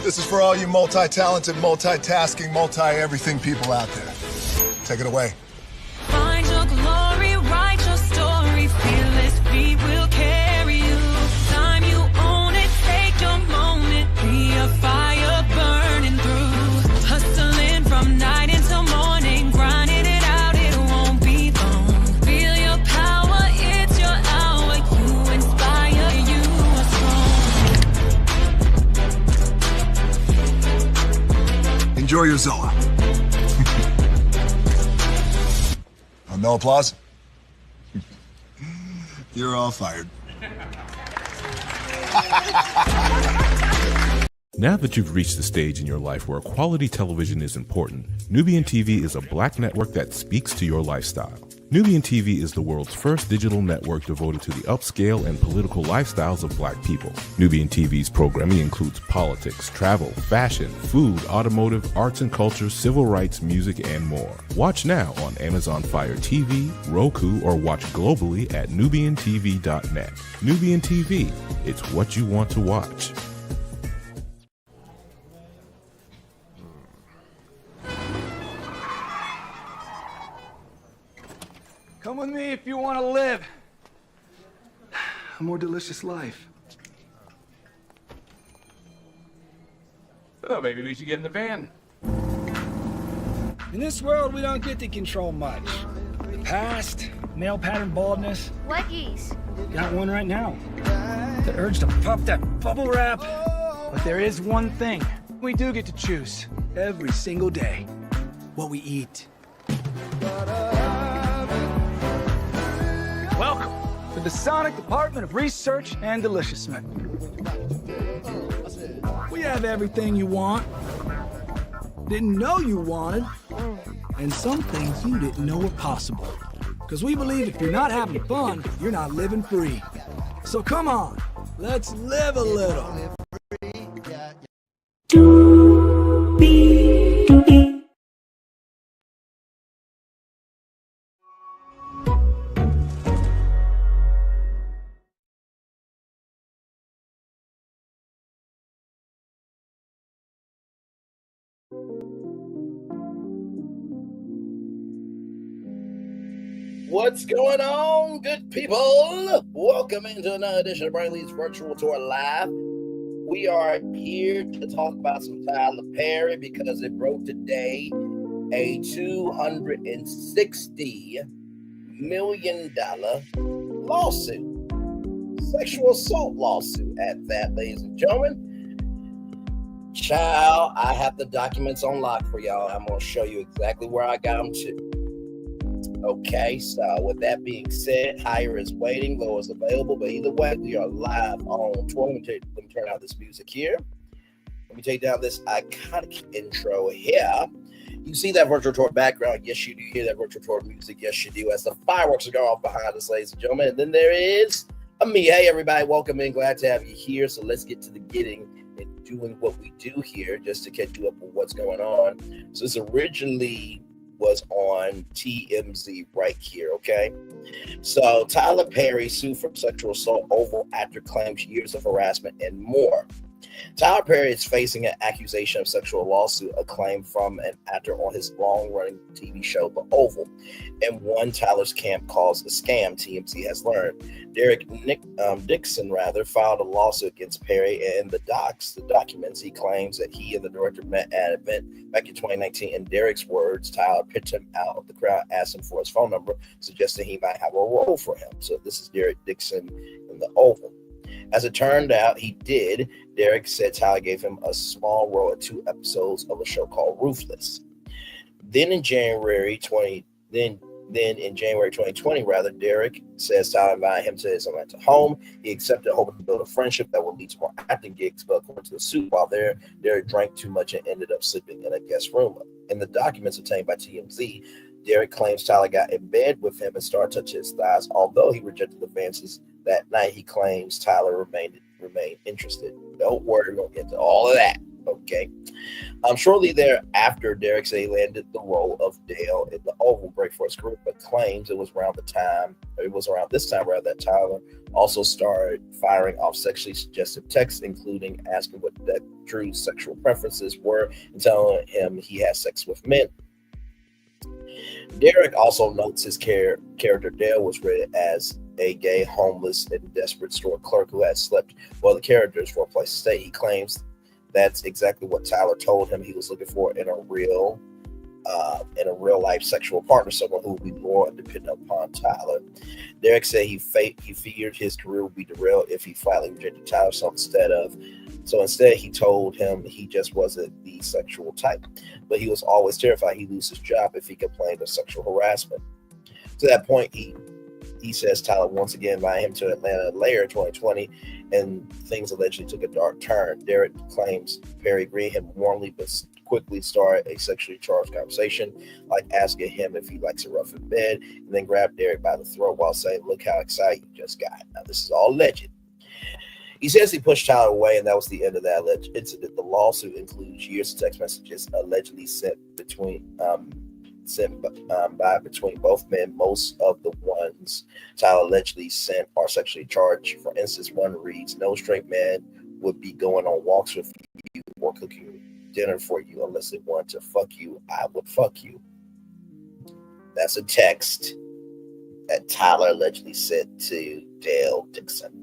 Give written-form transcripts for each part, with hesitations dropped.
This is for all you multi-talented, multitasking, multi-everything people out there. Take it away. Find your glory, write your story, fearless feet will carry you. Time you own it, take your moment, be a fire burning through. Hustling from night until morning, grinding it out, it won't be long. Feel your power, it's your hour, you inspire, you are strong. Enjoy your Zoa. No applause? You're all fired. Now that you've reached the stage in your life where quality television is important, Nubian TV is a black network that speaks to your lifestyle. Nubian TV is the world's first digital network devoted to the upscale and political lifestyles of black people. Nubian TV's programming includes politics, travel, fashion, food, automotive, arts and culture, civil rights, music, and more. Watch now on Amazon Fire TV, Roku, or watch globally at nubiantv.net. Nubian TV, it's what you want to watch. Come with me if you want to live a more delicious life. Oh, maybe we should get in the van. In this world, we don't get to control much. Past, male pattern baldness. What geese? Got one right now. The urge to pop that bubble wrap. But there is one thing we do get to choose every single day: what we eat. Welcome to the Sonic Department of Research and Deliciousment. We have everything you want, didn't know you wanted, and some things you didn't know were possible. Because we believe if you're not having fun, you're not living free. So come on, let's live a little. What's going on, good people? Welcome into another edition of Braylon's Virtual Tour Live. We are here to talk about some Tyler Perry because it broke today a $260 million lawsuit, sexual assault lawsuit at that, ladies and gentlemen. Child, I have the documents on lock for y'all. I'm going to show you exactly where I got them to. Okay, so with that being said, higher is waiting, lower is available, but either way, we are live on tour. Let me turn out this music here. Let me take down this iconic intro here. You see that virtual tour background? Yes, you do hear that virtual tour music. Yes, you do. As the fireworks are going off behind us, ladies and gentlemen. And then there is me. Hey, everybody, welcome in. Glad to have you here. So let's get to the getting and doing what we do here just to catch you up with what's going on. So this originally was on TMZ right here, okay? So Tyler Perry sued for sexual assault over actor claims years of harassment and more. Tyler Perry is facing an accusation of sexual lawsuit, a claim from an actor on his long-running TV show, The Oval, and one Tyler's camp calls a scam, TMZ has learned. Dixon filed a lawsuit against Perry, and the documents, he claims that he and the director met at an event back in 2019. In Derek's words, Tyler picked him out of the crowd, asked him for his phone number, suggesting he might have a role for him. So this is Derek Dixon in The Oval. As it turned out, he did. Derek said Tyler gave him a small role in 2 episodes of a show called Ruthless. Then in January 2020, Derek says Tyler invited him to his Atlanta home. He accepted, hoping to build a friendship that would lead to more acting gigs, but according to the suit, while there, Derek drank too much and ended up sleeping in a guest room. In the documents obtained by TMZ, Derek claims Tyler got in bed with him and started touching his thighs. Although he rejected advances that night, he claims Tyler remained interested. Don't worry, we're going to get to all of that. Okay. Shortly thereafter, Derek said he landed the role of Dale in the Oval break for his career, but claims it was around this time that Tyler also started firing off sexually suggestive texts, including asking what Drew's sexual preferences were and telling him he had sex with men. Derek also notes his character Dale was rated as a gay, homeless, and desperate store clerk who had slept while the characters were a place to stay. He claims that's exactly what Tyler told him he was looking for in a real life sexual partner, someone who would be loyal and dependent upon Tyler. Derek said he figured his career would be derailed if he flatly rejected Tyler. So instead, he told him he just wasn't the sexual type, but he was always terrified he'd lose his job if he complained of sexual harassment. To that point, he says Tyler once again invited him to Atlanta later in 2020, and things allegedly took a dark turn. Derek claims Perry greeted him warmly, but quickly started a sexually charged conversation, like asking him if he likes it rough in bed, and then grabbed Derek by the throat while saying, "Look how excited you just got." Now, this is all alleged. He says he pushed Tyler away, and that was the end of that alleged incident. The lawsuit includes years of text messages allegedly sent by between both men. Most of the ones Tyler allegedly sent are sexually charged. For instance, one reads, "No straight man would be going on walks with you or cooking dinner for you unless they want to fuck you. I would fuck you." That's a text that Tyler allegedly sent to Dale Dixon.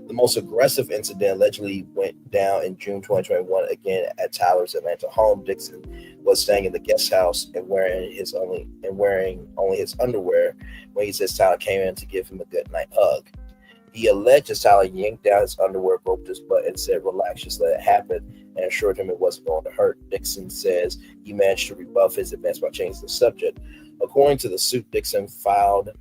The most aggressive incident allegedly went down in June 2021, again at Tyler's Atlanta home. Dixon was staying in the guest house and wearing only his underwear when he says Tyler came in to give him a good night hug. He alleges Tyler yanked down his underwear, groped his butt, and said, "Relax, just let it happen," and assured him it wasn't going to hurt. Dixon says he managed to rebuff his advance by changing the subject. According to the suit, Dixon finally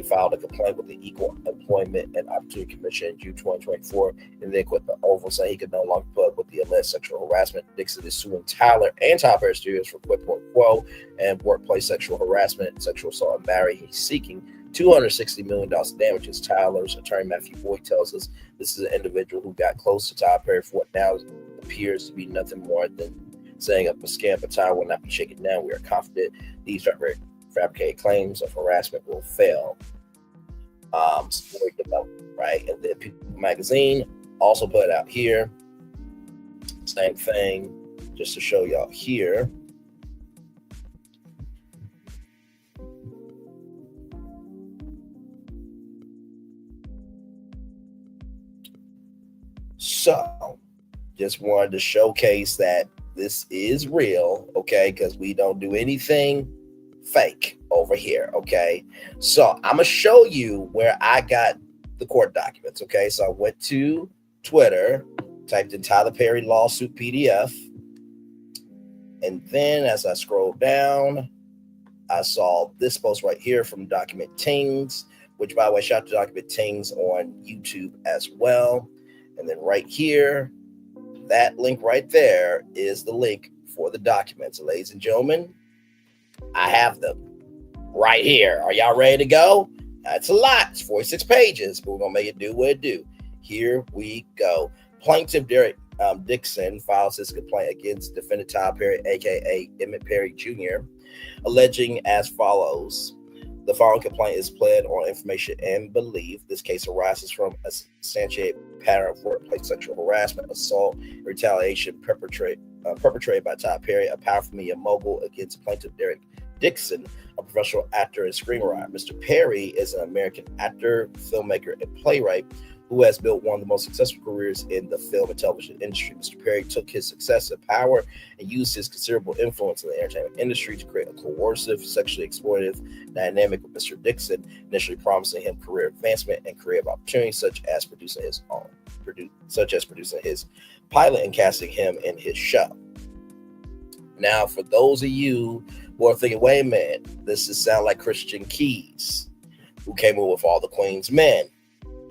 filed a complaint with the Equal Employment and Opportunity Commission in June 2024, and then quit the Oval, saying he could no longer put up with the alleged sexual harassment. Dixon is suing Tyler and Top Air Studios for quid pro quo and workplace sexual harassment, sexual assault, and battery. He's seeking $260 million damages. Tyler's attorney, Matthew Boyd, tells us this is an individual who got close to Tyler Perry for what now appears to be nothing more than setting up a scam, but Tyler will not be shaken down. We are confident these fabricated claims of harassment will fail. Story development, right? And then People Magazine also put it out here. Same thing, just to show y'all here. So, just wanted to showcase that this is real, okay? Because we don't do anything fake over here, okay? So I'm gonna show you where I got the court documents, okay? So I went to Twitter, typed in Tyler Perry lawsuit PDF, and then as I scrolled down, I saw this post right here from Document Tings, which, by the way, shout out to Document Tings on YouTube as well. And then right here, that link right there is the link for the documents. Ladies and gentlemen, I have them right here. Are y'all ready to go? That's a lot. It's 46 pages, but we're going to make it do what it do. Here we go. Plaintiff Derek Dixon files his complaint against defendant Tyler Perry, a.k.a. Emmett Perry Jr., alleging as follows. The following complaint is pled on information and belief. This case arises from a substantiated pattern of workplace sexual harassment, assault, and retaliation perpetrated by Tyler Perry, a powerful media mogul, against plaintiff Derek Dixon, a professional actor and screenwriter. Mr. Perry is an American actor, filmmaker, and playwright who has built one of the most successful careers in the film and television industry. Mr. Perry took his success and power and used his considerable influence in the entertainment industry to create a coercive, sexually exploitative dynamic with Mr. Dixon, initially promising him career advancement and creative opportunities, such as producing his pilot and casting him in his show. Now, for those of you who are thinking, wait a minute, this sound like Christian Keys, who came in with All the Queen's Men.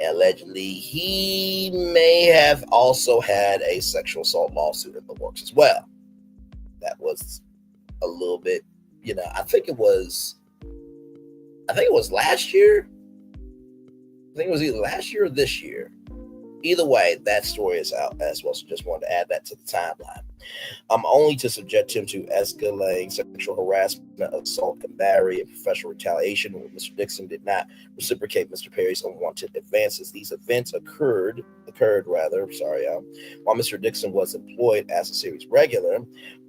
Allegedly, he may have also had a sexual assault lawsuit in the works as well. That was a little bit, I think it was last year. I think it was either last year or this year. Either way, that story is out as well. So just wanted to add that to the timeline. Only to subject him to escalating sexual harassment, assault, and battery, and professional retaliation when Mr. Dixon did not reciprocate Mr. Perry's unwanted advances. These events occurred while Mr. Dixon was employed as a series regular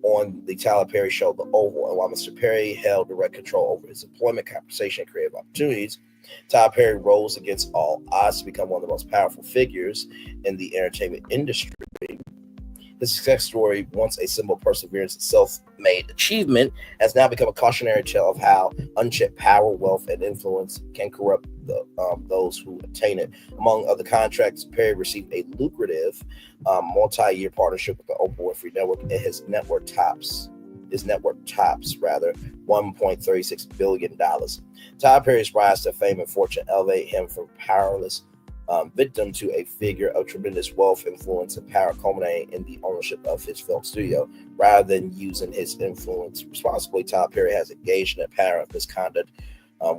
on the Tyler Perry show, The Oval, and while Mr. Perry held direct control over his employment, compensation, and creative opportunities, Tyler Perry rose against all odds to become one of the most powerful figures in the entertainment industry. His success story, once a symbol of perseverance and self-made achievement, has now become a cautionary tale of how unchecked power, wealth, and influence can corrupt those who attain it. Among other contracts, Perry received a lucrative multi-year partnership with the Oprah Winfrey Network, and his network tops $1.36 billion. Tyler Perry's rise to fame and fortune elevate him from powerless victim to a figure of tremendous wealth, influence, and power, culminating in the ownership of his film studio. Rather than using his influence responsibly, Tyler Perry has engaged in a pattern of misconduct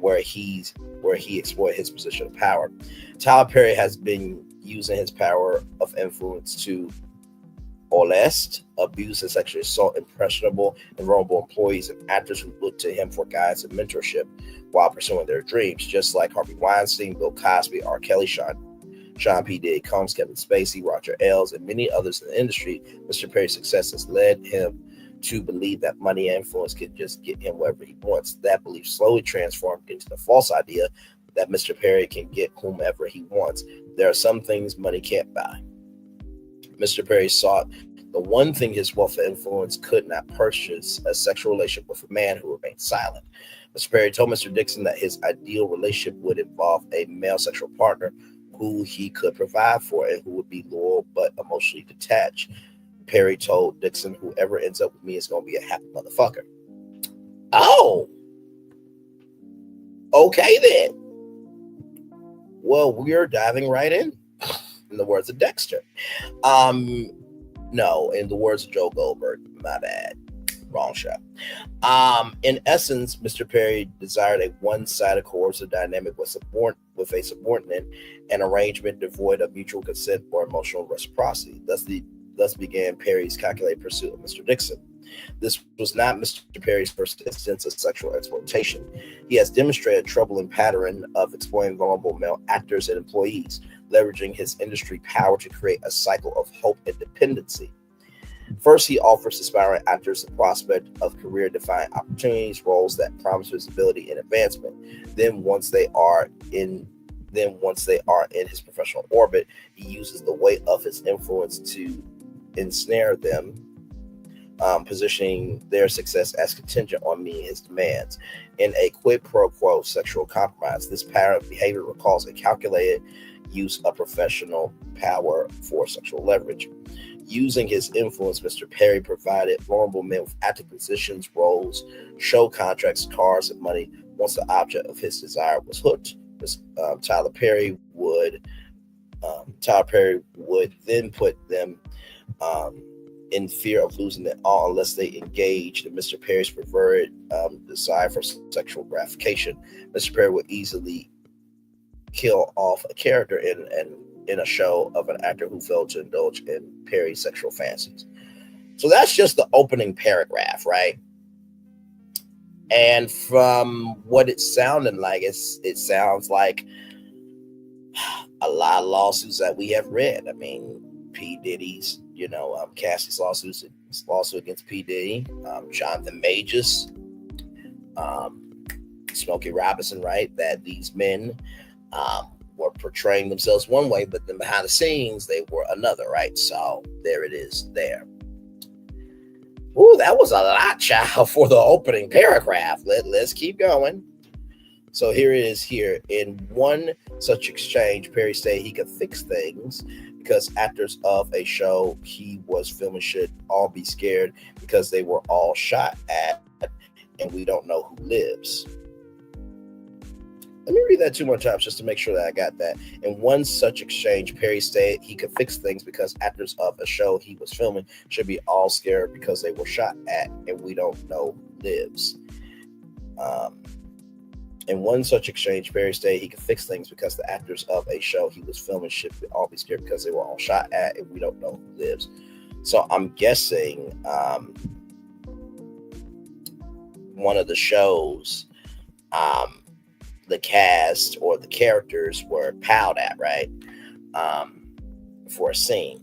where he exploited his position of power. Tyler Perry has been using his power of influence to molest, abuse, and sexually assault impressionable and vulnerable employees and actors who look to him for guidance and mentorship while pursuing their dreams, just like Harvey Weinstein, Bill Cosby, R. Kelly, Sean P. Diddy Combs, Kevin Spacey, Roger Ailes, and many others in the industry. Mr. Perry's success has led him to believe that money and influence can just get him wherever he wants. That belief slowly transformed into the false idea that Mr. Perry can get whomever he wants. There are some things money can't buy. Mr. Perry sought the one thing his wealth and influence could not purchase: a sexual relationship with a man who remained silent. Mr. Perry told Mr. Dixon that his ideal relationship would involve a male sexual partner who he could provide for and who would be loyal but emotionally detached. Perry told Dixon, "Whoever ends up with me is going to be a happy motherfucker." Oh, okay then. Well, we're diving right in the words of Dexter. No, in the words of Joe Goldberg, my bad. Wrong show. In essence, Mr. Perry desired a one-sided coercive dynamic with a subordinate, an arrangement devoid of mutual consent or emotional reciprocity. Thus began Perry's calculated pursuit of Mr. Dixon. This was not Mr. Perry's first instance of sexual exploitation. He has demonstrated a troubling pattern of exploiting vulnerable male actors and employees, leveraging his industry power to create a cycle of hope and dependency. First, he offers aspiring actors the prospect of career-defining opportunities, roles that promise visibility and advancement. Then, once they are in his professional orbit, he uses the weight of his influence to ensnare them, positioning their success as contingent on meeting his demands. In a quid pro quo sexual compromise, this pattern of behavior recalls a calculated use of professional power for sexual leverage. Using his influence, Mr. Perry provided vulnerable men with active positions, roles, show contracts, cars, and money. Once the object of his desire was hooked, Tyler Perry would then put them in fear of losing it all unless they engaged in Mr. Perry's perverted desire for sexual gratification. Mr. Perry would easily kill off a character in a show of an actor who failed to indulge in Perry's sexual fantasies. So that's just the opening paragraph, right? And from what it's sounding like, it sounds like a lot of lawsuits that we have read. I mean, P. Diddy's, Cassie's lawsuit against P. Diddy, Jonathan Majors, Smokey Robinson, right? That these men were portraying themselves one way, but then behind the scenes, they were another, right? So there it is there. Ooh, that was a lot, child, for the opening paragraph. Let's keep going. So here it is here. In one such exchange, Perry stated he could fix things because actors of a show he was filming should all be scared because they were all shot at and we don't know who lives. Let me read that 2 more times just to make sure that I got that. In one such exchange, Perry stated he could fix things because actors of a show he was filming should be all scared because they were shot at and we don't know who lives. In one such exchange, Perry stated he could fix things because the actors of a show he was filming should all be scared because they were all shot at and we don't know who lives. So I'm guessing one of the shows, the cast or the characters were palled at, right? For a scene,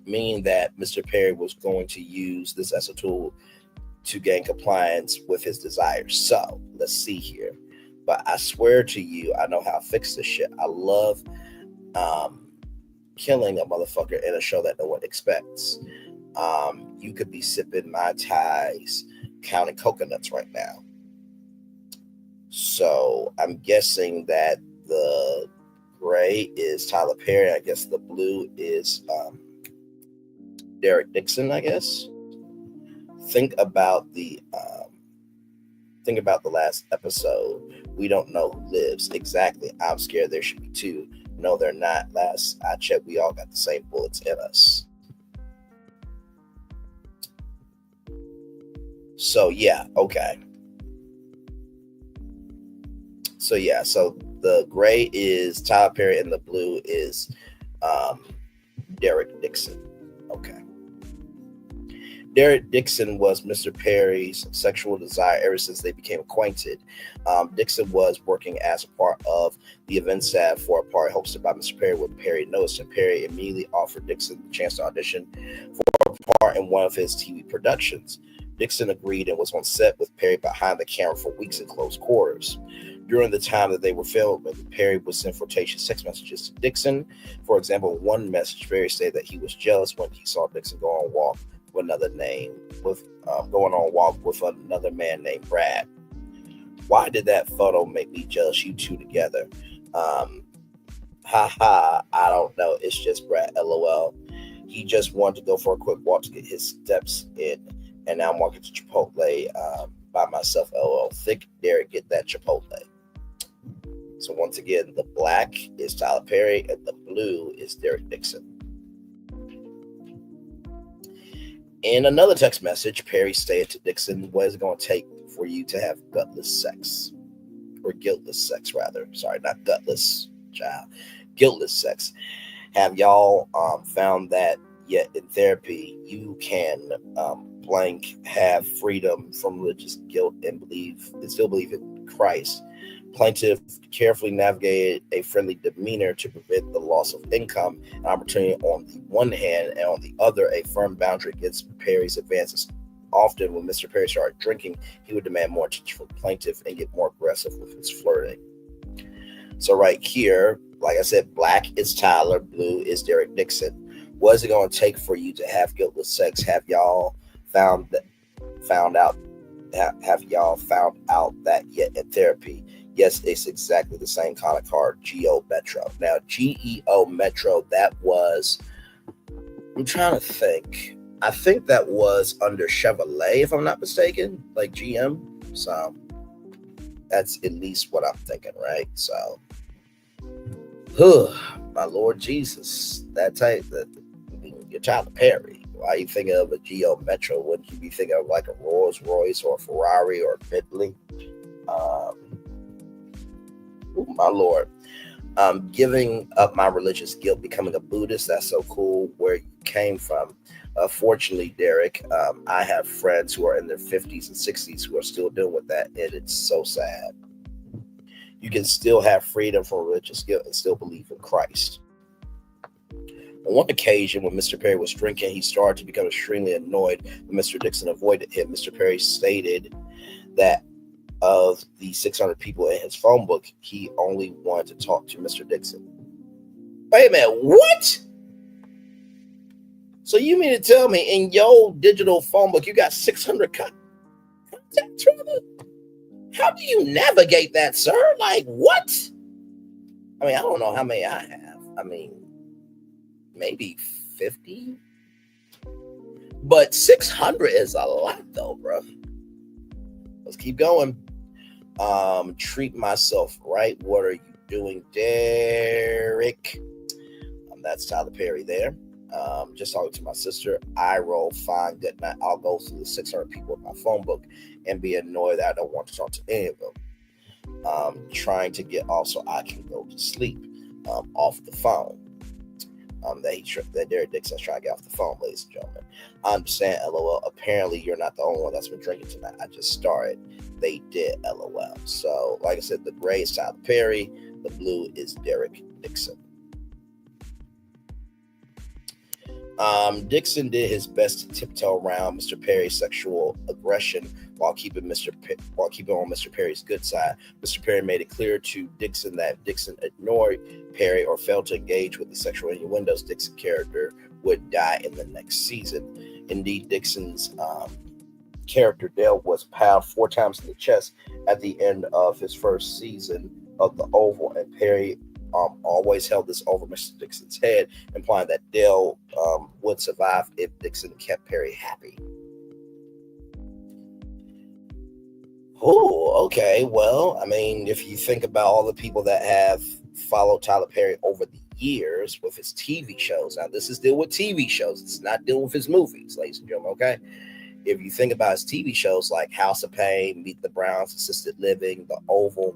meaning that Mr. Perry was going to use this as a tool to gain compliance with his desires. So let's see here. But I swear to you, I know how to fix this shit. I love killing a motherfucker in a show that no one expects. You could be sipping Mai Tais, counting coconuts right now. So I'm guessing that the gray is Tyler Perry. I guess the blue is Derek Dixon, I guess. Think about the last episode. We don't know who lives. Exactly. I'm scared there should be two. No, they're not. Last I checked, we all got the same bullets in us. So yeah, okay. So yeah, so the gray is Tyler Perry and the blue is Derek Dixon. Okay. Derek Dixon was Mr. Perry's sexual desire ever since they became acquainted. Dixon was working as a part of the event staff for a party hosted by Mr. Perry when Perry noticed, and Perry immediately offered Dixon the chance to audition for a part in one of his TV productions. Dixon agreed and was on set with Perry behind the camera for weeks in close quarters. During the time that they were filming, Perry would send flirtatious text messages to Dixon. For example, one message, Perry said that he was jealous when he saw Dixon go on a walk with another man named Brad. Why did that photo make me jealous? You two together. I don't know. It's just Brad. LOL. He just wanted to go for a quick walk to get his steps in, and now I'm walking to Chipotle by myself. LOL. Think Derek get that Chipotle. So once again, the black is Tyler Perry and the blue is Derek Dixon. In another text message, Perry stated to Dixon, what is it going to take for you to have gutless sex? Or guiltless sex, rather. Sorry, not gutless, child. Guiltless sex. Have y'all found that yet in therapy, you can have freedom from religious guilt and still believe in Christ? Plaintiff carefully navigated a friendly demeanor to prevent the loss of income and opportunity on the one hand, and on the other, a firm boundary against Perry's advances. Often, when Mr. Perry started drinking, he would demand more attention from plaintiff and get more aggressive with his flirting. So right here, like I said, black is Tyler, blue is Derek Dixon. What is it going to take for you to have guiltless sex? Have y'all found out that yet in therapy? Yes, it's exactly the same kind of car, Geo Metro. Now, GEO Metro, that was, I'm trying to think. I think that was under Chevrolet, if I'm not mistaken, like GM. So that's at least what I'm thinking, right? So, my Lord Jesus, that type, you're Tyler Perry. Why are you thinking of a Geo Metro? Wouldn't you be thinking of like a Rolls Royce or a Ferrari or a Bentley? My Lord. Giving up my religious guilt, becoming a Buddhist, that's so cool. Where you came from. Fortunately, Derek, I have friends who are in their 50s and 60s who are still dealing with that, and it's so sad. You can still have freedom from religious guilt and still believe in Christ. On one occasion, when Mr. Perry was drinking, he started to become extremely annoyed when Mr. Dixon avoided him. Mr. Perry stated that of the 600 people in his phone book, he only wanted to talk to Mr. Dixon. Wait a minute, what? So you mean to tell me in your digital phone book you got 600 contacts? How do you navigate that, sir? Like, what? I mean, I don't know how many I have. I mean, maybe 50. But 600 is a lot, though, bro. Let's keep going. Treat myself right. What are you doing, Derek? That's Tyler Perry there. Just talking to my sister. I roll fine. Good night. I'll go through the 600 people in my phone book and be annoyed that I don't want to talk to any of them. trying to get off so I can go to sleep off the phone. That Derek Dixon's trying to get off the phone, ladies and gentlemen. I understand, LOL. Apparently, you're not the only one that's been drinking tonight. I just started. They did, LOL. So, like I said, the gray is Tyler Perry, the blue is Derek Dixon. Dixon did his best to tiptoe around Mr. Perry's sexual aggression while keeping on Mr. Perry's good side. Mr. Perry made it clear to Dixon that Dixon ignored Perry or failed to engage with the sexual innuendos. Dixon character would die in the next season. Indeed, Dixon's character Dale was pounded 4 times in the chest at the end of his first season of The Oval, and Perry always held this over Mr. Dixon's head, implying that Dale would survive if Dixon kept Perry happy. Oh, okay. Well, I mean, if you think about all the people that have followed Tyler Perry over the years with his TV shows, now this is deal with TV shows. It's not dealing with his movies, ladies and gentlemen, okay? If you think about his TV shows like House of Pain, Meet the Browns, Assisted Living, The Oval,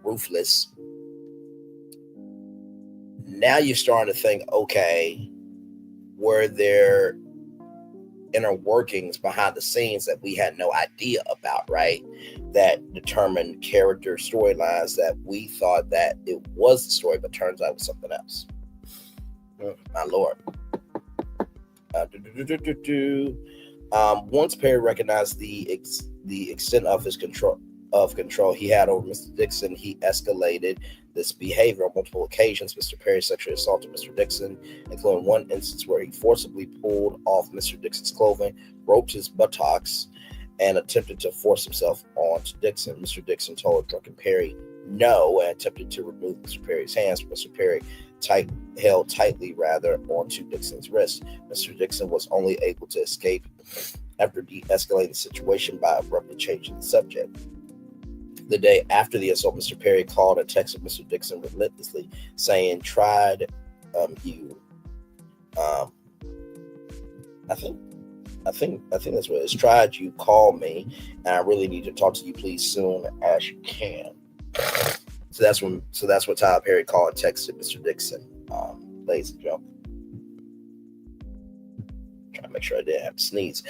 Ruthless, now you're starting to think, okay, were there inner workings behind the scenes that we had no idea about, right? That determined character storylines that we thought that it was the story, but turns out it was something else. My Lord. Once Perry recognized the extent of his control he had over Mr. Dixon, he escalated this behavior on multiple occasions. Mr. Perry sexually assaulted Mr. Dixon, including one instance where he forcibly pulled off Mr. Dixon's clothing, roped his buttocks, and attempted to force himself onto Dixon. Mr. Dixon told drunken Perry no and attempted to remove Mr. Perry's hands. Mr. Perry held tightly onto Dixon's wrist. Mr. Dixon was only able to escape after de-escalating the situation by abruptly changing the subject. The day after the assault, Mr. Perry called and texted Mr. Dixon relentlessly, saying, "Tried you." I think that's what it is. "Tried you, call me, and I really need to talk to you, please, soon as you can." So that's what Tyler Perry called and texted Mr. Dixon, ladies and gentlemen. Trying to make sure I didn't have to sneeze.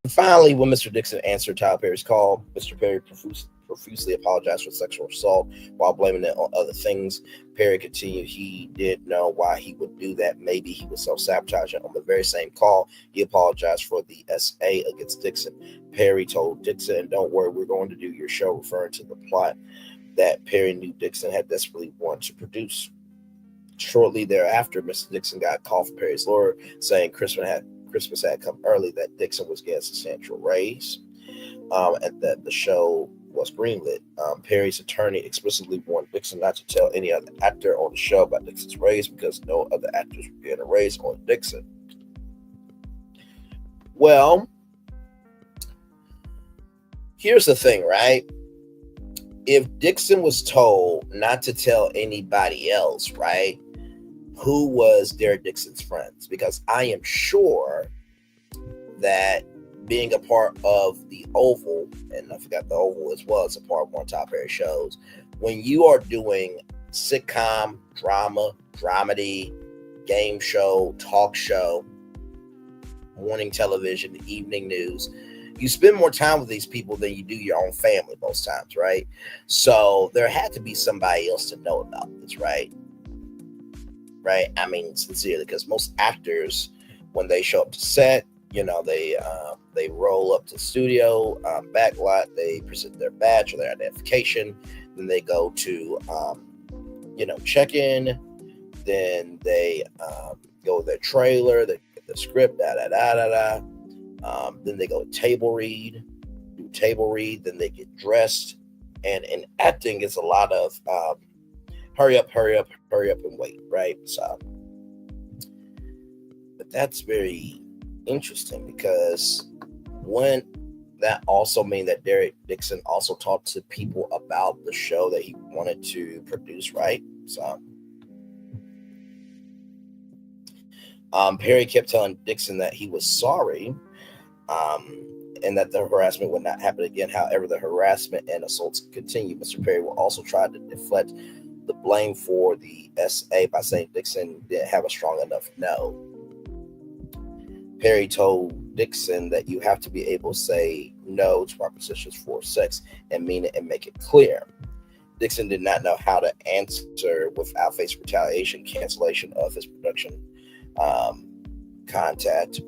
Finally, when Mr. Dixon answered Tyler Perry's call, Mr. Perry profusely apologized for sexual assault while blaming it on other things. Perry continued he did know why he would do that. Maybe he was self-sabotaging. On the very same call, he apologized for the SA against Dixon. Perry told Dixon, "Don't worry, we're going to do your show," referring to the plot that Perry knew Dixon had desperately wanted to produce. Shortly thereafter, Mr. Dixon got a call from Perry's lawyer saying Christmas had come early, that Dixon was getting substantial raise, and that the show was greenlit. Perry's attorney explicitly warned Dixon not to tell any other actor on the show about Dixon's raise because no other actors were getting a raise on Dixon. Well, here's the thing, right? If Dixon was told not to tell anybody else, right, who was Derek Dixon's friends? Because I am sure that being a part of the Oval, and I forgot the Oval as well as a part of one of Tyler Perry shows, when you are doing sitcom, drama, dramedy, game show, talk show, morning television, evening news, you spend more time with these people than you do your own family most times, right? So there had to be somebody else to know about this, right? Right? I mean, sincerely, because most actors, when they show up to set, they roll up to the studio, backlot, they present their badge or their identification, then they go to, check in, then they go to their trailer, they get the script, then they go table read, then they get dressed, and in acting, it's a lot of hurry up and wait, right? So, but that's very interesting because wouldn't that also mean that Derek Dixon also talked to people about the show that he wanted to produce, right? So Perry kept telling Dixon that he was sorry, and that the harassment would not happen again. However, the harassment and assaults continue. Mr. Perry will also try to deflect the blame for the SA by saying Dixon didn't have a strong enough no. Perry told Dixon that you have to be able to say no to propositions for sex and mean it and make it clear. Dixon did not know how to answer without facing retaliation, cancellation of his production contract,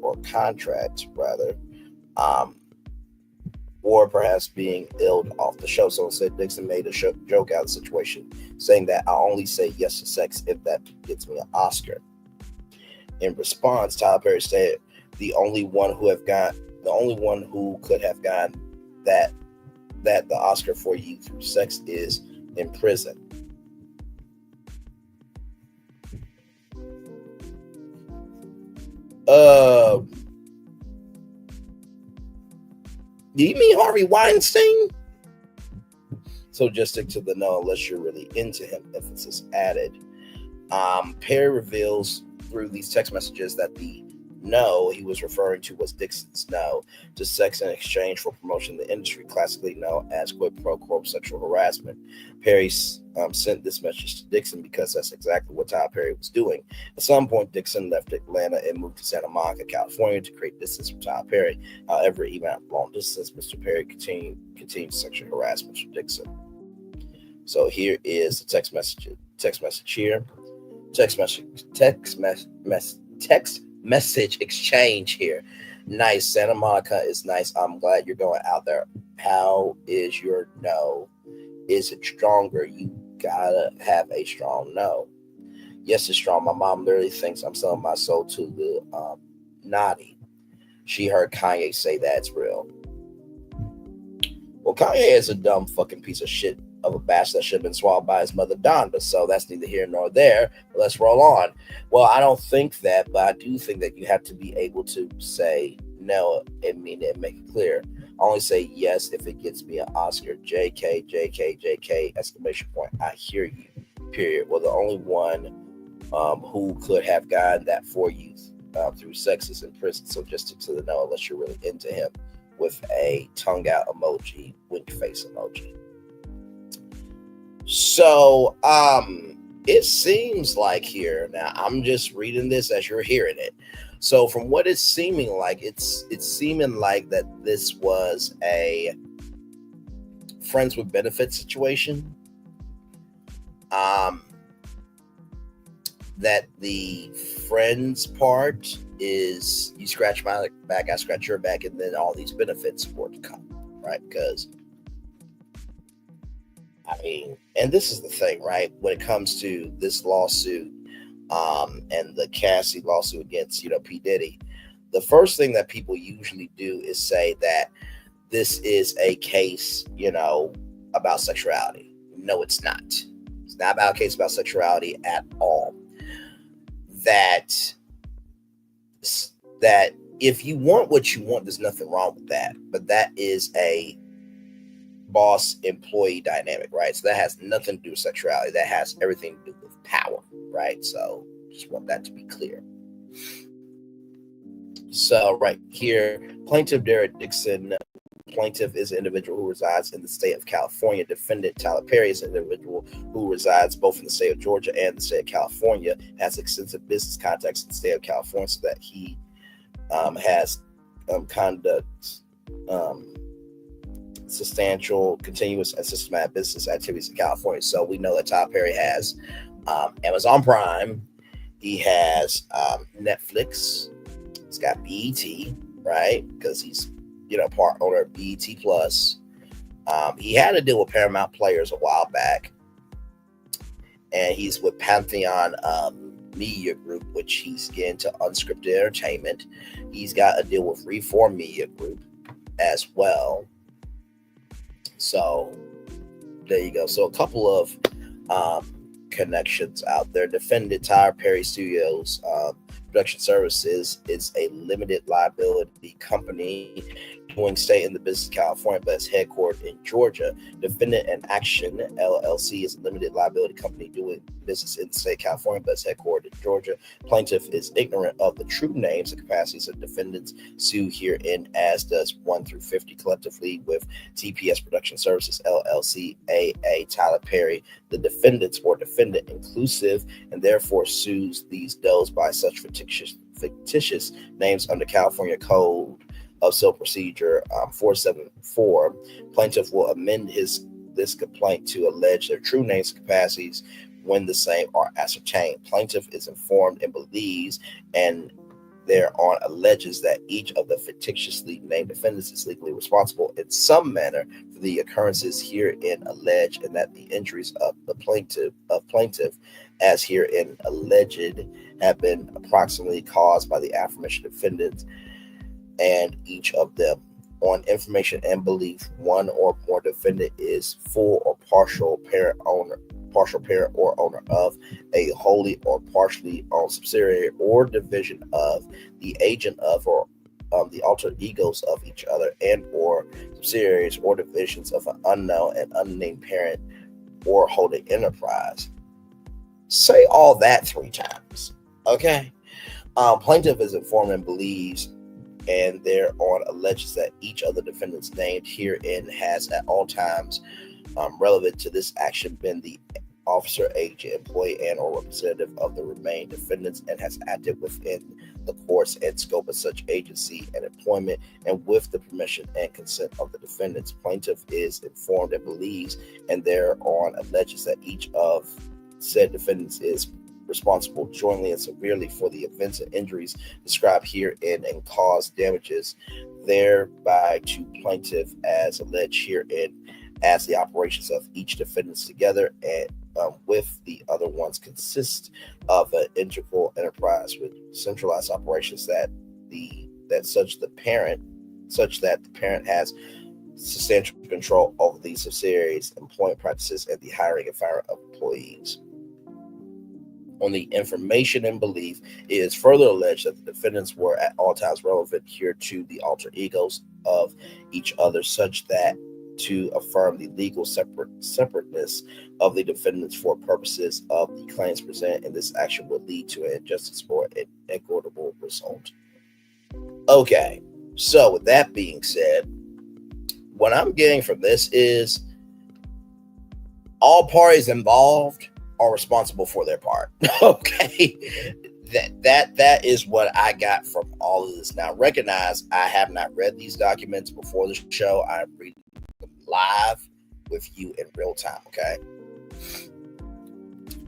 or perhaps being illed off the show. So instead, Dixon made a joke out of the situation, saying that I only say yes to sex if that gets me an Oscar. In response, Tyler Perry said, the only one who could have gotten that the Oscar for you through sex is in prison. Do you mean Harvey Weinstein? So just stick to the no unless you're really into him, emphasis added. Perry reveals through these text messages that the no he was referring to was Dixon's no to sex in exchange for promotion in the industry, classically known as quid pro quo sexual harassment. Perry sent this message to Dixon because that's exactly what Tyler Perry was doing. At some point, Dixon left Atlanta and moved to Santa Monica, California to create distance from Tyler Perry. However, even at long distance, Mr. Perry continued sexual harassment from Dixon. So here is the text message here. Text message exchange here. Nice. Santa Monica is nice. I'm glad you're going out there. How is your no? Is it stronger? You gotta have a strong no. Yes, it's strong. My mom literally thinks I'm selling my soul to the naughty. She heard Kanye say that's real. Well, Kanye is a dumb fucking piece of shit of a bastard that should have been swallowed by his mother Donda. So that's neither here nor there. But let's roll on. Well, I don't think that, but I do think that you have to be able to say no and mean it and make it clear. I only say yes if it gets me an Oscar. JK, JK, JK, exclamation point. I hear you, period. Well, the only one who could have gotten that for you through sex is in prison. So just stick to the no unless you're really into him, with a tongue out emoji, wink face emoji. So it seems like here, now I'm just reading this as you're hearing it. So from what it's seeming like, it's seeming like that this was a friends with benefits situation. That the friends part is you scratch my back, I scratch your back, and then all these benefits were to come, right? Because I mean, and this is the thing, right? When it comes to this lawsuit, and the Cassie lawsuit against, P. Diddy, the first thing that people usually do is say that this is a case, about sexuality. No, it's not. It's not about a case about sexuality at all. That if you want what you want, there's nothing wrong with that. But that is a boss-employee dynamic, right? So that has nothing to do with sexuality. That has everything to do with power, right? So just want that to be clear. So right here, plaintiff Derek Dixon. Plaintiff is an individual who resides in the state of California. Defendant Tyler Perry is an individual who resides both in the state of Georgia and the state of California, has extensive business contacts in the state of California, so that he has conduct substantial, continuous, and systematic business activities in California. So we know that Tyler Perry has Amazon Prime. He has Netflix. He's got BET, right? Because he's part owner of BET Plus. He had a deal with Paramount Players a while back, and he's with Pantheon Media Group, which he's getting to unscripted entertainment. He's got a deal with Reform Media Group as well. So there you go. So a couple of connections out there. Defendant Tyler Perry Studios Production Services is a limited liability company doing stay in the business of California, but is headquartered in Georgia. Defendant in Action LLC is a limited liability company doing business in the state of California, but is headquartered in Georgia. Plaintiff is ignorant of the true names and capacities of defendants sued herein, as does 1 through 50 collectively with TPS Production Services LLC, AA Tyler Perry, the defendants or defendant inclusive, and therefore sues those by such fictitious names under California Code of Civil Procedure 474. Plaintiff will amend this complaint to allege their true names and capacities when the same are ascertained. Plaintiff is informed and believes and thereon alleges that each of the fictitiously named defendants is legally responsible in some manner for the occurrences herein alleged, and that the injuries of the plaintiff as herein alleged have been approximately caused by the aforementioned defendants and each of them. On information and belief, one or more defendant is full or partial parent or owner of a wholly or partially owned subsidiary or division of the agent of or the alter egos of each other and or subsidiaries or divisions of an unknown and unnamed parent or holding enterprise. Say all that 3 times, okay? Plaintiff is informed and believes and thereon alleges that each of the defendants named herein has at all times relevant to this action been the officer, agent, employee, and or representative of the remaining defendants and has acted within the course and scope of such agency and employment and with the permission and consent of the defendants. Plaintiff is informed and believes and thereon alleges that each of said defendants is responsible jointly and severely for the events and injuries described herein and cause damages thereby to plaintiff as alleged herein, as the operations of each defendant together and with the other ones consist of an integral enterprise with centralized operations that the parent has substantial control over the subsidiaries, employment practices, and the hiring and firing of employees. On the information and belief, it is further alleged that the defendants were at all times relevant here to the alter egos of each other, such that to affirm the legal separateness of the defendants for purposes of the claims presented in this action would lead to an injustice or an equitable result. Okay, so with that being said, what I'm getting from this is all parties involved are responsible for their part. Okay, that is what I got from all of this. Now, recognize I have not read these documents before the show. I'm reading them live with you in real time. Okay,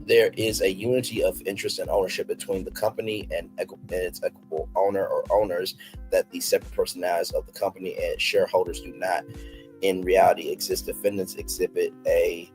there is a unity of interest and ownership between the company and its equitable owner or owners that the separate personalities of the company and its shareholders do not in reality exist. Defendants exhibit a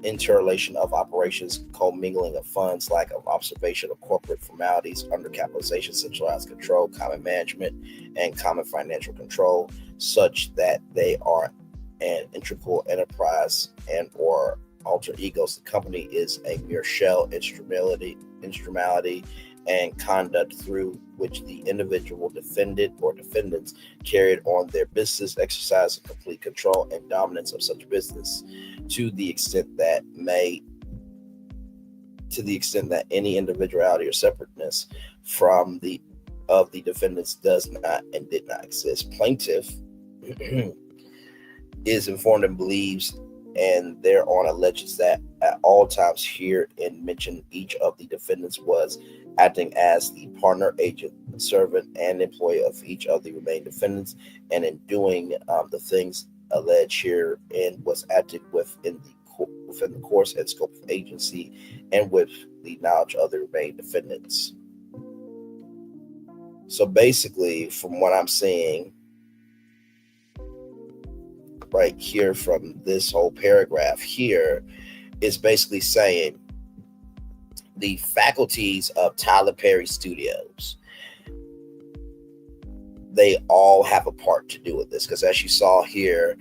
interrelation of operations, commingling of funds, lack of observation of corporate formalities, undercapitalization, centralized control, common management, and common financial control, such that they are an integral enterprise and or alter egos. The company is a mere shell, instrumentality, and conduct through which the individual defendant or defendants carried on their business, exercise complete control and dominance of such business to the extent that any individuality or separateness from the defendants does not and did not exist. Plaintiff is informed and believes and thereon alleges that at all times here and mentioned each of the defendants was acting as the partner, agent, servant, and employee of each of the remaining defendants, and in doing the things alleged here and was acted within the course and scope of agency and with the knowledge of the remaining defendants. So basically, from what I'm seeing right here from this whole paragraph here, is basically saying the faculties of Tyler Perry Studios, they all have a part to do with this, because as you saw here,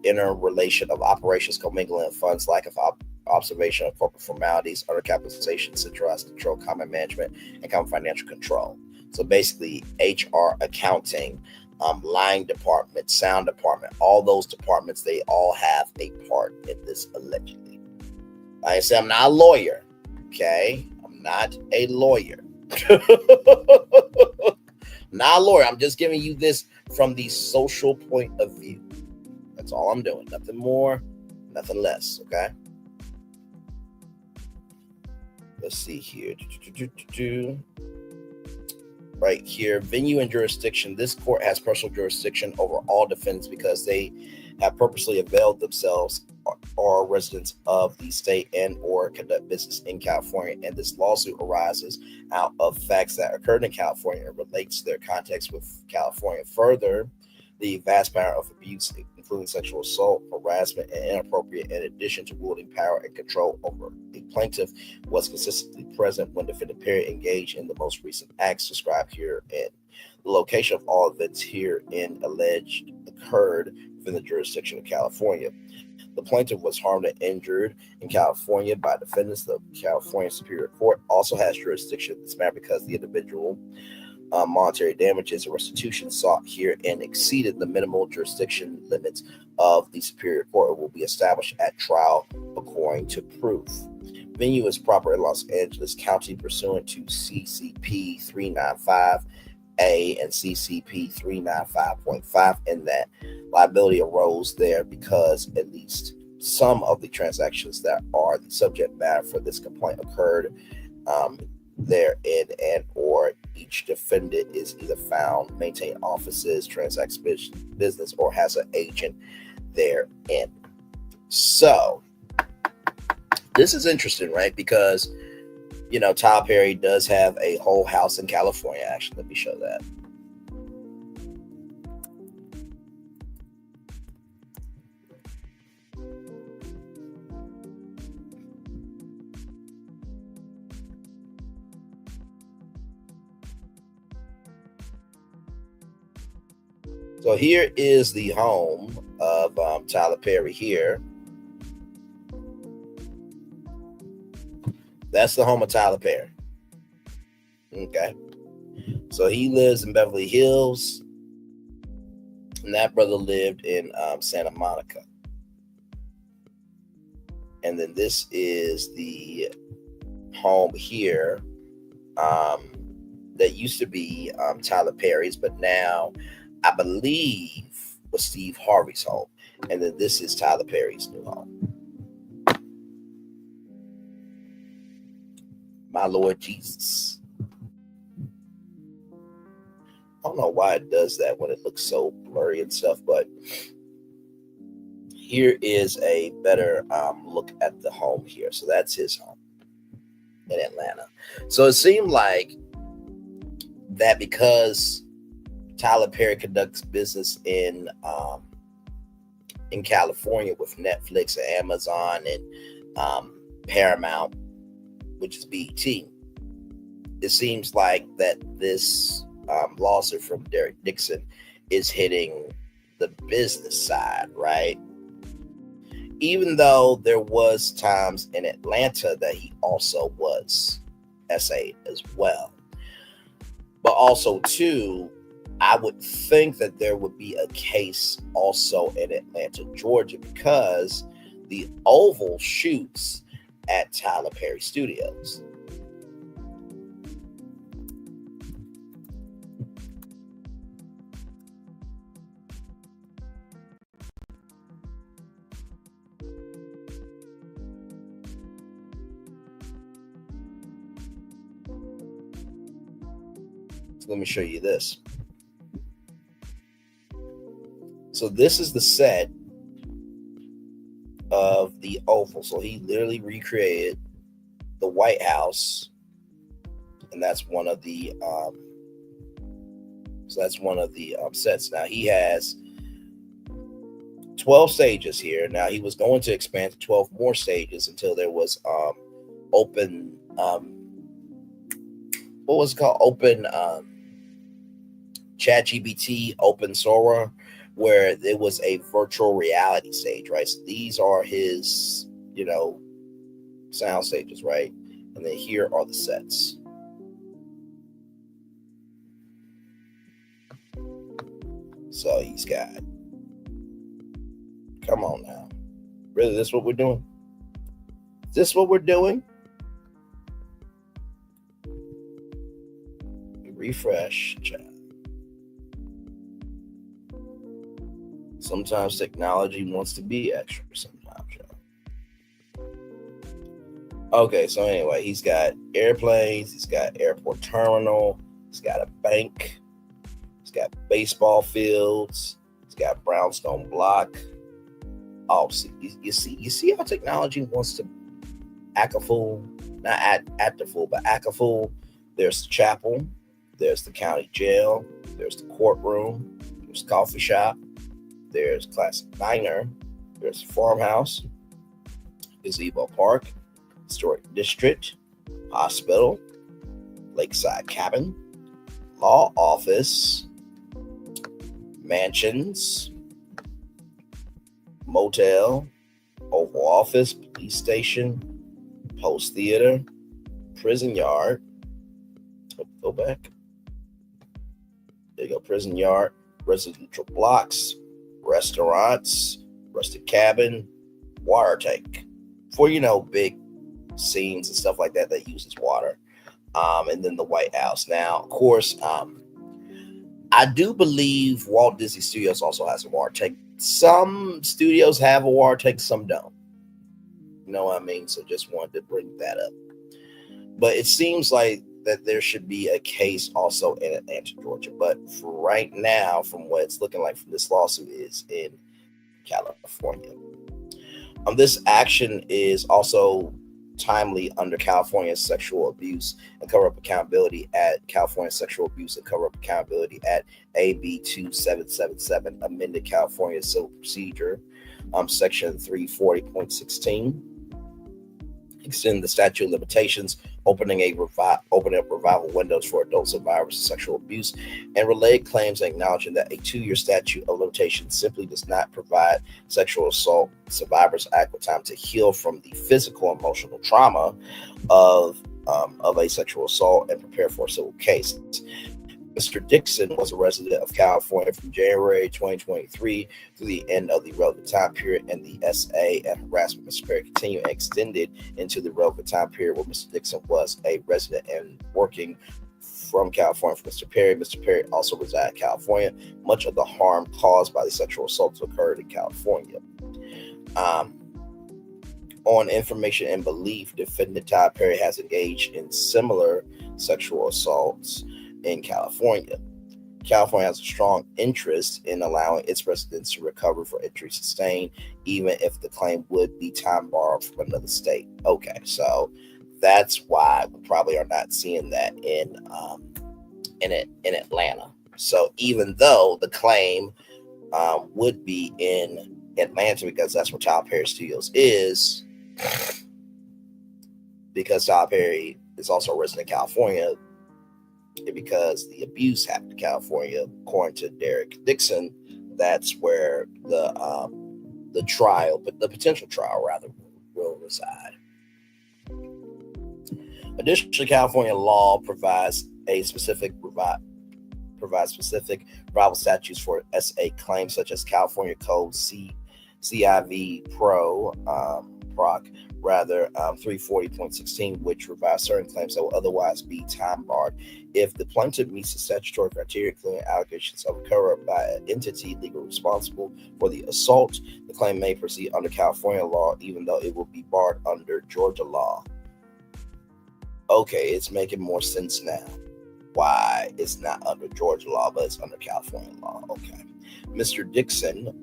interrelation of operations, commingling of funds, lack of observation of corporate formalities, undercapitalization, centralized control, common management, and common financial control. So basically, HR, accounting, line department, sound department, all those departments, they all have a part in this allegedly. Like I said, I'm not a lawyer. Okay, I'm not a lawyer. Not a lawyer. I'm just giving you this from the social point of view. That's all I'm doing. Nothing more, nothing less. Okay. Let's see here. Right here, venue and jurisdiction. This court has personal jurisdiction over all defendants because they have purposely availed themselves or residents of the state and or conduct business in California. And this lawsuit arises out of facts that occurred in California and relates to their context with California. Further, the vast power of abuse, including sexual assault, harassment, and inappropriate, in addition to wielding power and control over the plaintiff, was consistently present when defendant Perry engaged in the most recent acts described here. And the location of all events herein alleged occurred within the jurisdiction of California. The plaintiff was harmed and injured in California by defendants. The California Superior Court also has jurisdiction in this matter because the individual monetary damages and restitution sought here and exceeded the minimal jurisdiction limits of the Superior Court will be established at trial according to proof. Venue is proper in Los Angeles County pursuant to CCP 395A and CCP 395.5, and that liability arose there because at least some of the transactions that are the subject matter for this complaint occurred therein, and or each defendant is either found, maintain offices, transacts business, or has an agent therein. So this is interesting, right? Because, you know, Tyler Perry does have a whole house in California. Actually, let me show that. So here is the home of Tyler Perry here. That's the home of Tyler Perry. Okay. So he lives in Beverly Hills. And that brother lived in Santa Monica. And then this is the home here that used to be Tyler Perry's, but now I believe was Steve Harvey's home. And then this is Tyler Perry's new home. My Lord Jesus. I don't know why it does that when it looks so blurry and stuff, but here is a better look at the home here. So that's his home in Atlanta. So it seemed like that because Tyler Perry conducts business in California with Netflix and Amazon and Paramount, which is BET. It seems like that this lawsuit from Derek Dixon is hitting the business side, right? Even though there was times in Atlanta that he also was SA'd as well. But also, too, I would think that there would be a case also in Atlanta, Georgia, because the Oval shoots at Tyler Perry Studios. So let me show you this. So this is the set of the Oval. So he literally recreated the White House, and that's one of the sets. Now he has 12 stages here. Now he was going to expand to 12 more stages until there was open what was it called? Open ChatGPT, Open Sora, where there was a virtual reality stage, right? So these are his, sound stages, right? And then here are the sets. So he's got, come on now. Really, this what we're doing? Is this what we're doing? Refresh, chat. Sometimes technology wants to be extra sometimes, y'all. Okay, so anyway, he's got airplanes, he's got airport terminal, he's got a bank, he's got baseball fields, he's got brownstone block. Oh, see, you see how technology wants to act a fool? Not act a fool, but act a fool. There's the chapel, there's the county jail, there's the courtroom, there's the coffee shop, there's classic diner, there's the farmhouse, gazebo park, historic district, hospital, lakeside cabin, law office, mansions, motel, Oval Office, police station, post theater, prison yard. Go back. There you go. Prison yard, residential blocks, restaurants, rustic cabin, water tank. For, big scenes and stuff like that that uses water. And then the White House. Now, of course, I do believe Walt Disney Studios also has a water tank. Some studios have a water tank, some don't. You know what I mean? So just wanted to bring that up. But it seems like that there should be a case also in Atlanta, Georgia. But for right now, from what it's looking like from this lawsuit, is in California. This action is also timely under California Sexual Abuse and Cover-Up Accountability Act, California Sexual Abuse and Cover-Up Accountability Act, AB 2777, amended California Civil Procedure, Section 340.16, extend the statute of limitations, opening up revival windows for adult survivors of sexual abuse, and related claims acknowledging that a 2-year statute of limitations simply does not provide sexual assault survivors adequate time to heal from the physical and emotional trauma of a sexual assault and prepare for a civil case. Mr. Dixon was a resident of California from January 2023 through the end of the relevant time period, and the SA and harassment Mr. Perry continued and extended into the relevant time period where Mr. Dixon was a resident and working from California for Mr. Perry. Mr. Perry also resided in California. Much of the harm caused by the sexual assaults occurred in California. On information and belief, defendant Todd Perry has engaged in similar sexual assaults in California. California has a strong interest in allowing its residents to recover for injury sustained, even if the claim would be time borrowed from another state. Okay, so that's why we probably are not seeing that in Atlanta. So even though the claim would be in Atlanta, because that's what Tyler Perry Studios is, because Tyler Perry is also a resident of California, because the abuse happened in California, according to Derek Dixon, that's where the trial, but the potential trial rather, will reside. Additionally, California law provides specific rival statutes for SA claims, such as California Code CIV Proc 340.16, which provides certain claims that will otherwise be time barred if the plaintiff meets the statutory criteria, including allegations of a cover-up by an entity legally responsible for the assault. The claim may proceed under California law, even though it will be barred under Georgia law. Okay, it's making more sense now why it's not under Georgia law, but it's under California law. Okay. Mr. Dixon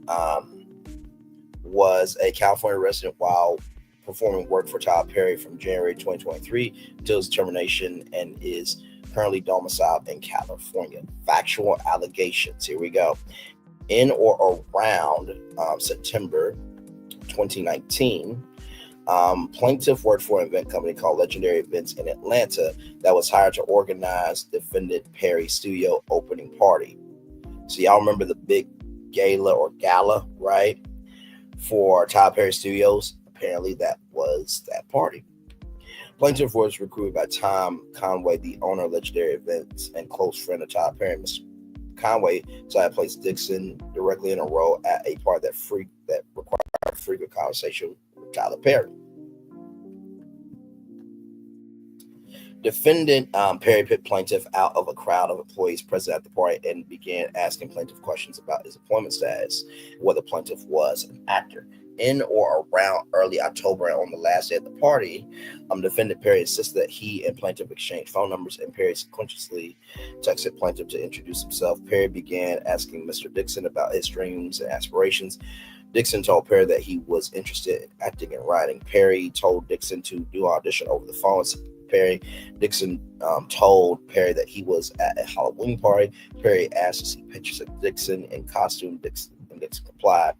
was a California resident while performing work for Tyler Perry from January 2023 until his termination, and is currently domiciled in California. Factual allegations. Here we go. In or around September 2019, plaintiff worked for an event company called Legendary Events in Atlanta that was hired to organize defendant Perry studio opening party. So y'all remember the big gala, right? For Tyler Perry Studios. Apparently that was that party. Plaintiff was recruited by Tom Conway, the owner of Legendary Events and close friend of Tyler Perry, Mr. Conway decided to place Dixon directly in a role at a part that required frequent conversation with Tyler Perry. Defendant Perry picked plaintiff out of a crowd of employees present at the party and began asking plaintiff questions about his employment status, whether plaintiff was an actor. In or around early October, and on the last day of the party, defendant Perry insisted that he and plaintiff exchanged phone numbers, and Perry subconsciously texted plaintiff to introduce himself. Perry began asking Mr. Dixon about his dreams and aspirations. Dixon told Perry that he was interested in acting and writing. Perry told Dixon to do an audition over the phone. Dixon told Perry that he was at a Halloween party. Perry asked to see pictures of Dixon in costume. Dixon complied.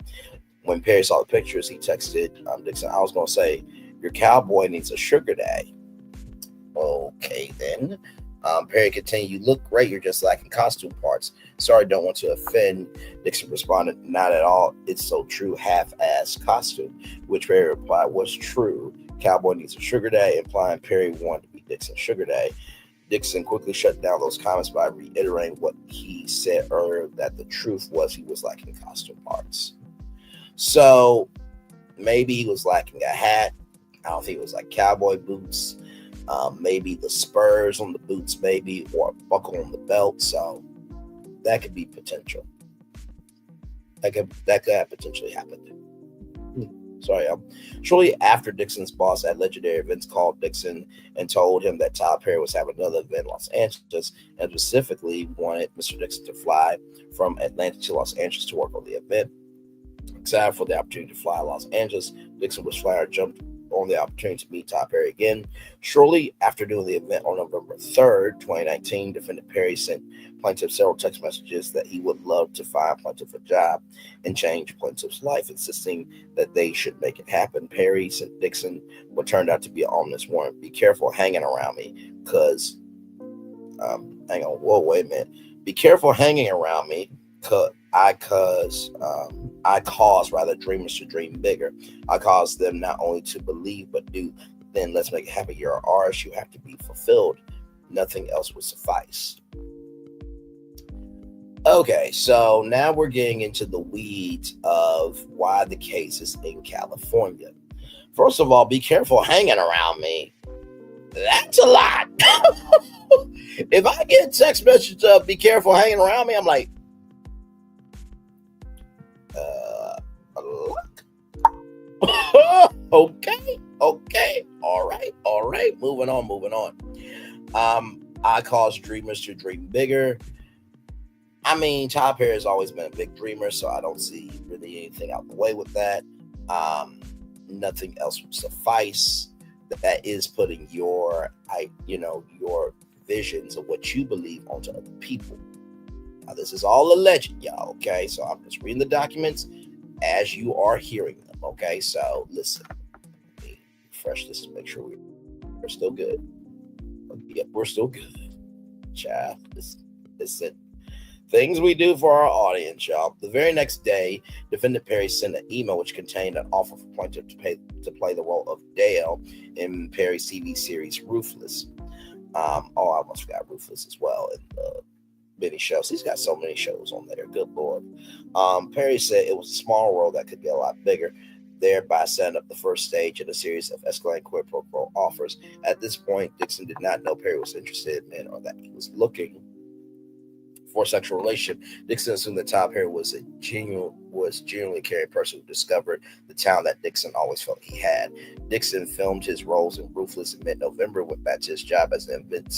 When Perry saw the pictures, he texted Dixon, "I was going to say, your cowboy needs a sugar daddy." Okay, then. Perry continued, "You look great. You're just lacking costume parts. Sorry, don't want to offend." Dixon responded, "Not at all. It's so true, half-ass costume," which Perry replied was true. Cowboy needs a sugar daddy, implying Perry wanted to be Dixon's sugar daddy. Dixon quickly shut down those comments by reiterating what he said earlier, that the truth was he was lacking costume parts. So maybe he was lacking a hat. I don't think it was like cowboy boots. Maybe the spurs on the boots, maybe, or a buckle on the belt. So that could be potential. That could have potentially happened. Sorry. Shortly after, Dixon's boss at Legendary Events called Dixon and told him that Tyler Perry was having another event in Los Angeles, and specifically wanted Mr. Dixon to fly from Atlanta to Los Angeles to work on the event. Excited for the opportunity to fly to Los Angeles, Dixon was flattered, jumped on the opportunity to meet Tyler Perry again. Shortly after doing the event on November 3rd, 2019, defendant Perry sent plaintiff several text messages that he would love to find plaintiff a job and change plaintiff's life, insisting that they should make it happen. Perry sent Dixon what turned out to be an ominous warning: "Be careful hanging around me, because wait a minute. Be careful hanging around me, because I cause dreamers to dream bigger. I cause them not only to believe but do. Then let's make it happen. You're an artist. You have to be fulfilled. Nothing else would suffice." Okay, so now we're getting into the weeds of why the case is in California. First of all, be careful hanging around me. That's a lot. If I get a text message of "be careful hanging around me," I'm like, okay, all right, moving on. I cause dreamers to dream bigger. I mean, Tyler Perry has always been a big dreamer, so I don't see really anything out the way with that. Nothing else would suffice. That is putting your visions of what you believe onto other people. Now, this is all alleged, y'all, okay? So I'm just reading the documents as you are hearing them, okay? So listen, let me refresh this to make sure we're still good. Yep, we're still good. Child, listen. Things we do for our audience, y'all. The very next day, defendant Perry sent an email which contained an offer for plaintiff to play the role of Dale in Perry's TV series Ruthless. I almost forgot Ruthless as well in the many shows. He's got so many shows on there. Good Lord. Perry said it was a small role that could get a lot bigger, thereby setting up the first stage in a series of escalating quid pro quo offers. At this point, Dixon did not know Perry was interested in or that he was looking for a sexual relationship. Dixon assumed that Tyler Perry was genuinely caring person who discovered the talent that Dixon always felt he had. Dixon filmed his roles in Ruthless in mid-November, went back to his job as an event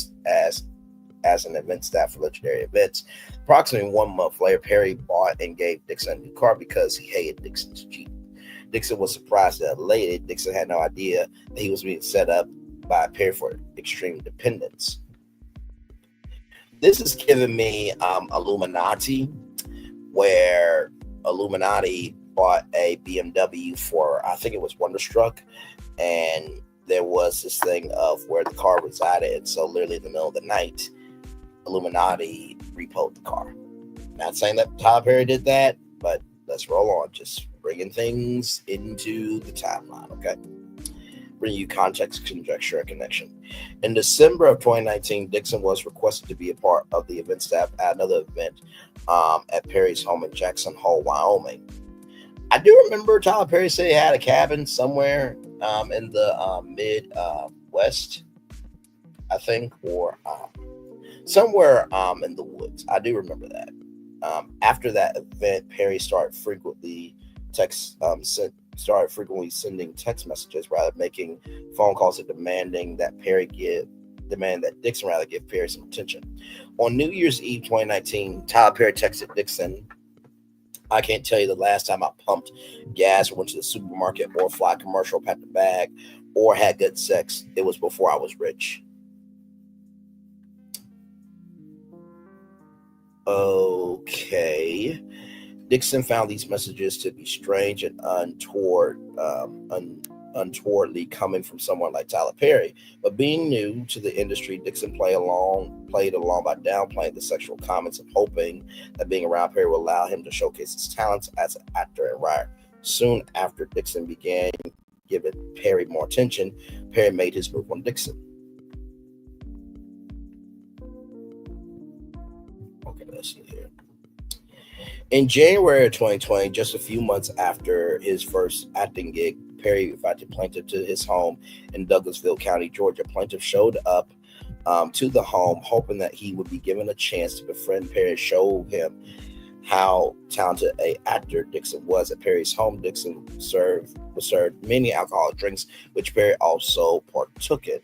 staff for Legendary Events. Approximately 1 month later, Perry bought and gave Dixon a new car because he hated Dixon's Jeep. Dixon was surprised and elated. Dixon had no idea that he was being set up by Perry for extreme dependence. This is giving me Illuminati, where Illuminati bought a BMW for, I think it was Wonderstruck, and there was this thing of where the car resided, and so literally in the middle of the night, Illuminati repoed the car. Not saying that Tyler Perry did that, but let's roll on, just bringing things into the timeline, okay? bring you context, conjecture, and connection. In December of 2019, Dixon was requested to be a part of the event staff at another event at Perry's home in Jackson Hole, Wyoming. I do remember Tyler Perry said he had a cabin somewhere in the Midwest, I think, or somewhere in the woods. I do remember that. After that event, Perry started frequently sending text messages rather than making phone calls and demanding that Dixon rather give Perry some attention. On New Year's Eve 2019, Tyler Perry texted Dixon, "I can't tell you the last time I pumped gas or went to the supermarket or fly commercial, packed a bag, or had good sex. It was before I was rich." Okay. Dixon found these messages to be strange and untowardly coming from someone like Tyler Perry. But being new to the industry, Dixon played along by downplaying the sexual comments and hoping that being around Perry would allow him to showcase his talents as an actor and writer. Soon after Dixon began giving Perry more attention, Perry made his move on Dixon. Okay, let's see here. In January of 2020, just a few months after his first acting gig, Perry invited Plaintiff to his home in Douglasville County, Georgia. Plaintiff showed up to the home, hoping that he would be given a chance to befriend Perry and show him how talented an actor Dixon was. At Perry's home, Dixon was served many alcoholic drinks, which Perry also partook in.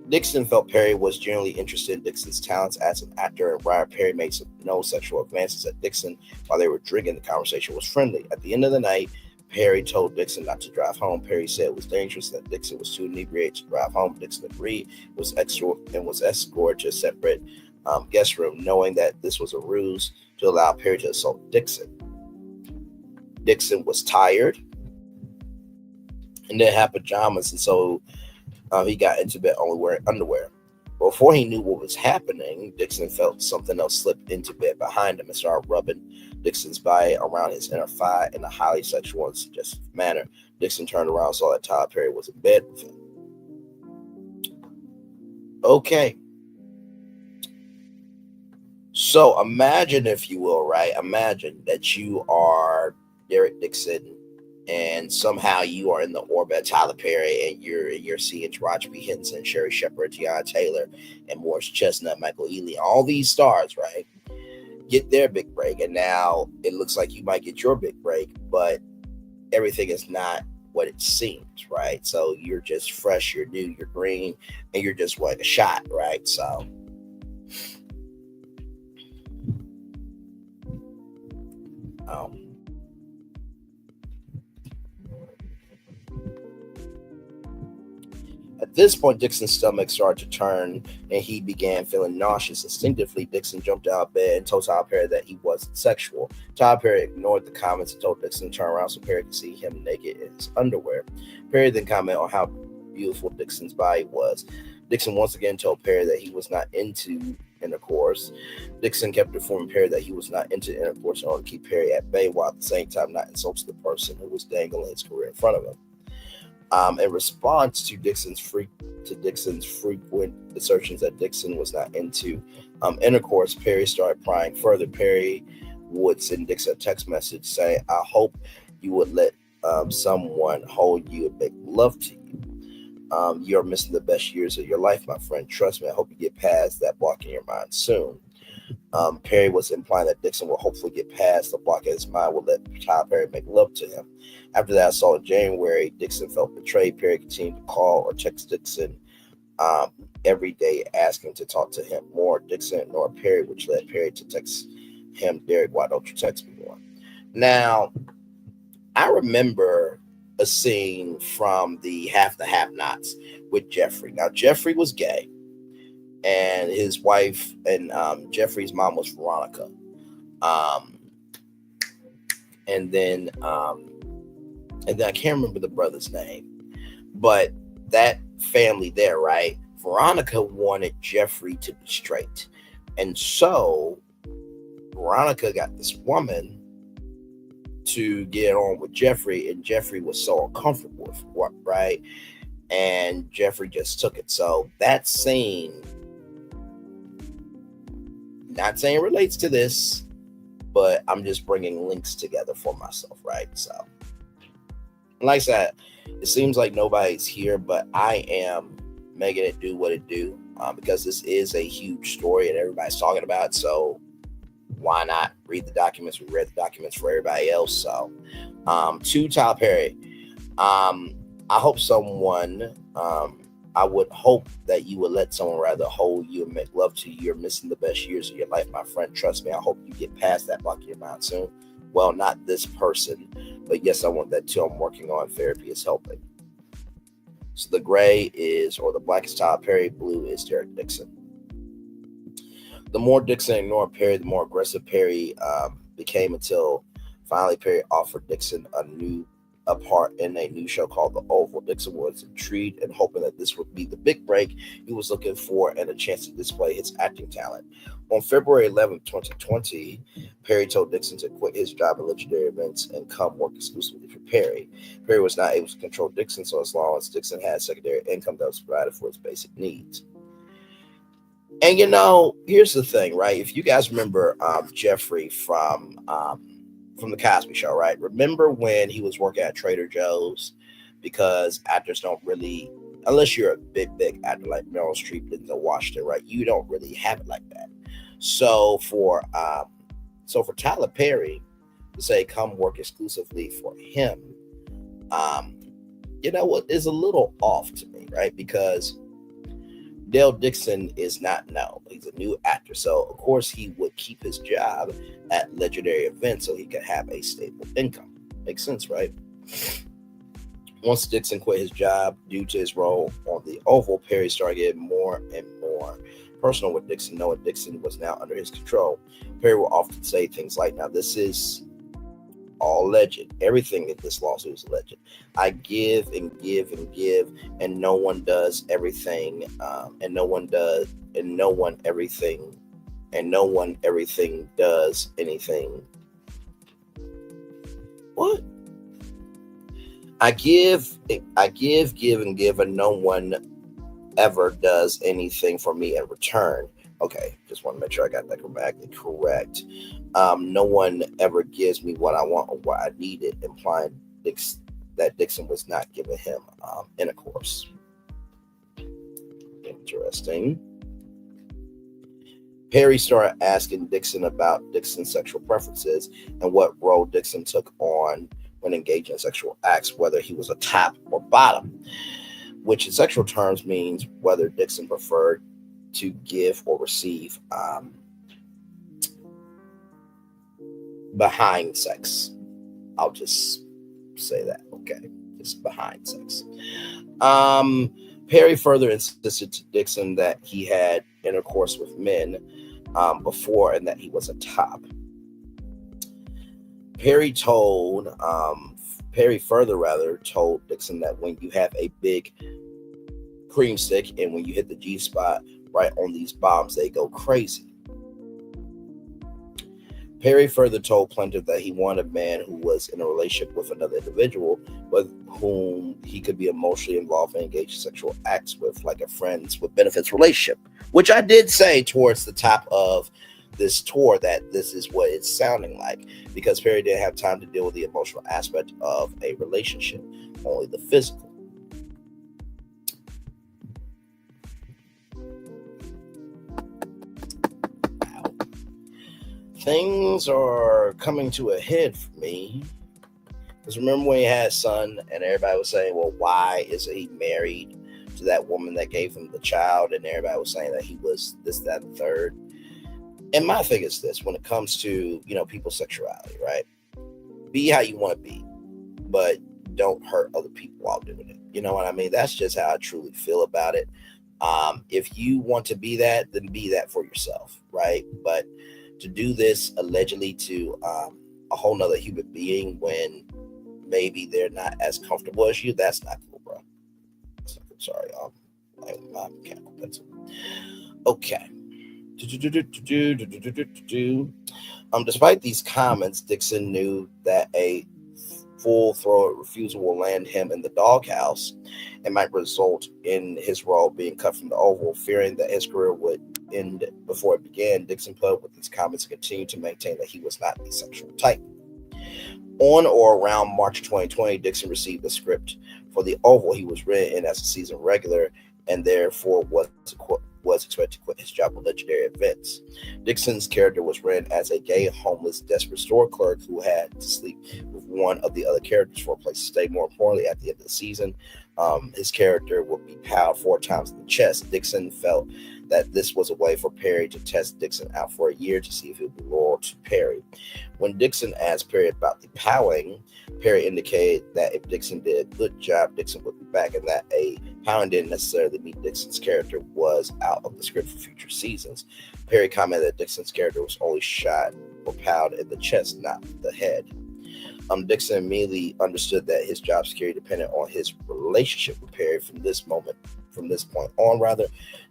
Dixon felt Perry was genuinely interested in Dixon's talents as an actor and writer. Perry made no sexual advances at Dixon while they were drinking. The conversation was friendly. At the end of the night, Perry told Dixon not to drive home. Perry said it was dangerous, that Dixon was too inebriated to drive home. Dixon agreed, was escorted to a separate guest room, knowing that this was a ruse to allow Perry to assault Dixon. Dixon was tired and didn't have pajamas, and so he got into bed only wearing underwear. Before he knew what was happening, Dixon felt something else slip into bed behind him and started rubbing Dixon's body around his inner thigh in a highly sexual and suggestive manner. Dixon turned around and saw that Tyler Perry was in bed with him. Okay. So imagine, if you will, right? Imagine that you are Derek Dixon and somehow you are in the orbit of Tyler Perry, and you're seeing Taraji P. Henson, Sherry Shepherd, Tiana Taylor, and Morris Chestnut, Michael Ealy, all these stars, right? Get their big break, and now it looks like you might get your big break, but everything is not what it seems, right? So you're just fresh, you're new, you're green, and you're just like a shot, right? So at this point, Dixon's stomach started to turn and he began feeling nauseous. Instinctively, Dixon jumped out of bed and told Tyler Perry that he wasn't sexual. Tyler Perry ignored the comments and told Dixon to turn around so Perry could see him naked in his underwear. Perry then commented on how beautiful Dixon's body was. Dixon once again told Perry that he was not into intercourse. Dixon kept informing Perry that he was not into intercourse in order to keep Perry at bay, while at the same time not insulting the person who was dangling his career in front of him. In response to Dixon's frequent assertions that Dixon was not into intercourse, Perry started prying further. Perry would send Dixon a text message saying, "I hope you would let someone hold you and make love to you. You're missing the best years of your life, my friend. Trust me, I hope you get past that block in your mind soon." Perry was implying that Dixon will hopefully get past the block in his mind, will let Tyler Perry make love to him. After that assault in January, Dixon felt betrayed. Perry continued to call or text Dixon every day, asking to talk to him more. Dixon ignored Perry, which led Perry to text him, "Derek, why don't you text me more?" Now, I remember a scene from the Half the Have-Nots with Jeffrey. Now, Jeffrey was gay, and his wife and Jeffrey's mom was Veronica. And then I can't remember the brother's name, but that family there, right? Veronica wanted Jeffrey to be straight. And so Veronica got this woman to get on with Jeffrey, and Jeffrey was so uncomfortable with what, right? And Jeffrey just took it. So that scene, not saying it relates to this, but I'm just bringing links together for myself, right? So, like I said, it seems like nobody's here, but I am making it do what it do, because this is a huge story and everybody's talking about it. So why not read the documents? We read the documents for everybody else. So, to Tyler Perry, I hope someone, I would hope that you would let someone rather hold you and make love to you. You're missing the best years of your life, my friend. Trust me. I hope you get past that block in your mind soon. Well, not this person, but yes, I want that too. I'm working on therapy is helping. So the gray is, or the black is Tyler Perry, blue is Derek Dixon. The more Dixon ignored Perry, the more aggressive Perry became, until finally Perry offered Dixon a part in a new show called The Oval. Dixon was intrigued and hoping that this would be the big break he was looking for and a chance to display his acting talent. On February 11th, 2020, Perry told Dixon to quit his job at Legendary Events and come work exclusively for Perry. Perry was not able to control Dixon, so as long as Dixon had secondary income that was provided for his basic needs. And here's the thing, right? If you guys remember Jeffrey from the Cosby Show, right? Remember when he was working at Trader Joe's? Because actors don't really, unless you're a big actor like Meryl Streep, Denzel Washington, right? You don't really have it like that. So for Tyler Perry to say come work exclusively for him, what is a little off to me, right? Because Dale Dixon is not known. He's a new actor. So, of course, he would keep his job at Legendary Events so he could have a stable income. Makes sense, right? Once Dixon quit his job due to his role on The Oval, Perry started getting more and more personal with Dixon, knowing Dixon was now under his control. Perry will often say things like, now this is all legend. Everything in this lawsuit is alleged. I give and give and give, and no one does everything, and no one everything does anything. What? I give, and give, and no one ever does anything for me in return. Okay, just want to make sure I got that grammatically correct. No one ever gives me what I want or what I needed, implying that Dixon was not giving him intercourse. Interesting. Perry started asking Dixon about Dixon's sexual preferences and what role Dixon took on when engaging in sexual acts, whether he was a top or bottom, which in sexual terms means whether Dixon preferred to give or receive behind sex. I'll just say that, okay? Just behind sex. Perry further insisted to Dixon that he had intercourse with men before and that he was a top. Perry further told Dixon that when you have a big cream stick and when you hit the G spot right on these bombs, they go crazy. Perry further told plaintiff that he wanted a man who was in a relationship with another individual with whom he could be emotionally involved and engage in sexual acts with, like a friends with benefits relationship, which I did say towards the top of this tour that this is what it's sounding like, because Perry didn't have time to deal with the emotional aspect of a relationship, only the physical. Things are coming to a head for me. Because remember when he had a son and everybody was saying, well, why isn't he married to that woman that gave him the child? And everybody was saying that he was this, that, and third. And my thing is this, when it comes to, people's sexuality, right? Be how you want to be, but don't hurt other people while doing it. You know what I mean? That's just how I truly feel about it. If you want to be that, then be that for yourself, right? But to do this allegedly to a whole nother human being when maybe they're not as comfortable as you, that's not cool, bro. Sorry, my mechanical pencil. Okay. Despite these comments, Dixon knew that a full-throated refusal will land him in the doghouse and might result in his role being cut from the Oval. Fearing that his career would end before it began, Dixon put up with these comments and continued to maintain that he was not the sexual type. On or around March 2020, Dixon received the script for the Oval. He was written in as a season regular and therefore was expected to quit his job with Legendary Events. Dixon's character was written as a gay, homeless, desperate store clerk who had to sleep with one of the other characters for a place to stay. More importantly, at the end of the season, his character would be pounded 4 times in the chest. Dixon felt that this was a way for Perry to test Dixon out for a year to see if he would be loyal to Perry. When Dixon asked Perry about the pounding, Perry indicated that if Dixon did a good job, Dixon would be back, and that a pounding didn't necessarily mean Dixon's character was out of the script for future seasons. Perry commented that Dixon's character was only shot or pounded in the chest, not the head. Dixon immediately understood that his job security depended on his relationship with Perry. From this point on,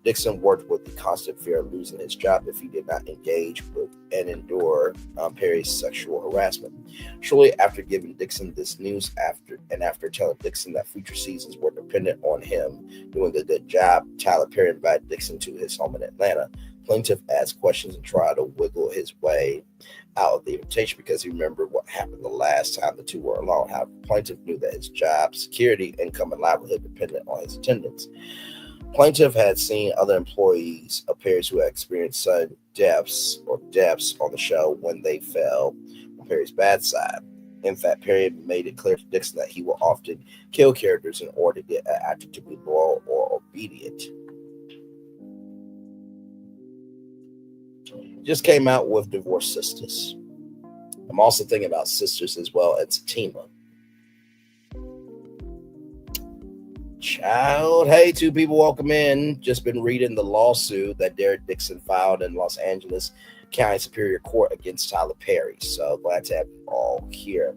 Dixon worked with the constant fear of losing his job if he did not engage with and endure Perry's sexual harassment. Shortly after giving Dixon this news, after telling Dixon that future seasons were dependent on him doing a good job, Tyler Perry invited Dixon to his home in Atlanta. Plaintiff asked questions and tried to wiggle his way out of the invitation because he remembered what happened the last time the two were alone. However, Plaintiff knew that his job, security, income, and livelihood depended on his attendance. Plaintiff had seen other employees of Perry's who had experienced sudden deaths on the show when they fell on Perry's bad side. In fact, Perry made it clear to Dixon that he will often kill characters in order to get an actor to be loyal or obedient. Just came out with Divorced Sisters. I'm also thinking about Sisters as well and Satima. Child, hey, 2 people, welcome in. Just been reading the lawsuit that Derek Dixon filed in Los Angeles County Superior Court against Tyler Perry. So glad to have you all here.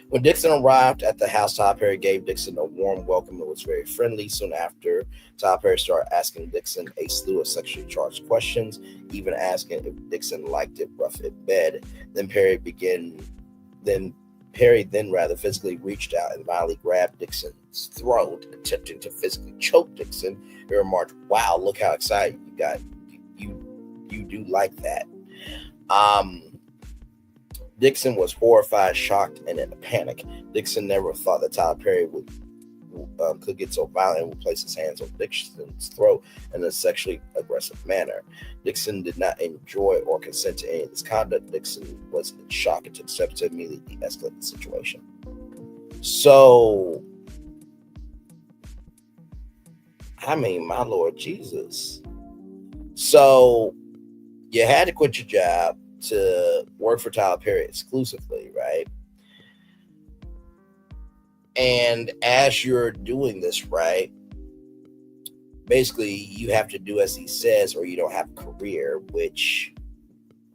When Dixon arrived at the house, Tyler Perry gave Dixon a warm welcome and was very friendly. Soon after, Tyler Perry started asking Dixon a slew of sexually charged questions, even asking if Dixon liked it rough in bed. Then Perry physically reached out and violently grabbed Dixon's throat, attempting to physically choke Dixon. He remarked, "Wow, look how excited you got. You do like that." Dixon was horrified, shocked, and in a panic. Dixon never thought that Tyler Perry could get so violent and would place his hands on Dixon's throat in a sexually aggressive manner. Dixon did not enjoy or consent to any of this conduct. Dixon was in shock and took steps to immediately de-escalate the situation. So, I mean, my Lord Jesus. So, you had to quit your job to work for Tyler Perry exclusively, right? And as you're doing this, right, basically you have to do as he says or you don't have a career, which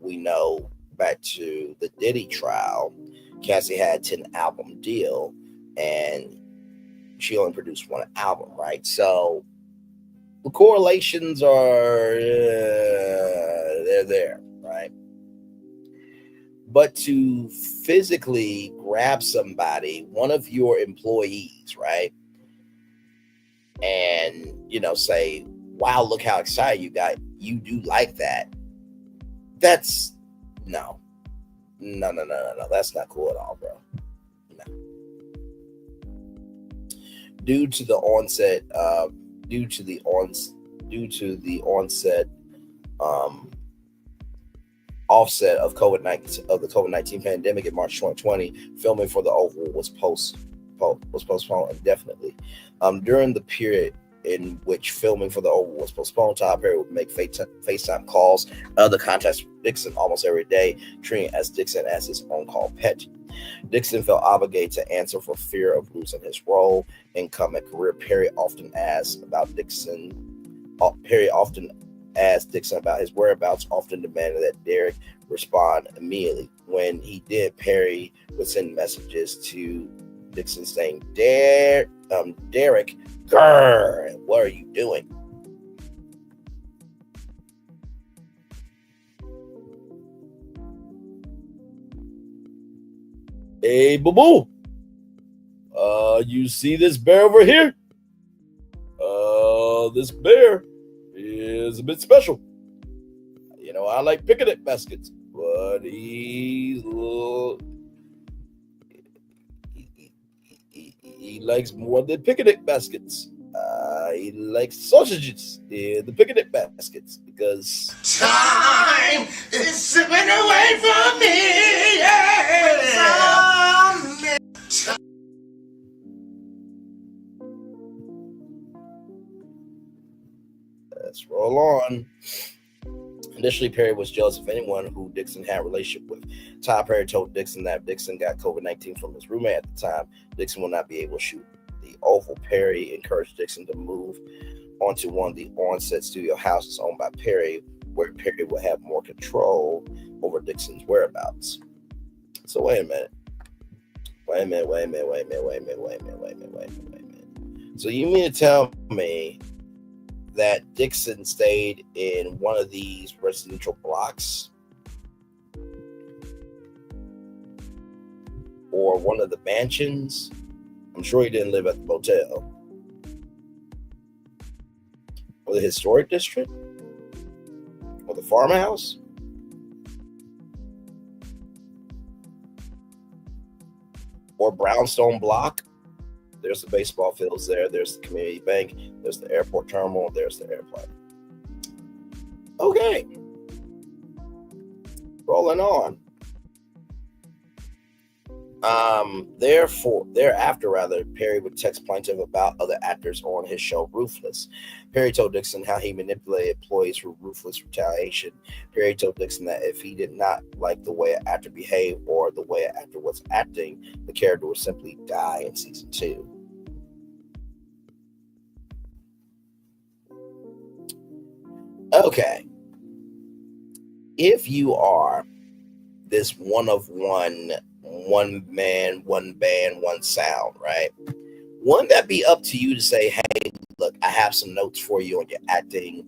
we know back to the Diddy trial. Cassie had a 10-album deal and she only produced 1 album, right? So the correlations are they're there, right? But to physically grab somebody, one of your employees, right, and, say, "Wow, look how excited you got. You do like that." That's no. That's not cool at all, bro. No. Due to the onset offset of the COVID-19 pandemic in March 2020, filming for the Oval was postponed indefinitely. During the period in which filming for the Oval was postponed, Tyler Perry would make FaceTime calls, other contacts with Dixon almost every day, treating Dixon as his on-call pet. Dixon felt obligated to answer for fear of losing his role, income, and career. Perry often asked Dixon about his whereabouts, often demanded that Derek respond immediately. When he did, Perry would send messages to Dixon saying, Derek, grrr, what are you doing? Hey, boo-boo. You see this bear over here? This bear is a bit special. You know, I like picnic baskets, but he likes more than picnic baskets. He likes sausages in the picnic baskets because Time is slipping away from me. Yeah. let's roll on. Initially, Perry was jealous of anyone who Dixon had a relationship with. Tyler Perry told Dixon that if Dixon got COVID-19 from his roommate at the time, Dixon will not be able to shoot the Oval. Perry encouraged Dixon to move onto one of the on-set studio houses owned by Perry, where Perry would have more control over Dixon's whereabouts. So wait a minute. So you mean to tell me that Dixon stayed in one of these residential blocks or one of the mansions? I'm sure he didn't live at the motel. Or the historic district? Or the farmhouse? Or Brownstone Block? There's the baseball fields there. There's the community bank. There's the airport terminal. There's the airplane. Okay. Rolling on. Thereafter, Perry would text plaintiff about other actors on his show Ruthless. Perry told Dixon how he manipulated employees for ruthless retaliation. Perry told Dixon that if he did not like the way an actor behaved or the way an actor was acting, the character would simply die in season 2. Okay. If you are this one of one man, one band, one sound, right? Wouldn't that be up to you to say, hey, look, I have some notes for you on your acting,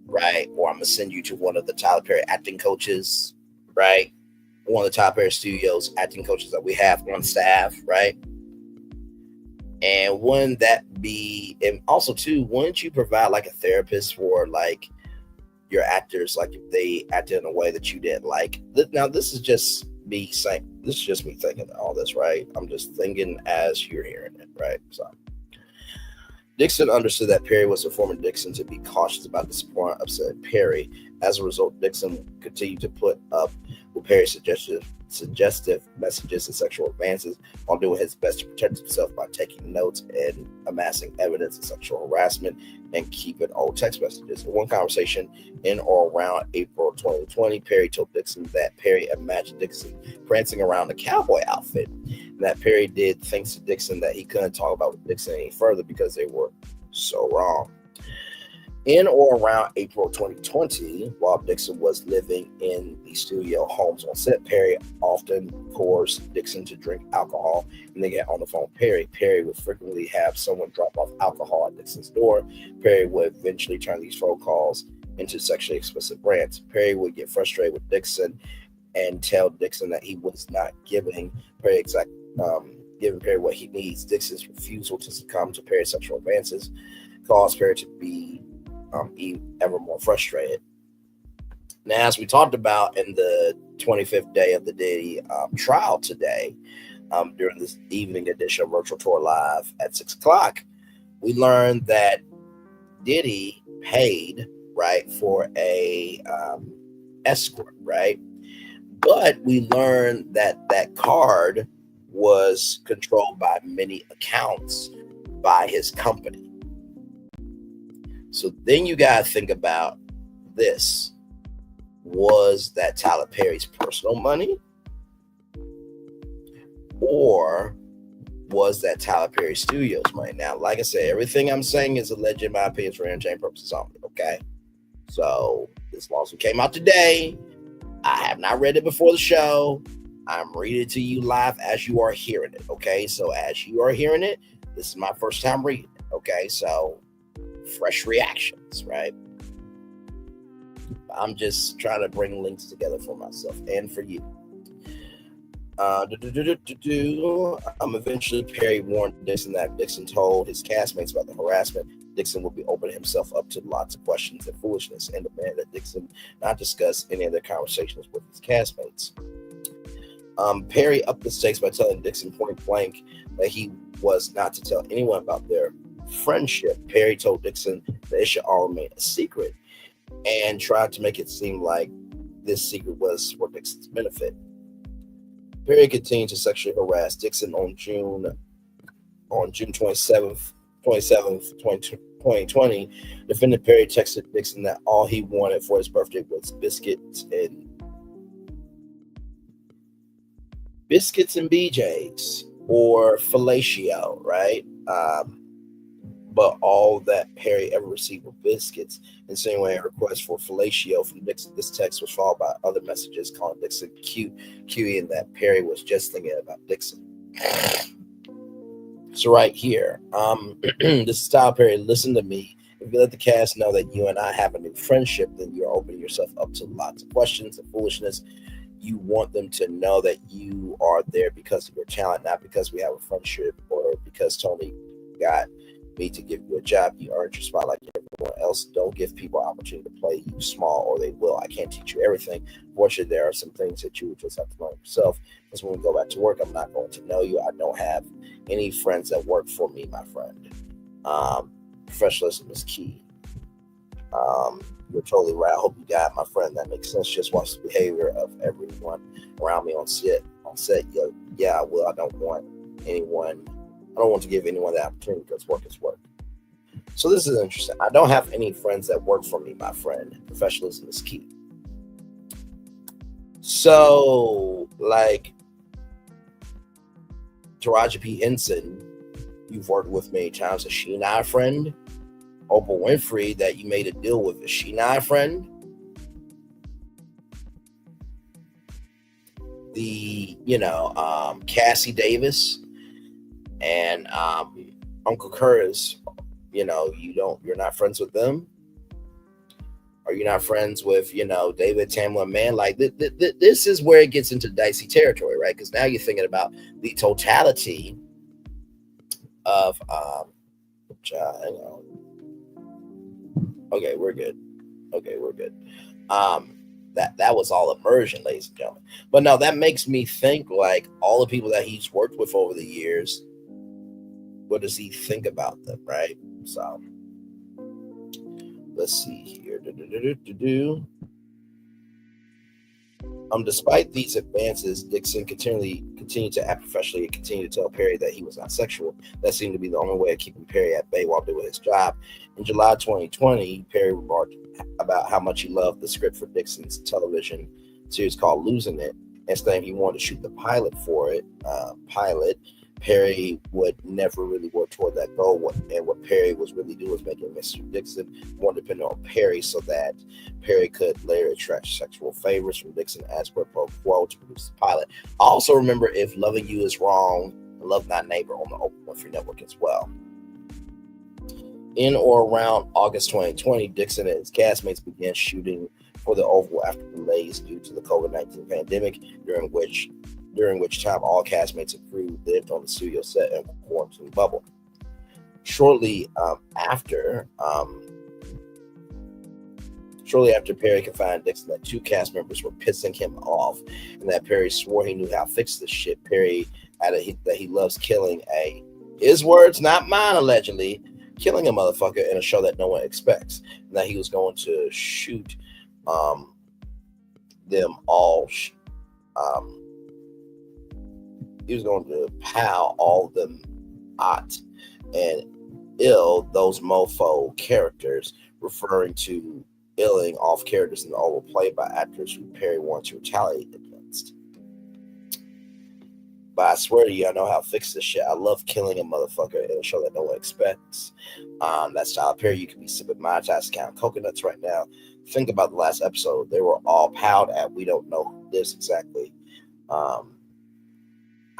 right? Or I'm going to send you to one of the Tyler Perry acting coaches, right? One of the Tyler Perry Studios acting coaches that we have on staff, right? And wouldn't that be, and also too, wouldn't you provide like a therapist for like your actors, like if they acted in a way that you didn't like? Now, this is just me saying, this is just me thinking all this, right? I'm just thinking as you're hearing it, right? So Dixon understood that Perry was informing Dixon to be cautious about disappointing, upset Perry. As a result, Dixon continued to put up with Perry's suggestive messages and sexual advances while doing his best to protect himself by taking notes and amassing evidence of sexual harassment and keeping old text messages. In one conversation in or around April 2020, Perry told Dixon that Perry imagined Dixon prancing around a cowboy outfit, and that Perry did things to Dixon that he couldn't talk about with Dixon any further because they were so wrong. In or around April 2020, while Dixon was living in the studio homes on set, Perry often forced Dixon to drink alcohol and they get on the phone with Perry. Perry would frequently have someone drop off alcohol at Dixon's door. Perry would eventually turn these phone calls into sexually explicit rants. Perry would get frustrated with Dixon and tell Dixon that he was not giving Perry what he needs. Dixon's refusal to succumb to Perry's sexual advances caused Perry to be ever more frustrated. Now, as we talked about in the 25th day of the Diddy trial today, during this evening edition of Virtual Tour Live at 6 o'clock, we learned that Diddy paid, right, for a escort, right? But we learned that that card was controlled by many accounts by his company. So then you got to think about this. Was that Tyler Perry's personal money? Or was that Tyler Perry Studios money? Now, like I said, everything I'm saying is alleged in my opinion for entertainment purposes only, okay? So this lawsuit came out today. I have not read it before the show. I'm reading it to you live as you are hearing it, okay? So as you are hearing it, this is my first time reading it, okay? So fresh reactions, right? I'm just trying to bring links together for myself and for you. Eventually, Perry warned Dixon that Dixon told his castmates about the harassment. Dixon would be opening himself up to lots of questions and foolishness, and demanded that Dixon not discuss any of their conversations with his castmates. Perry upped the stakes by telling Dixon point blank that he was not to tell anyone about their friendship. Perry told Dixon that it should all remain a secret and tried to make it seem like this secret was for Dixon's benefit. Perry continued to sexually harass Dixon on June 27th, 2020. Defendant Perry texted Dixon that all he wanted for his birthday was biscuits and BJs or fellatio, right? But all that Perry ever received were biscuits. Insinuating a request for fellatio from Dixon. This text was followed by other messages calling Dixon cutie, and that Perry was just thinking about Dixon. So right here, this is Tyler Perry. Listen to me. If you let the cast know that you and I have a new friendship, then you're opening yourself up to lots of questions and foolishness. You want them to know that you are there because of your talent, not because we have a friendship or because Tony got me to give you a job. You earned your spot like everyone else. Don't give people opportunity to play you small or they will. I can't teach you everything. Fortunately, there are some things that you just have to learn yourself. Because when we go back to work, I'm not going to know you. I don't have any friends that work for me, my friend. Professionalism is key. You're totally right. I hope you got my friend. That makes sense. Just watch the behavior of everyone around me on set. Yeah, I will. I don't want to give anyone the opportunity because work is work. So this is interesting. I don't have any friends that work for me, my friend. Professionalism is key. So, like, Taraji P. Henson, you've worked with many times. Is she not a friend? Oprah Winfrey, that you made a deal with, is she not a friend? Cassie Davis and Uncle Curtis, you're not friends with them? Are you not friends with, David Tamlin Mann? Like, this is where it gets into dicey territory, right? Because now you're thinking about the totality of, okay, we're good. That was all immersion, ladies and gentlemen. But no, that makes me think, like, all the people that he's worked with over the years, what does he think about them, right? So let's see here. Despite these advances, Dixon continued to act professionally and continued to tell Perry that he was not sexual. That seemed to be the only way of keeping Perry at bay while doing his job. In July 2020, Perry remarked about how much he loved the script for Dixon's television series called Losing It, and saying he wanted to shoot the pilot for it. Perry would never really work toward that goal, and what Perry was really doing was making Mr. Dixon more dependent on Perry so that Perry could later attract sexual favors from Dixon as quid pro quo to produce the pilot. Also remember If Loving You Is Wrong, Love Thy Neighbor on the Oprah Winfrey Network as well. In or around August 2020, Dixon and his castmates began shooting for the Oval after delays due to the COVID-19 pandemic, during which time all castmates and crew lived on the studio set in a quarantine bubble. Shortly after Perry confided Dixon that two cast members were pissing him off, and that Perry swore he knew how to fix this shit. Perry added that he loves killing his words, not mine, allegedly, killing a motherfucker in a show that no one expects, and that he was going to shoot them all. He was going to pow all of them hot and ill, those mofo characters, referring to illing off characters in the Oval played by actors who Perry wanted to retaliate against. But I swear to you, I know how to fix this shit. I love killing a motherfucker in a show that no one expects. That's Tyler Perry. You could be sipping my Count coconuts right now. Think about the last episode. They were all powed at. We don't know who this exactly.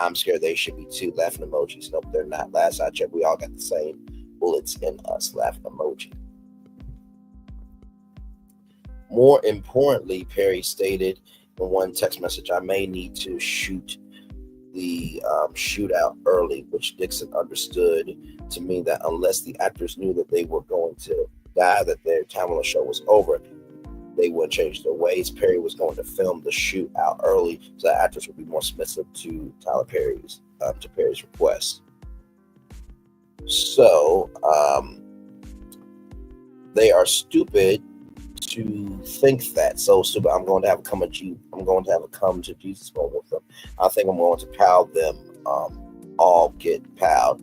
I'm scared they should be too. Laughing emojis. Nope, they're not. Last I checked, we all got the same bullets in us. Laughing emoji. More importantly, Perry stated in one text message, I may need to shoot the shootout early, which Dixon understood to mean that unless the actors knew that they were going to die, that their time on the show was over, they wouldn't change their ways. Perry was going to film the shootout early so that actors would be more submissive to Perry's request. So they are stupid to think that. So stupid. I'm going to have a come to Jesus moment with them. I think I'm going to pow them. All get powed.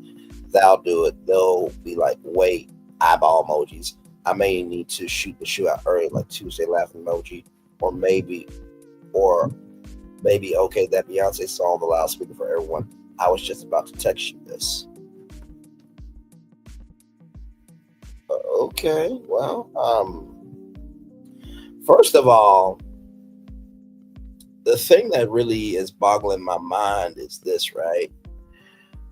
They'll do it. They'll be like, wait, eyeball emojis. I may need to shoot the shootout early, like Tuesday laughing emoji, or maybe, okay, that Beyonce song, the loudspeaker for everyone. I was just about to text you this. Okay, well, first of all, the thing that really is boggling my mind is this, right?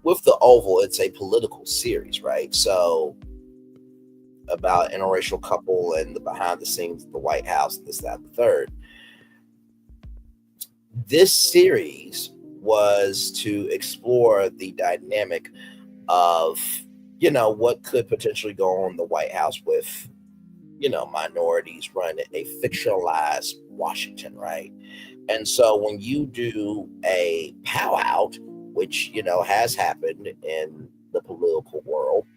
With the Oval, it's a political series, right? So about interracial couple and the behind the scenes of the White House, this, that, and the third. This series was to explore the dynamic of, what could potentially go on in the White House with, minorities running a fictionalized Washington, right? And so when you do a pow out, which, has happened in the political world,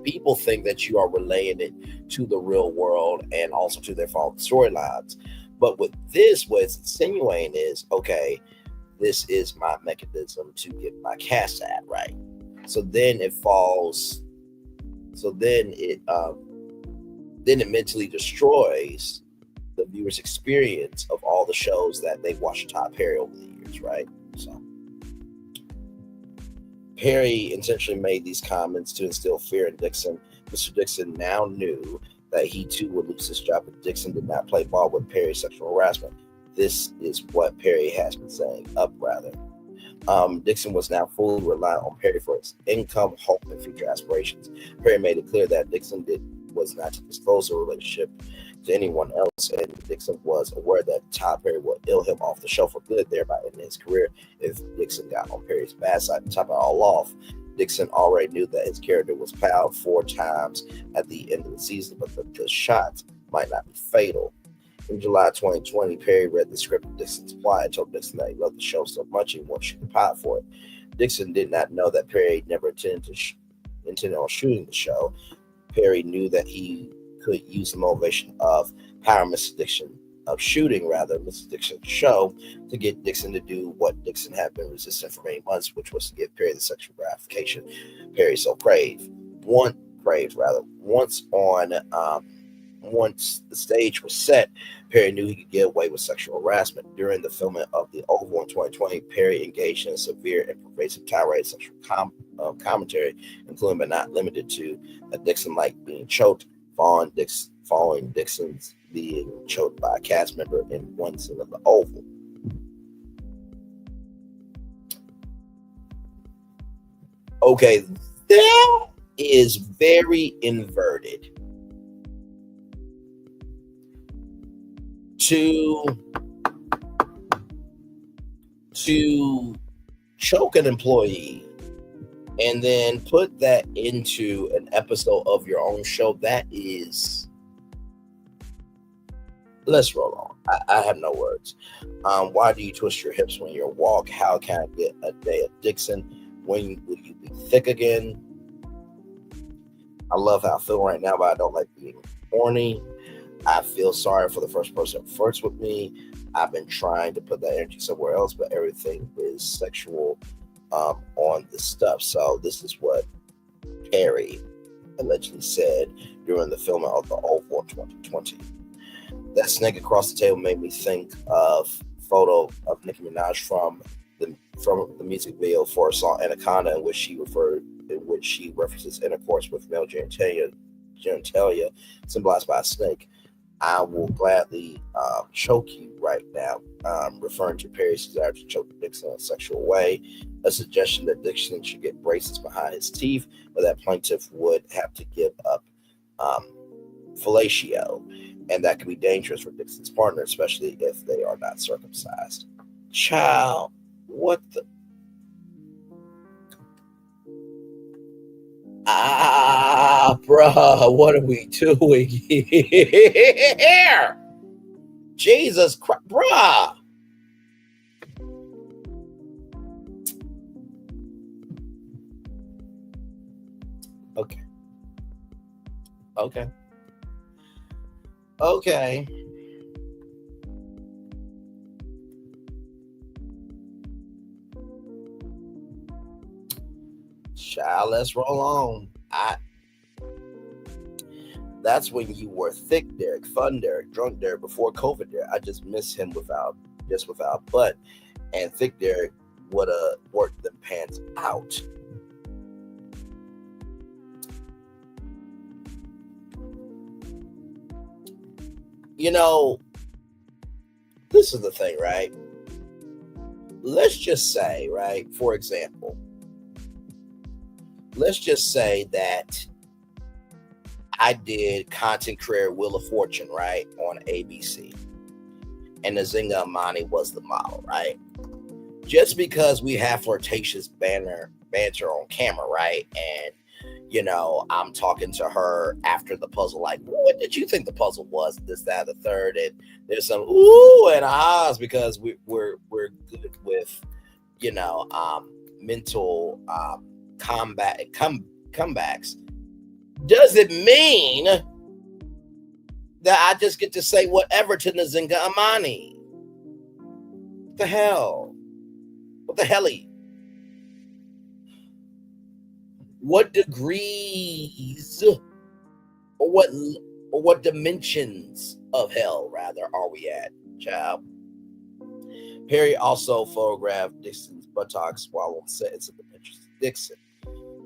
people think that you are relaying it to the real world and also to their fault storylines. But with this, what it's insinuating is, okay, this is my mechanism to get my cast ad right. So then it falls. So then it mentally destroys the viewer's experience of all the shows that they've watched Tyler Perry over the years, right? So Perry intentionally made these comments to instill fear in Dixon. Mr. Dixon now knew that he too would lose his job if Dixon did not play ball with Perry's sexual harassment. This is what Perry has been saying up, rather. Dixon was now fully reliant on Perry for his income, hope, and future aspirations. Perry made it clear that Dixon was not to disclose the relationship to anyone else, and Dixon was aware that Tyler Perry would ill him off the show for good, thereby ending his career if Dixon got on Perry's bad side. To top it all off, Dixon already knew that his character was fouled 4 times at the end of the season, but the shots might not be fatal. In July 2020, Perry read the script of Dixon's plot and told Dixon that he loved the show so much he wanted to shoot the pilot for it. Dixon did not know that Perry never intended on shooting the show. Perry knew that he could use the motivation of Mrs. Dixon's show to get Dixon to do what Dixon had been resisting for many months, which was to give Perry the sexual gratification Perry so craved. Once the stage was set, Perry knew he could get away with sexual harassment. During the filming of The Oval in 2020, Perry engaged in a severe and pervasive tirade of sexual commentary, including but not limited to Dixon like being choked, following Dixon's being choked by a cast member in one scene of The Oval. Okay, that is very inverted. To choke an employee and then put that into an episode of your own show, that is, let's roll on. I have no words. Why do you twist your hips when you walk? How can I get a day of Dixon? When will you be thick again? I love how I feel right now, but I don't like being horny. I feel sorry for the first person that flirts with me. I've been trying to put that energy somewhere else, but everything is sexual on this stuff. So this is what Perry allegedly said during the filming of The Oval in 2020. That snake across the table made me think of a photo of Nicki Minaj from the music video for a song Anaconda, in which she references intercourse with male genitalia symbolized by a snake. I will gladly choke you right now, referring to Perry's desire to choke Dixon in a sexual way, a suggestion that Dixon should get braces behind his teeth, but that plaintiff would have to give up fellatio, and that could be dangerous for Dixon's partner, especially if they are not circumcised. Child, What the? Bruh, what are we doing here? Jesus Christ, bruh. Okay. Child, let's roll on. That's when you were thick Derek, fun Derek, drunk Derek, before COVID Derek. I just miss him without butt. And thick Derek would have worked them pants out. You know, this is the thing, right? Let's just say, right, for example, let's just say that I did Content Creator Wheel of Fortune, right, on ABC. And Nzinga Amani was the model, right? Just because we have flirtatious banter on camera, right? And, you know, I'm talking to her after the puzzle, like, what did you think the puzzle was? This, that, the third. And there's some ooh and ahs because we're good with, you know, mental comebacks. Does it mean that I just get to say whatever to Nzinga Amani? What the hell? What the helly? What degrees or what dimensions of hell, rather, are we at, child? Perry also photographed Dixon's buttocks while on set and sent the pictures to Dixon.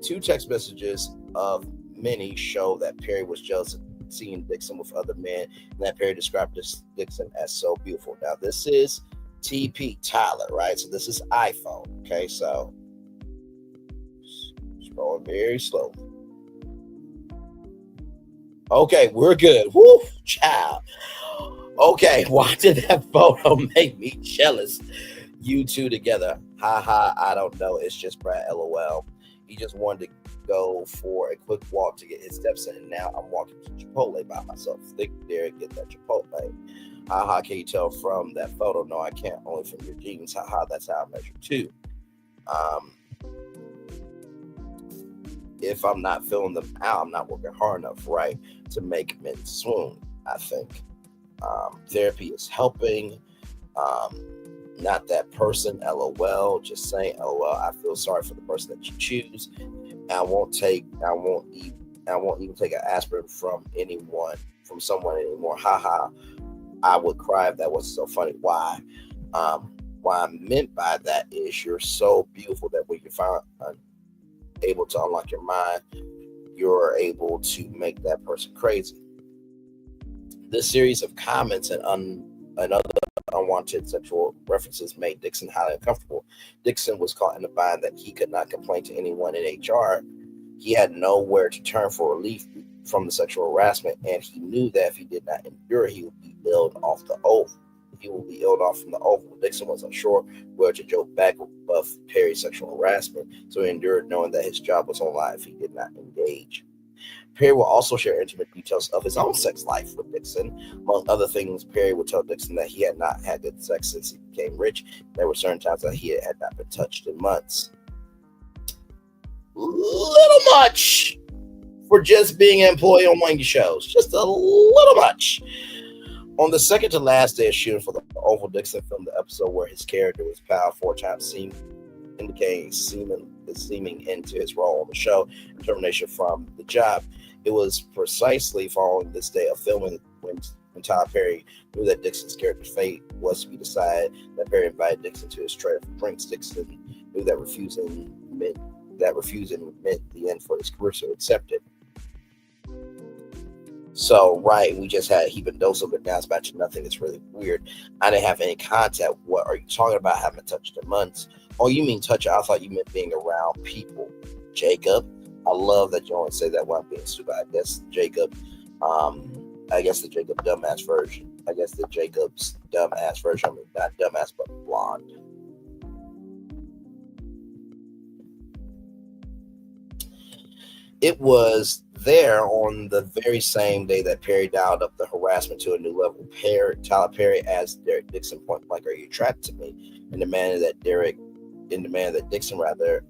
2 text messages of many show that Perry was jealous of seeing Dixon with other men, and that Perry described Dixon as so beautiful. Now, this is TP Tyler, right? So this is iPhone. Okay, so scrolling very slowly. Okay, we're good. Woo, child. Okay, why did that photo make me jealous? You two together. Ha ha, I don't know. It's just Brad, LOL. He just wanted to go for a quick walk to get his steps in, and now I'm walking to Chipotle by myself. Thick Derek, get that Chipotle. Haha, can you tell from that photo? No, I can't. Only from your jeans. Haha, that's how I measure too. If I'm not filling them out, I'm not working hard enough, right, to make men swoon, I think. Therapy is helping. Not that person, LOL. Just saying, LOL. I feel sorry for the person that you choose. I won't even take an aspirin from someone anymore. Haha. I would cry if that wasn't so funny. Why? What I meant by that is you're so beautiful that when you find able to unlock your mind, you're able to make that person crazy. This series of comments and other unwanted sexual references made Dixon highly uncomfortable. Dixon was caught in a bind that he could not complain to anyone in HR. He had nowhere to turn for relief from the sexual harassment, and he knew that if he did not endure, he would be illed off the oath. He will be illed off from the oval. Dixon was unsure where to joke back of Perry's sexual harassment, so he endured knowing that his job was on line if he did not engage. Perry will also share intimate details of his own sex life with Dixon. Among other things, Perry would tell Dixon that he had not had good sex since he became rich. There were certain times that he had not been touched in months. Little much for just being an employee on one of your shows. Just a little much. On the second to last day of shooting for the Oval, Dixon filmed the episode where his character was piled 4 times, indicating seeming into his role on the show and termination from the job. It was precisely following this day of filming when Tyler Perry knew that Dixon's character's fate was to be decided, that Perry invited Dixon to his tray for drinks. Dixon knew that refusing meant the end for his career, so accepted. So, right, we just had a heaping dose of it. Now it's back to nothing. It's really weird. I didn't have any contact. What are you talking about? I haven't touched in months. Oh, you mean touch? I thought you meant being around people. Jacob, I love that you only say that when I'm being stupid. I guess the Jacob dumbass version. I mean, not dumbass, but blonde. It was there on the very same day that Perry dialed up the harassment to a new level. Tyler Perry asked Derek Dixon point blank, "Are you attracted to me?" In the manner that Dixon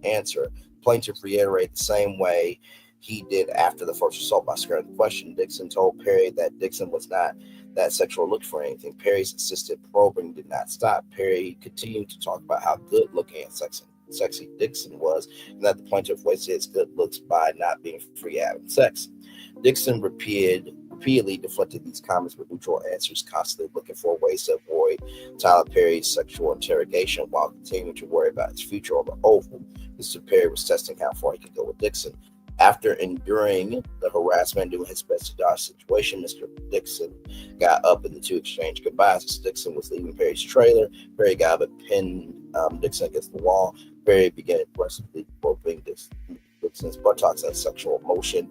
answered. Plaintiff reiterated the same way he did after the first assault by skirting the question. Dixon told Perry that Dixon was not that sexual look for anything. Perry's insistent probing did not stop. Perry continued to talk about how good looking and sexy Dixon was, and that the plaintiff wasted his good looks by not being free having sex. Dixon repeatedly deflected these comments with neutral answers, constantly looking for ways to avoid Tyler Perry's sexual interrogation while continuing to worry about his future on the Oval. Mr. Perry was testing how far he could go with Dixon. After enduring the harassment and doing his best to dodge the situation, Mr. Dixon got up and the two exchanged goodbyes. As Dixon was leaving Perry's trailer, Perry got up and pinned Dixon against the wall. Perry began aggressively groping Dixon's buttocks in sexual motion.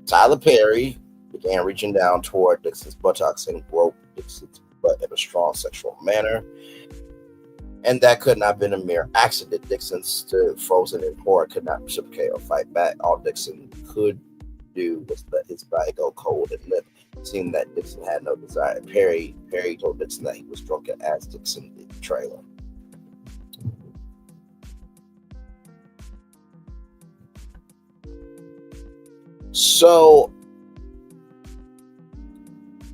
Tyler Perry began reaching down toward Dixon's buttocks and groped Dixon's butt in a strong sexual manner. And that could not have been a mere accident. Dixon stood frozen in horror, could not reciprocate or fight back. All Dixon could do was let his body go cold and limp, seeing that Dixon had no desire. Perry told Dixon that he was drunk and asked Dixon in the trailer. So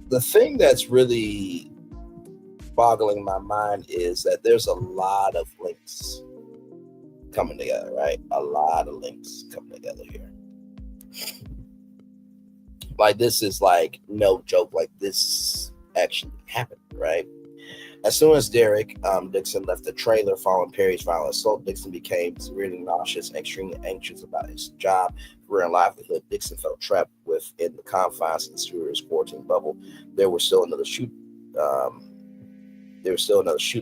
the thing that's really boggling my mind is that there's a lot of links coming together, right? A lot of links coming together here. Like, this is like no joke. Like, this actually happened, right? As soon as Derek Dixon left the trailer following Perry's violent assault, Dixon became severely nauseous and extremely anxious about his job, career, and livelihood. Dixon felt trapped within the confines of the stewardess quarantine bubble. There was still another shoot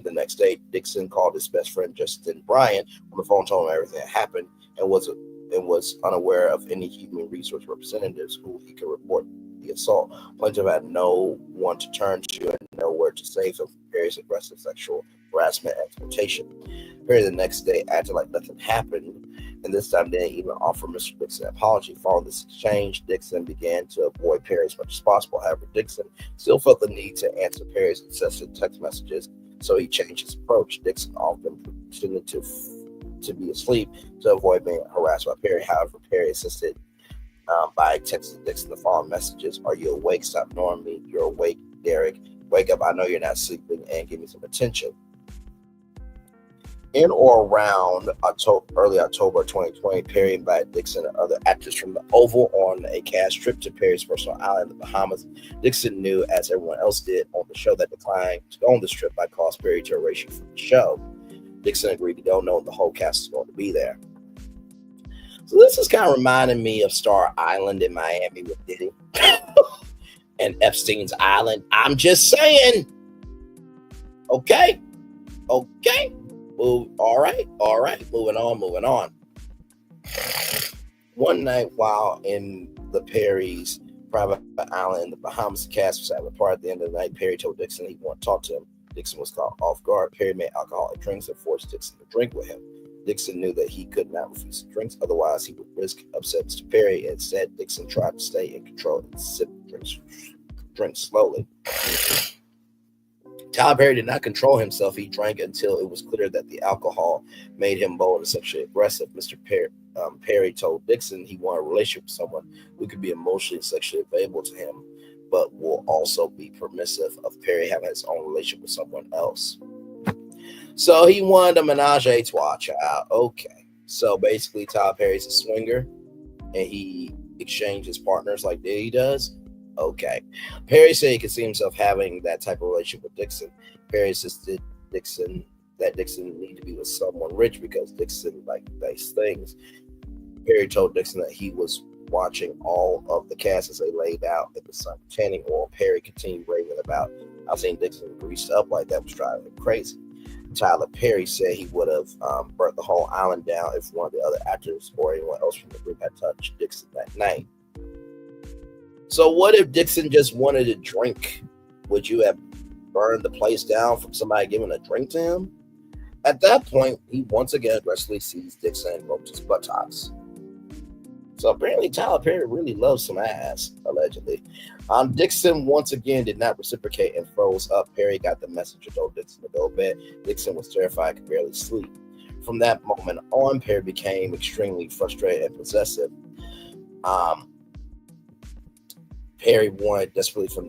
the next day. Dixon called his best friend Justin Bryant on the phone, told him everything that happened, and was unaware of any human resource representatives who he could report the assault. Plaintiff had no one to turn to and nowhere to save him from Perry's aggressive sexual harassment and exploitation. Perry the next day acted like nothing happened, and this time didn't even offer Mr. Dixon an apology. Following this exchange, Dixon began to avoid Perry as much as possible. However, Dixon still felt the need to answer Perry's incessant text messages, so he changed his approach. Dixon often pretended to be asleep to avoid being harassed by Perry. However, Perry insisted by texting Dixon the following messages: "Are you awake? Stop ignoring me. You're awake, Derek. Wake up. I know you're not sleeping, and give me some attention." In or around early October 2020, Perry invited Dixon and other actors from the Oval on a cash trip to Perry's personal island in the Bahamas. Dixon knew, as everyone else did on the show, that declining to go on this trip might cause Perry to erase you from the show. Dixon agreed to go, knowing the whole cast was going to be there. So this is kind of reminding me of Star Island in Miami with Diddy and Epstein's Island. I'm just saying. Okay. All right. Moving on. One night while in the Perry's private island in the Bahamas, the cast was having a party. At the end of the night, Perry told Dixon he wanted to talk to him. Dixon was caught off guard. Perry made alcoholic drinks and forced Dixon to drink with him. Dixon knew that he could not refuse the drinks, otherwise he would risk upsetting Mr. Perry. Instead, Dixon tried to stay in control and sip drinks slowly. Tyler Perry did not control himself. He drank until it was clear that the alcohol made him bold and sexually aggressive. Mr. Perry told Dixon he wanted a relationship with someone who could be emotionally and sexually available to him, but will also be permissive of Perry having his own relationship with someone else. So he wanted a menage a trois, child. Okay. So basically, Tyler Perry's a swinger, and he exchanges partners like Diddy does. Okay. Perry said he could see himself having that type of relationship with Dixon. Perry insisted that Dixon need to be with someone rich because Dixon liked nice things. Perry told Dixon that he was watching all of the cast as they laid out in the sun tanning oil. Perry continued raving about how seeing Dixon greased up like that was driving him crazy. Tyler Perry said he would have burnt the whole island down if one of the other actors or anyone else from the group had touched Dixon that night. So what if Dixon just wanted a drink? Would you have burned the place down from somebody giving a drink to him? At that point, he once again aggressively seized Dixon and roped his buttocks. So apparently Tyler Perry really loves some ass, allegedly. Dixon once again did not reciprocate and froze up. Perry got the message and told Dixon to go to bed. Dixon was terrified, could barely sleep. From that moment on, Perry became extremely frustrated and possessive. Perry wanted desperately for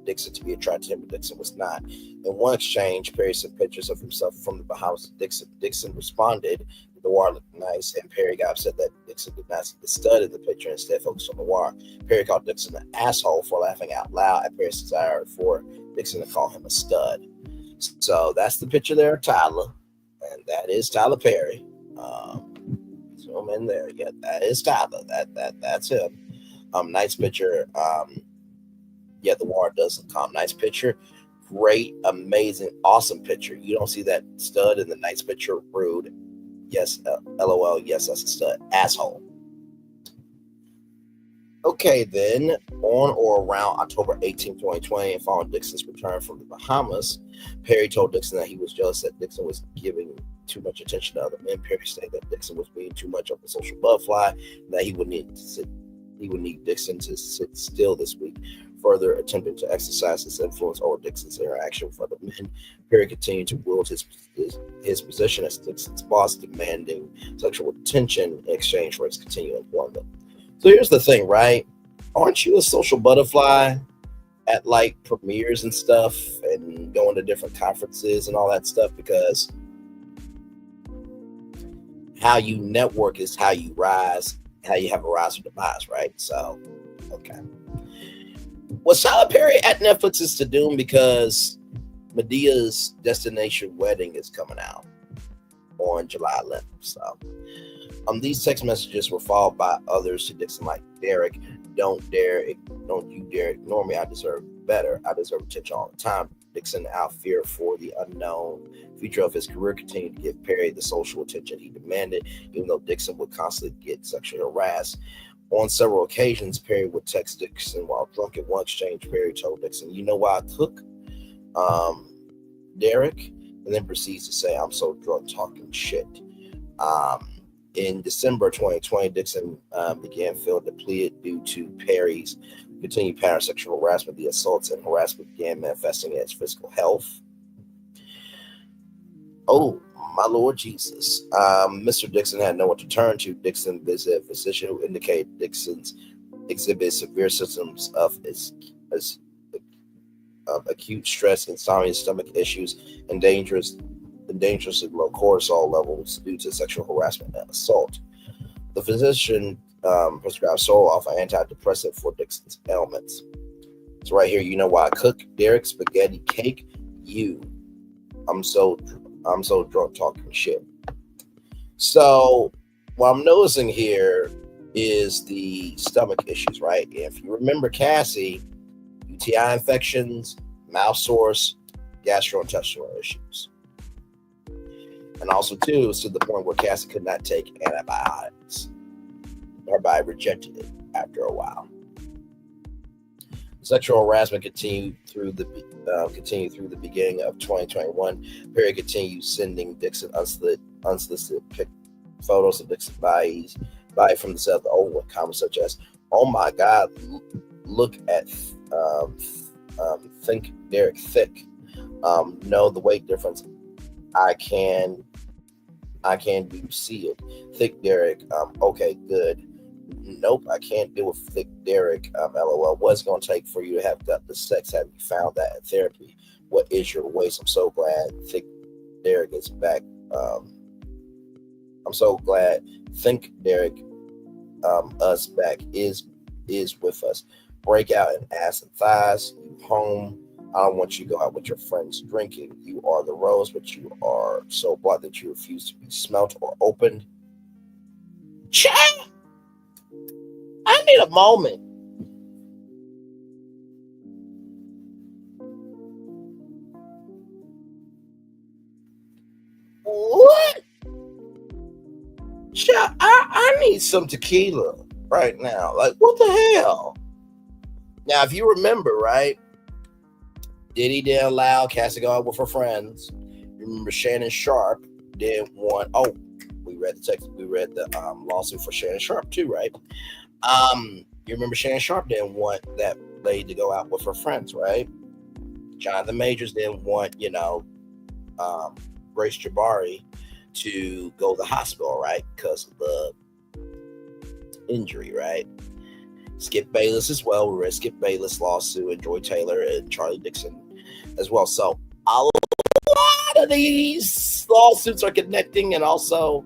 Dixon to be attracted to him, but Dixon was not. In one exchange, Perry sent pictures of himself from the Bahamas to Dixon. Dixon responded, the wire looked nice, and Perry got upset that Dixon did not see the stud in the picture and instead focused on the wire. Perry called Dixon an asshole for laughing out loud at Perry's desire for Dixon to call him a stud. So that's the picture there of Tyler, and that is Tyler Perry. Zoom in there. Yeah, that is Tyler. That's him. Nice picture. Yeah, the wire does look calm. Nice picture. Great, amazing, awesome picture. You don't see that stud in the nice picture. Rude. Yes, LOL. Yes, that's a stud. Asshole. Okay, then, on or around October 18, 2020, and following Dixon's return from the Bahamas, Perry told Dixon that he was jealous that Dixon was giving too much attention to other men. Perry stated that Dixon was being too much of a social butterfly, and that he would need Dixon to sit still this week. Further attempting to exercise his influence over Dixon's interaction with other men, Perry continued to wield his position as Dixon's boss, demanding sexual attention in exchange for his continued employment. So here's the thing, right? Aren't you a social butterfly at like premieres and stuff and going to different conferences and all that stuff? Because how you network is how you rise, how you have a rise or demise, right? So, okay. Was Tyler Perry at Netflix's to doom because Medea's Destination Wedding is coming out on July 11th? So, these text messages were followed by others to Dixon like, Derek, don't you dare ignore me. I deserve better. I deserve attention all the time. Dixon, out fear for the unknown future of his career, continued to give Perry the social attention he demanded, even though Dixon would constantly get sexually harassed. On several occasions, Perry would text Dixon while drunk. In one exchange, Perry told Dixon, you know why I took Derek? And then proceeds to say, I'm so drunk talking shit. In December 2020, Dixon began feeling depleted due to Perry's continued pattern of sexual harassment. The assaults and harassment began manifesting as physical health. Oh, my Lord Jesus. Mr. Dixon had no one to turn to. Dixon visited a physician who indicated Dixon's exhibit severe symptoms of acute stress, insomnia, stomach issues, and dangerously low cortisol levels due to sexual harassment and assault. The physician prescribed Zoloft, an antidepressant, for Dixon's ailments. So right here, you know why I cook Derek spaghetti cake? I'm so drunk talking shit. So what I'm noticing here is the stomach issues, right? If you remember Cassie, UTI infections, mouth sores, gastrointestinal issues. And also, too, it was to the point where Cassie could not take antibiotics. Her body rejected it after a while. Sexual harassment continued through the beginning of 2021. Perry continued sending Dixon unsolicited photos of Dixon's body from the set of the Oval, comments such as, "Oh my God, look at think Derek thick. No, the weight difference. I can do see it. Thick Derek. Okay, good. Nope, I can't deal with thick Derek. LOL. What's it gonna take for you to have got the sex? Have you found that in therapy? What is your waist? I'm so glad thick Derek is back. I'm so glad think Derek us back is with us. Break out in ass and thighs. You home. I don't want you to go out with your friends drinking. You are the rose, but you are so black that you refuse to be smelt or opened. Chat! I need a moment. What? Chat, I need some tequila right now. Like, what the hell? Now, if you remember, right? Diddy didn't allow Cassie to go out with her friends. Remember Shannon Sharp didn't want. Oh, we read the text. We read the lawsuit for Shannon Sharp too, right? You remember Shannon Sharp didn't want that lady to go out with her friends, right? Jonathan Majors didn't want, Grace Jabari to go to the hospital, right? Because of the injury, right? Skip Bayless as well. We read Skip Bayless lawsuit and Joy Taylor and Charlie Dixon as well. So a lot of these lawsuits are connecting, and also,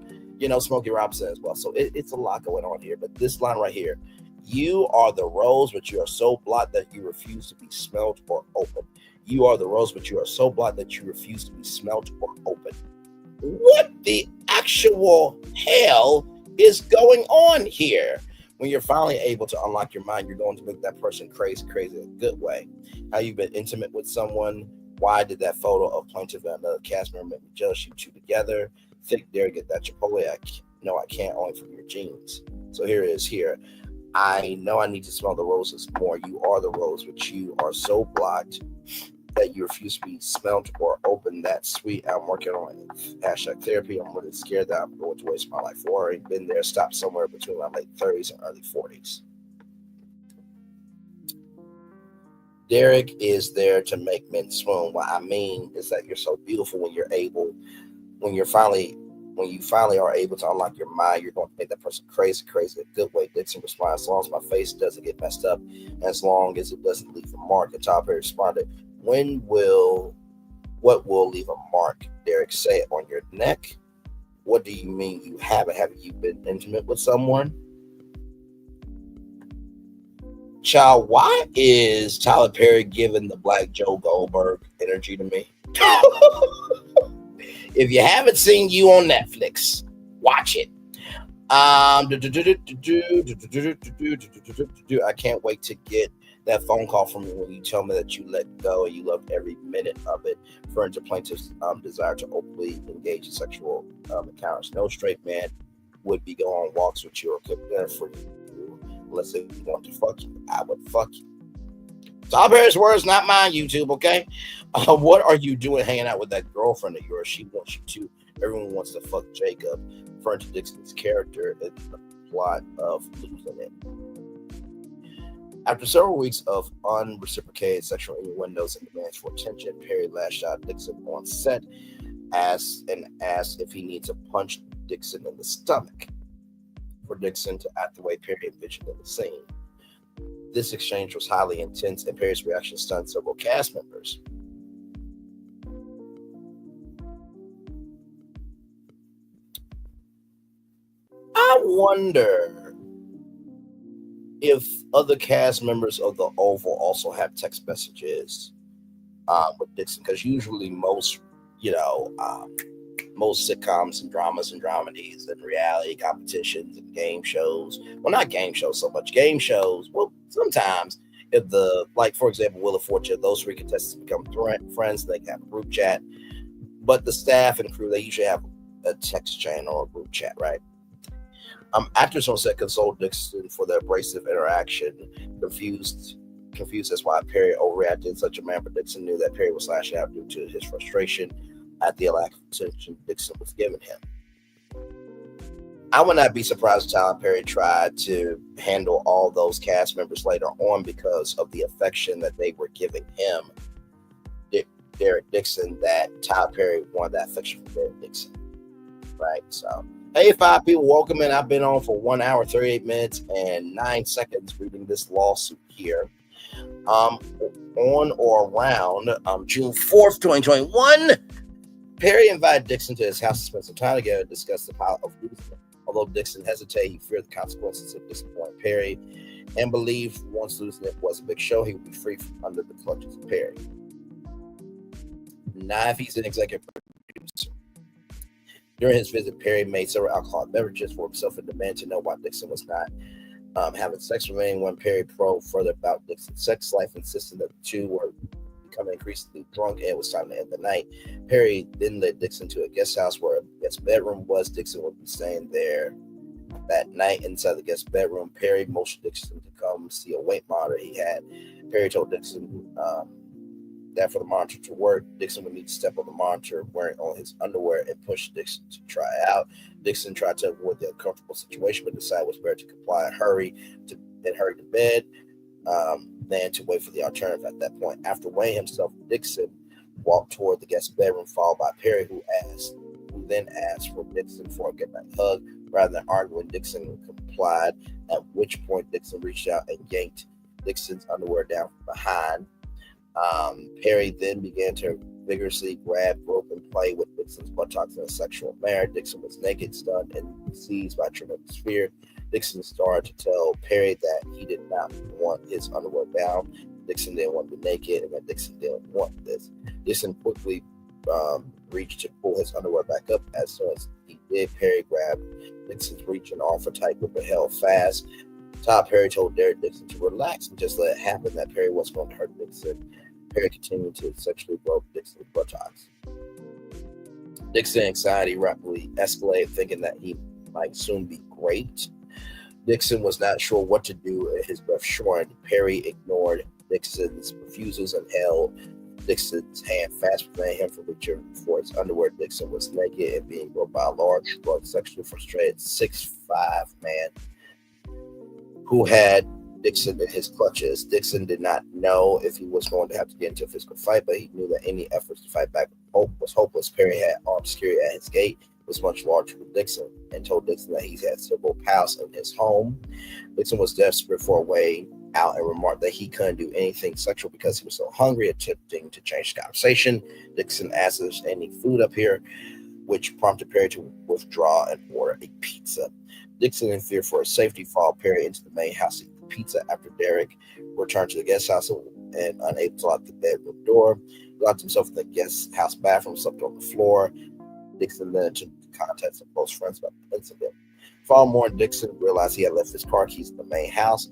Smokey Robinson as well. So it's a lot going on here. But this line right here, you are the rose, but you are so black that you refuse to be smelled or opened. You are the rose, but you are so black that you refuse to be smelled or opened. What the actual hell is going on here? When you're finally able to unlock your mind, you're going to make that person crazy in a good way. How you've been intimate with someone. Why did that photo of plaintiff and another cast member make me jealous? You two together. Thick dare get that Chipotle. I can't, only from your genes. So here it is here. I know I need to smell the roses more. You are the rose, but you are so blocked that you refuse to be smelled or open. That sweet. I'm working on it. #therapy. I'm really scared that I'm going to waste my life. Already been there, stopped somewhere between my late 30s and early 40s. Derek is there to make men swoon. What I mean is that you're so beautiful when you finally are able to unlock your mind, you're going to make that person crazy in a good way. Dixon responded, as long as my face doesn't get messed up, and as long as it doesn't leave a mark. And Tyler Perry responded, what will leave a mark? Derek said, on your neck? What do you mean you haven't? Haven't you been intimate with someone? Child, why is Tyler Perry giving the Black Joe Goldberg energy to me? If you haven't seen You on Netflix, watch it. I can't wait to get that phone call from you when you tell me that you let go and you loved every minute of it. Referring to plaintiff's desire to openly engage in sexual encounters. No straight man would be going on walks with you or cook dinner for you unless they want to fuck you. I would fuck you. Tyler Perry's words, not mine, YouTube, okay? What are you doing hanging out with that girlfriend of yours? She wants you to. Everyone wants to fuck Jacob. Referring to Dixon's character in the plot of Losing It. After several weeks of unreciprocated sexual innuendos and demands for attention, Perry lashed out at Dixon on set asked if he needed to punch Dixon in the stomach for Dixon to act the way Perry envisioned in the scene. This exchange was highly intense, and Perry's reaction stunned several cast members. I wonder if other cast members of The Oval also have text messages with Dixon, because usually most sitcoms and dramas and dramedies and reality competitions and game shows, well, not game shows so much, game shows, well, sometimes if for example, Wheel of Fortune, those three contestants become friends, they can have a group chat, but the staff and crew, they usually have a text chain or a group chat, right? Actors on set consoled Dixon for the abrasive interaction, confused as why Perry overreacted in such a manner, but Dixon knew that Perry was lashing out due to his frustration at the lack of attention Dixon was giving him. I would not be surprised if Tyler Perry tried to handle all those cast members later on because of the affection that they were giving him, Derek Dixon, that Tyler Perry wanted that affection from Derek Dixon, right? So, hey, 5 people, welcome in. I've been on for 1 hour, 38 minutes, and 9 seconds reading this lawsuit here. On or around June 4th, 2021, Perry invited Dixon to his house to spend some time together to discuss the power of losing. Although Dixon hesitated, he feared the consequences of disappointing Perry and believed once Losing It was a big show, he would be free from under the clutches of Perry. Now, if he's an executive producer. During his visit, Perry made several alcoholic beverages for himself and demanded to know why Dixon was not having sex with anyone. Perry probed further about Dixon's sex life, insisting that the two were becoming increasingly drunk and it was time to end the night. Perry then led Dixon to a guest house where a guest bedroom was. Dixon would be staying there that night. Inside the guest bedroom, Perry motioned Dixon to come see a weight monitor he had. Perry told Dixon that for the monitor to work, Dixon would need to step on the monitor wearing only his underwear and push Dixon to try it out. Dixon tried to avoid the uncomfortable situation, but decided it was better to comply and hurry to bed than to wait for the alternative at that point. After weighing himself, Dixon walked toward the guest bedroom, followed by Perry, who then asked for Dixon for a goodnight hug. Rather than arguing, Dixon complied, at which point Dixon reached out and yanked Dixon's underwear down from behind. Perry then began to vigorously grab, rope, and play with Dixon's buttocks in a sexual manner. Dixon was naked, stunned, and seized by tremendous fear. Dixon started to tell Perry that he did not want his underwear down. Dixon didn't want to be naked, and that Dixon didn't want this. Dixon quickly reached to pull his underwear back up. As soon as he did, Perry grabbed Dixon's reach and offered tight grip and held fast. Perry told Dixon to relax and just let it happen, that Perry wasn't going to hurt Dixon. Perry continued to sexually grope Dixon's buttocks. Dixon's anxiety rapidly escalated, thinking that he might soon be raped. Dixon was not sure what to do, his breath shortened. Perry ignored Dixon's refusals and held Dixon's hand fast, preventing him from reaching for his underwear. Dixon was naked and being groped by a large, drunk, sexually frustrated 6'5" man who had Dixon in his clutches. Dixon did not know if he was going to have to get into a physical fight, but he knew that any efforts to fight back was hopeless. Perry had armed security at his gate, was much larger than Dixon, and told Dixon that he had several pals in his home. Dixon was desperate for a way out and remarked that he couldn't do anything sexual because he was so hungry, attempting to change the conversation. Dixon asked if there's any food up here, which prompted Perry to withdraw and order a pizza. Dixon, in fear for his safety, followed Perry into the main house to eat the pizza. After Derek returned to the guest house and unable to lock the bedroom door, he locked himself in the guest house bathroom, slept on the floor. Dixon then attempted to contact some close friends about the incident. Following morning, Dixon realized he had left his car keys in the main house,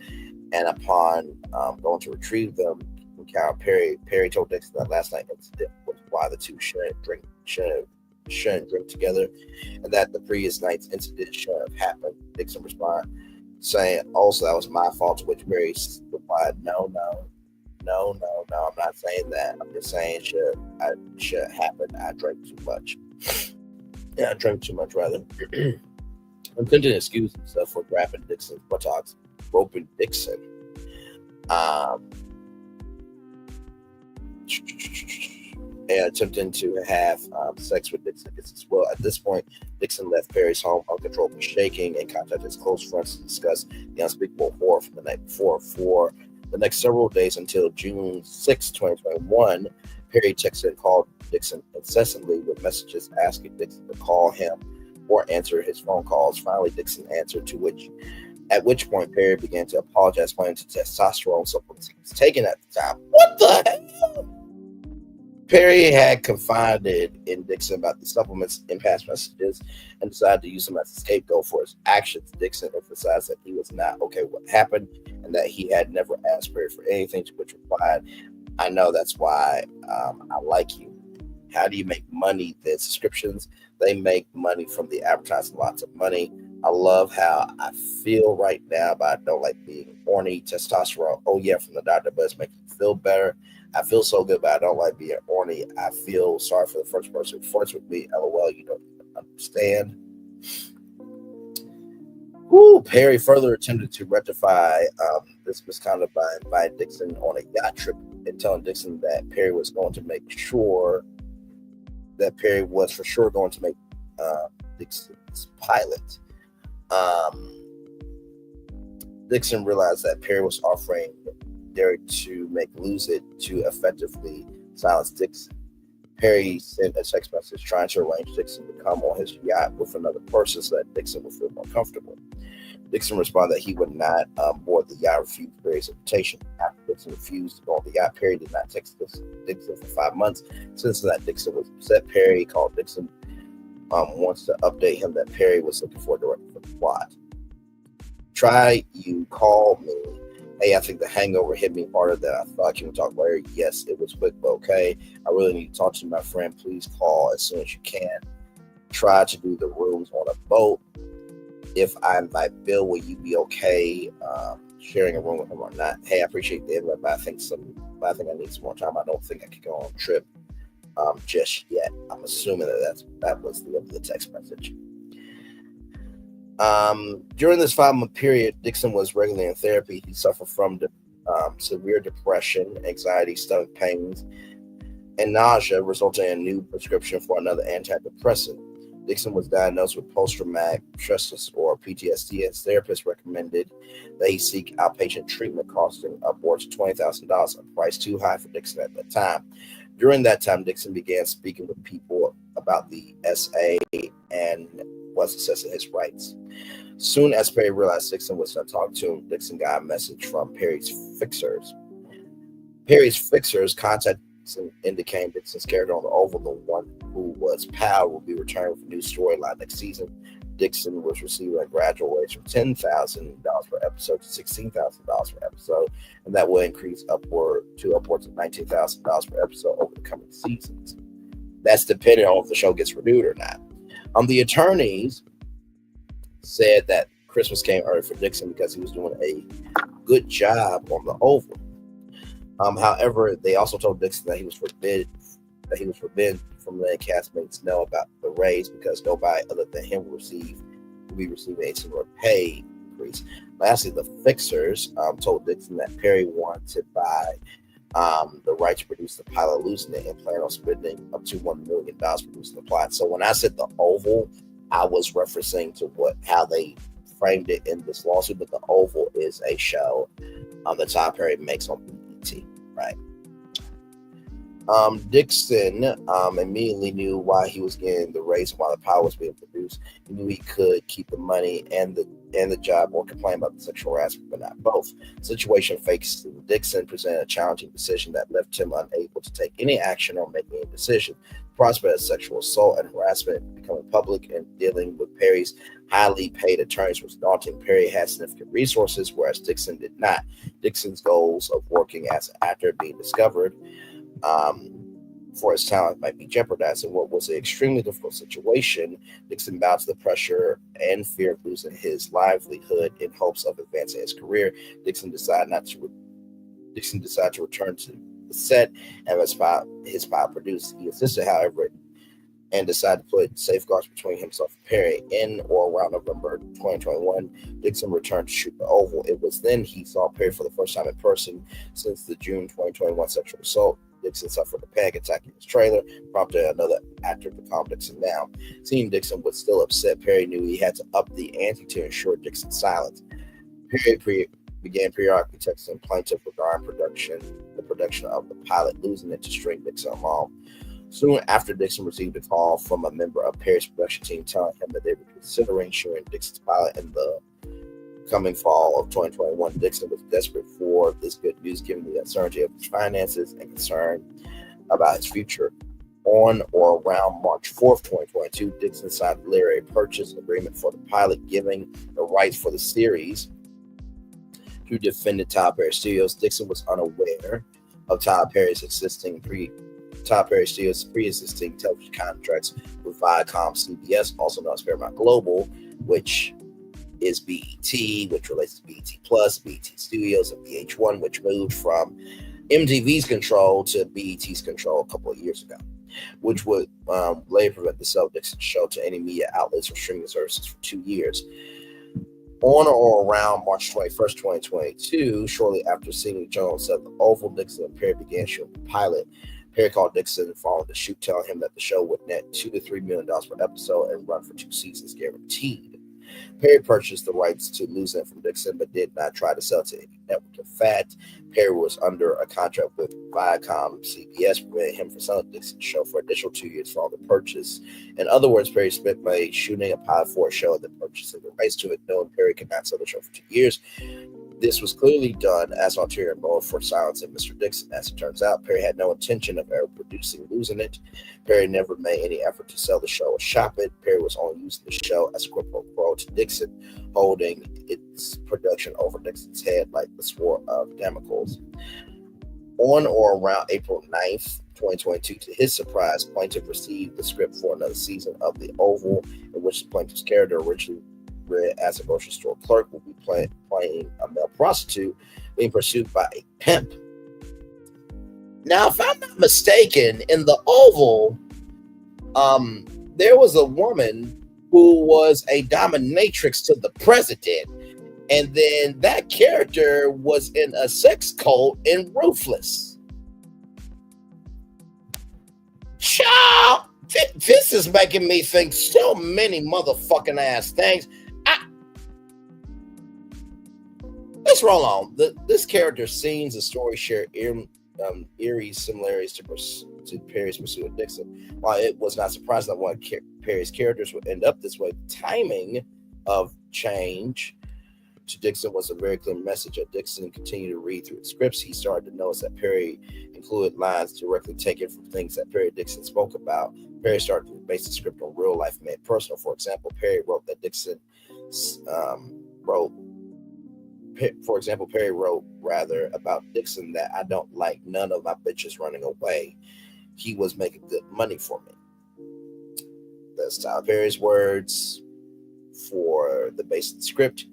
and upon going to retrieve them, encountered Perry. Perry told Dixon that last night's incident was why the two shouldn't drink together, and that the previous night's incident shouldn't have happened. Dixon responded, saying, also, that was my fault, to which Perry replied, no, I'm not saying that. I'm just saying it should happen. I drank too much. Yeah, I drank too much, rather. Attempting to excuse himself for grabbing Dixon's buttocks, groping Dixon. And attempting to have sex with Dixon as well. At this point, Dixon left Perry's home uncontrollably shaking and contacted his close friends to discuss the unspeakable horror from the night before. For the next several days until June 6, 2021, Perry texted and called Dixon incessantly with messages asking Dixon to call him or answer his phone calls. Finally, Dixon answered, at which point Perry began to apologize, pointing to testosterone supplements he was taking at the time. What the hell? Perry had confided in Dixon about the supplements in past messages and decided to use them as a scapegoat for his actions. Dixon emphasized that he was not okay with what happened and that he had never asked Perry for anything, to which replied, I know, that's why I like you. How do you make money? The subscriptions, they make money from the advertising, lots of money. I love how I feel right now, but I don't like being horny. Testosterone, oh yeah, from the doctor, but it's making you feel better. I feel so good, but I don't like being horny. I feel sorry for the first person who flirts with me. LOL, you don't understand. Perry further attempted to rectify this misconduct by inviting Dixon on a yacht trip and telling Dixon that Perry was going to make sure that Perry was for sure going to make Dixon's pilot. Dixon realized that Perry was offering Derek to lose it to effectively silence Dixon. Perry sent a text message trying to arrange Dixon to come on his yacht with another person so that Dixon would feel more comfortable. Dixon responded that he would not board the yacht, refused Perry's invitation. After Dixon refused to go on the yacht, Perry did not text Dixon for 5 months. Since that, Dixon was upset. Perry called Dixon wants to update him that Perry was looking for a director for the plot. Try you call me. Hey, I think the hangover hit me harder than I thought. Can we talk later? Yes, it was quick, but okay. I really need to talk to my friend. Please call as soon as you can. Try to do the rooms on a boat. If I invite Bill, will you be okay sharing a room with him or not? Hey, I appreciate the invite, but I think some I think I need some more time. I don't think I could go on a trip just yet. I'm assuming that was the end of the text message. During this 5-month period, Dixon was regularly in therapy. He suffered from severe depression, anxiety, stomach pains, and nausea, resulting in a new prescription for another antidepressant. Dixon was diagnosed with post-traumatic stress disorder, or PTSD. His therapist recommended that he seek outpatient treatment costing upwards of $20,000, a price too high for Dixon at that time. During that time, Dixon began speaking with people about the SA and was assessing his rights. Soon as Perry realized Dixon was not talking to him, Dixon got a message from Perry's fixers. Perry's fixers contacted Dixon, indicating Dixon's character on the Oval, the one who was Pal, will be returning for a new storyline next season. Dixon was receiving a gradual raise from $10,000 per episode to $16,000 per episode, and that will increase upwards of $19,000 per episode over the coming seasons. That's depending on if the show gets renewed or not. The attorneys said that Christmas came early for Dixon because he was doing a good job on the Oval. However, they also told Dixon that he was forbidden from letting castmates know about the raise because nobody other than him will be receiving a similar pay increase. Lastly, the fixers told Dixon that Perry wanted to buy the right to produce the pilot, losing it, and plan on spending up to $1 million producing the plot. So when I said the Oval, I was referencing to how they framed it in this lawsuit, but the Oval is a show that Tyler Perry makes on BET, right? Dixon immediately knew why he was getting the raise while the pilot was being produced. He knew he could keep the money and the job or complain about the sexual harassment, but not both. The situation faced Dixon presented a challenging decision that left him unable to take any action or make any decision. The prospect of sexual assault and harassment becoming public and dealing with Perry's highly paid attorneys was daunting. Perry had significant resources, whereas Dixon did not. Dixon's goals of working as an actor being discovered for his talent might be jeopardized. In what was an extremely difficult situation, Dixon bowed to the pressure and fear of losing his livelihood in hopes of advancing his career. Dixon decided to return to the set and have his pilot produced. He insisted, however, and decided to put safeguards between himself and Perry. In or around November 2021, Dixon returned to shoot the Oval. It was then he saw Perry for the first time in person since the June 2021 sexual assault. Dixon suffered a panic attack in his trailer, prompted another actor to calm Dixon down. Seeing Dixon was still upset, Perry knew he had to up the ante to ensure Dixon's silence. Perry began periodically texting plaintiff regarding the production of the pilot, losing it to string Dixon along. Soon after, Dixon received a call from a member of Perry's production team telling him that they were considering shooting Dixon's pilot in the coming fall of 2021. Dixon was desperate for this good news given the uncertainty of his finances and concern about his future. On or around March 4th, 2022, Dixon signed a literary purchase agreement for the pilot, giving the rights for the series to defendant Tyler Perry Studios. Dixon was unaware of Tyler Perry Studios' pre-existing television contracts with Viacom CBS, also known as Paramount Global, which is BET, which relates to BET Plus, BET Studios, and VH1, which moved from MTV's control to BET's control a couple of years ago, which would later prevent the sale of Dixon's show to any media outlets or streaming services for 2 years. On or around March 21st, 2022, shortly after seeing Jones at the Oval, Dixon and Perry began shooting the pilot. Perry called Dixon following the shoot, telling him that the show would net $2 to $3 million per episode and run for 2 seasons guaranteed. Perry purchased the rights to lose it from Dixon, but did not try to sell it to any network. In fact, Perry was under a contract with Viacom CBS, preventing him from selling Dixon's show for an additional 2 years following the purchase. In other words, Perry spent money shooting a pilot for a show and then purchasing the rights to it, knowing Perry could not sell the show for 2 years. This was clearly done as an ulterior motive for silencing Mr. Dixon. As it turns out, Perry had no intention of ever losing it. Perry never made any effort to sell the show or shop it. Perry was only using the show as a quid pro quo to Dixon, holding its production over Dixon's head like the sword of Damocles. On or around April 9th, 2022, to his surprise, plaintiff received the script for another season of The Oval, in which the plaintiff's character, originally read as a grocery store clerk, will be playing a male prostitute being pursued by a pimp. Now, if I'm not mistaken, in the Oval, there was a woman who was a dominatrix to the president, and then that character was in a sex cult in Ruthless. Child, this is making me think so many motherfucking ass things. Let's roll on. This character scenes and story share eerie similarities to Perry's pursuit of Dixon. While it was not surprising that one of Perry's characters would end up this way, the timing of change to Dixon was a very clear message. As Dixon continued to read through the scripts, he started to notice that Perry included lines directly taken from things that Perry Dixon spoke about. Perry started to base the script on real life, made personal. For example, Perry wrote about Dixon that I don't like none of my bitches running away. He was making good money for me. That's Tyler Perry's words for the basic script.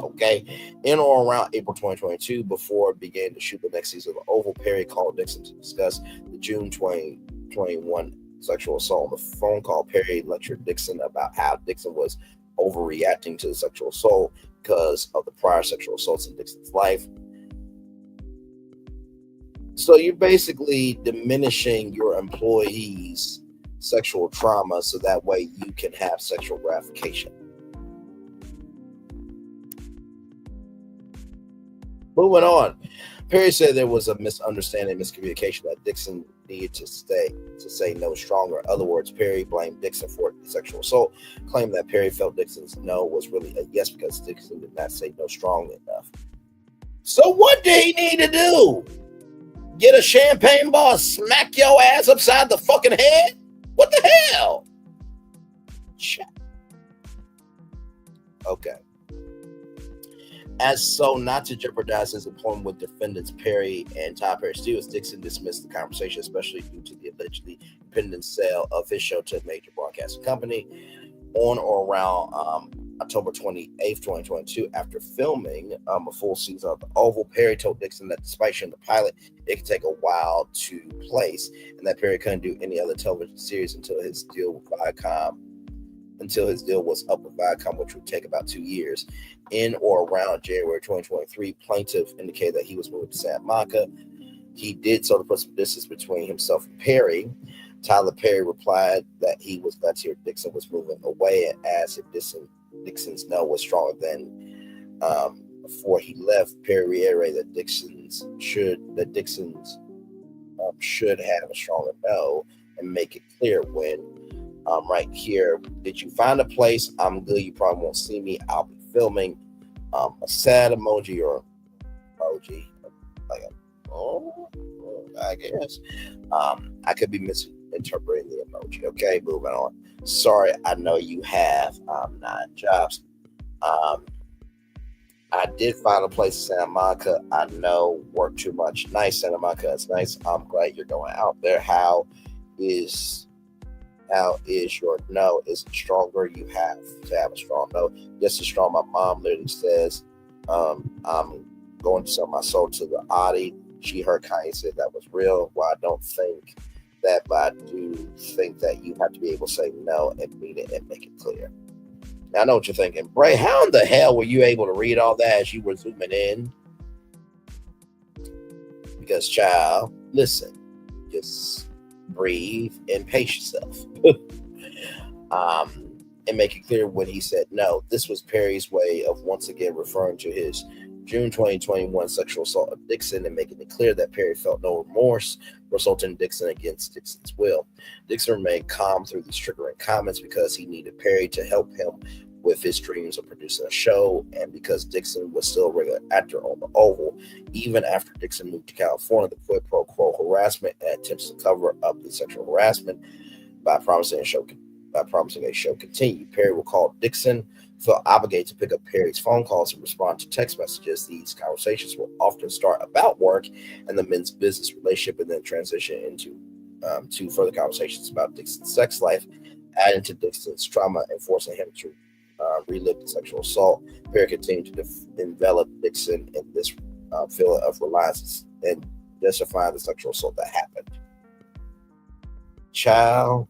Okay. In or around April 2022, before it began to shoot the next season of The Oval, Perry called Dixon to discuss the June 2021 sexual assault. On the phone call, Perry lectured Dixon about how Dixon was overreacting to the sexual assault because of the prior sexual assaults in Dixon's life. So you're basically diminishing your employees' sexual trauma so that way you can have sexual gratification. Moving on, Perry said there was a misunderstanding, miscommunication that Dixon needed to say no stronger. In other words, Perry blamed Dixon for the sexual assault, claimed that Perry felt Dixon's no was really a yes because Dixon did not say no strongly enough. So what did he need to do? Get a champagne ball, smack your ass upside the fucking head? What the hell? Okay. As so not to jeopardize his employment with defendants Perry and Tyler Perry Studios, Dixon dismissed the conversation, especially due to the allegedly pending sale of his show to a major broadcasting company. On or around October 28th, 2022, after filming a full season of The Oval, Perry told Dixon that despite showing the pilot, it could take a while to place, and that Perry couldn't do any other television series until his deal was up with Viacom, which would take about 2 years. In or around January 2023, plaintiff indicated that he was moving to Santa Monica. He did so to put some distance between himself and Perry. Tyler Perry replied that he was glad to hear Dixon was moving away and asked if Dixon's no was stronger than before he left. Perry reiterated that Dixon's should have a stronger no and make it clear when right here. Did you find a place? I'm good. You probably won't see me. I'll be filming. A sad emoji or emoji, like I guess. I could be misinterpreting the emoji. Okay, moving on. Sorry, I know you have 9 jobs. I did find a place in Santa Monica. I know work too much. Nice, Santa Monica. It's nice. I'm glad you're going out there. How is your no? Is it stronger? You have to have a strong no. Just as strong. My mom literally says, I'm going to sell my soul to the Audi. She heard Kanye say that was real. Well, I don't think that, but I do think that you have to be able to say no and mean it and make it clear. Now, I know what you're thinking. Bray, how in the hell were you able to read all that as you were zooming in? Because, child, listen, just breathe and pace yourself. And make it clear when he said no. This was Perry's way of once again referring to his June 2021 sexual assault of Dixon and making it clear that Perry felt no remorse for assaulting Dixon against Dixon's will. Dixon remained calm through these triggering comments because he needed Perry to help him with his dreams of producing a show, and because Dixon was still a regular actor on The Oval. Even after Dixon moved to California, the quid pro quo harassment and attempts to cover up the sexual harassment by promising a show continued. Perry will call Dixon, felt obligated to pick up Perry's phone calls and respond to text messages. These conversations will often start about work and the men's business relationship, and then transition into to further conversations about Dixon's sex life, adding to Dixon's trauma and forcing him to relive the sexual assault. Perry continued to envelop Dixon in this feeling of reliance and justifying the sexual assault that happened. Child,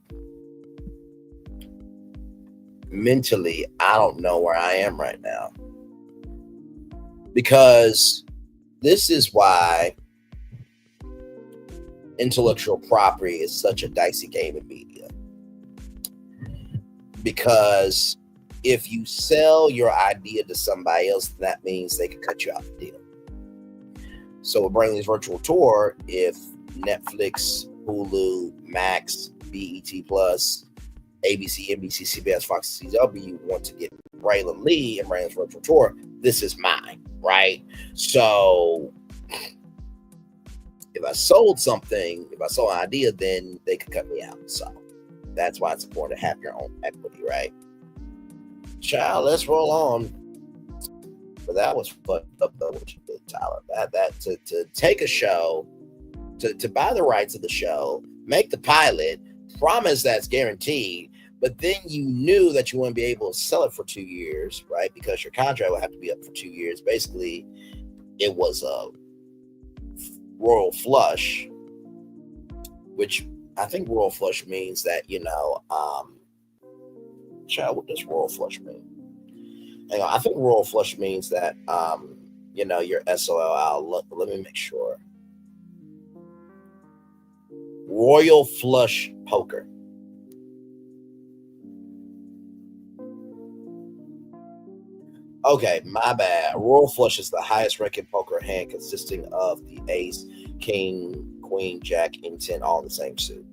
mentally, I don't know where I am right now. Because this is why intellectual property is such a dicey game in media. Because if you sell your idea to somebody else, that means they can cut you out the deal. So with Braylon's virtual tour, if Netflix, Hulu, Max, BET Plus, ABC, NBC, CBS, Fox, CW want to get Braylon Lee and Braylon's virtual tour, this is mine, right? So if I sold something, if I sold an idea, then they could cut me out. So that's why it's important to have your own equity, right? Child, let's roll on. But that was fucked up though, what you did, Tyler. That to take a show, to buy the rights of the show, make the pilot, promise that's guaranteed, but then you knew that you wouldn't be able to sell it for 2 years, right? Because your contract would have to be up for 2 years. Basically, it was a royal flush, which I think royal flush means that, child, what does royal flush mean? Hang on, I think royal flush means that, your SOL. Let me make sure. Royal flush poker. Okay, my bad. Royal flush is the highest ranking poker hand consisting of the ace, king, queen, jack, and 10 all in the same suit.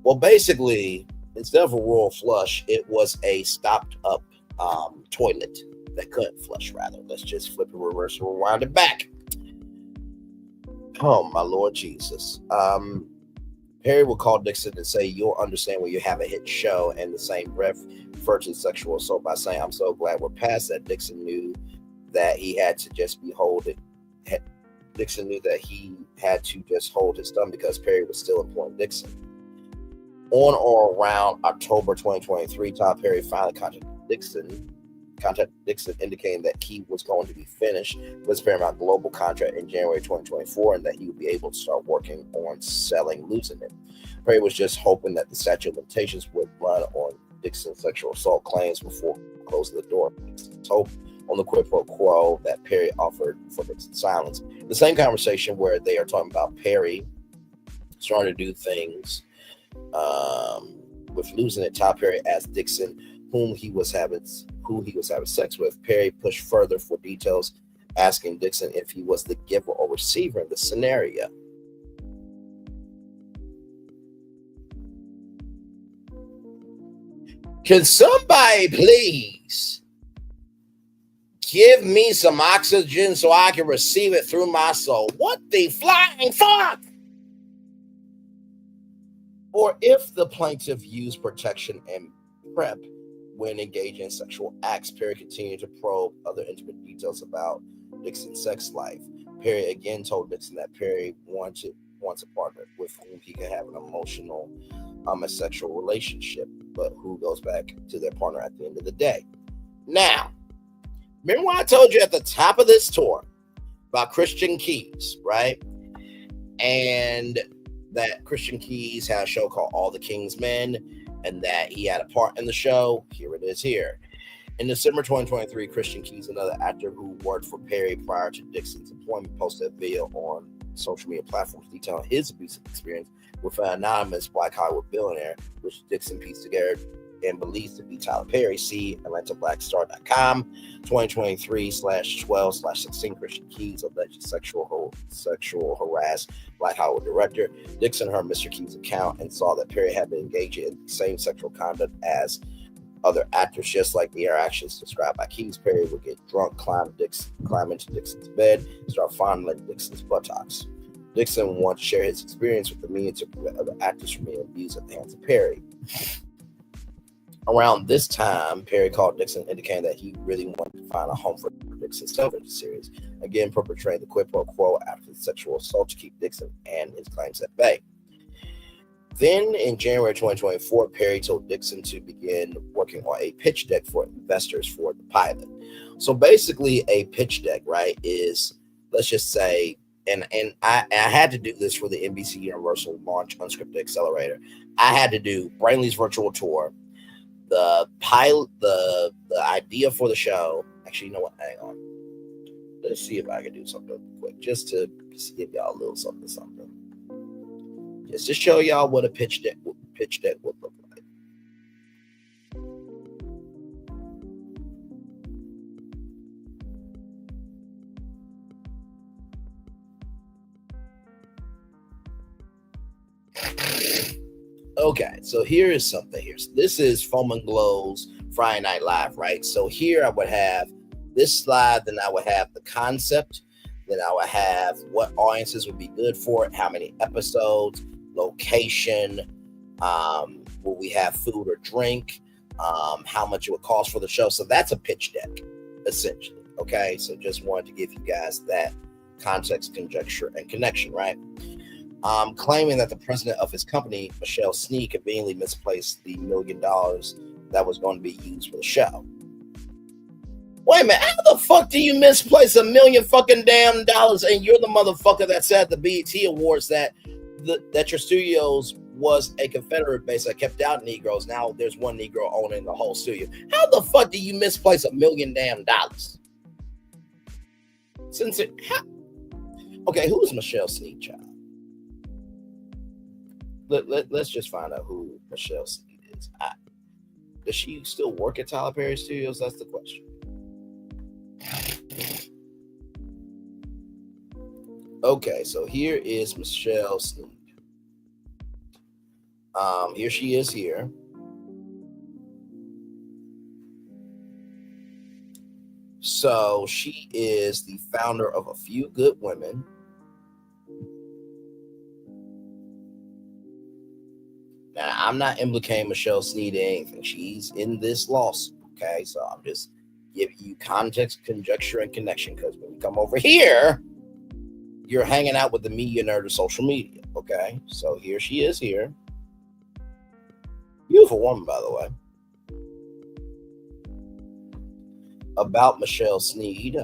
Well, basically, instead of a royal flush, it was a stopped up toilet that couldn't flush, rather. Let's just flip it, reverse, and rewind it back. Oh, my Lord Jesus. Perry will call Dixon and say, "You'll understand when you have a hit show," and the same breath refer to sexual assault by saying, "I'm so glad we're past that." Dixon knew that he had to just Dixon knew that he had to just hold his thumb because Perry was still employing Dixon. On or around October 2023, Todd Perry finally contacted Dixon indicating that he was going to be finished with his Paramount Global contract in January 2024 and that he would be able to start working on selling Losing It. Perry was just hoping that the statute of limitations would run on Dixon's sexual assault claims before closing the door. Dixon's hope on the quid pro quo that Perry offered for Dixon's silence. The same conversation where they are talking about Perry starting to do things with Losing It. Todd Perry asked Dixon who he was having sex with. Perry pushed further for details, asking Dixon if he was the giver or receiver in the scenario. Can somebody please give me some oxygen so I can receive it through my soul? What the flying fuck? Or if the plaintiff used protection and PrEP when engaging in sexual acts, Perry continued to probe other intimate details about Dixon's sex life. Perry again told Dixon that Perry wants a partner with whom he can have an emotional, a sexual relationship, but who goes back to their partner at the end of the day. Now, remember what I told you at the top of this tour about Christian Keys, right? And that Christian Keys had a show called All the King's Men, and that he had a part in the show. Here it is here. In December 2023, Christian Keys, another actor who worked for Perry prior to Dixon's employment, posted a video on social media platforms detailing his abusive experience with an anonymous Black Hollywood billionaire, which Dixon pieced together and believes to be Tyler Perry. See AtlantaBlackStar.com. 2023/12/16 Christian Keys alleged sexual harass Black Hollywood director. Dixon heard Mr. Keys' account and saw that Perry had been engaging in the same sexual conduct as other actors, just like the interactions described by Keys. Perry would get drunk, climb into Dixon's bed, and start fondling Dixon's buttocks. Dixon wanted to share his experience with the media to prevent other actors from being abused at the hands of Perry. Around this time, Perry called Dixon, indicating that he really wanted to find a home for Dixon's television series, again perpetrating the quid pro quo after the sexual assault to keep Dixon and his claims at bay. Then, in January 2024, Perry told Dixon to begin working on a pitch deck for investors for the pilot. So basically, a pitch deck, right, is, let's just say, and I had to do this for the NBC Universal Launch Unscripted Accelerator. I had to do Braylon's virtual tour, the pilot, the idea for the show. Actually, you know what? Hang on. Let's see if I can do something quick, just to give y'all a little something. Just to show y'all what a pitch deck would look like. Okay, so here is something here. So this is Foam and Glow's Friday Night Live, right? So here I would have this slide, then I would have the concept, then I would have what audiences would be good for it, how many episodes, location, will we have food or drink, how much it would cost for the show. So that's a pitch deck, essentially. Okay, so just wanted to give you guys that context, conjecture, and connection, right? Claiming that the president of his company, Michelle Sneed, conveniently misplaced the $1 million that was going to be used for the show. Wait a minute, how the fuck do you misplace $1 million fucking damn dollars, and you're the motherfucker that said at the BET Awards that your studios was a Confederate base that kept out Negroes. Now there's one Negro owning the whole studio. How the fuck do you misplace $1 million damn dollars? Okay, who is Michelle Sneed, child? Let's just find out who Michelle Sneed is. Does she still work at Tyler Perry Studios? That's the question. Okay, so here is Michelle Sneed. Here she is here. So she is the founder of A Few Good Women. Now, I'm not implicating Michelle Sneed in anything. She's in this lawsuit, okay? So I'm just giving you context, conjecture, and connection, because when you come over here, you're hanging out with the media nerd of social media, okay? So here she is here. Beautiful woman, by the way. About Michelle Sneed.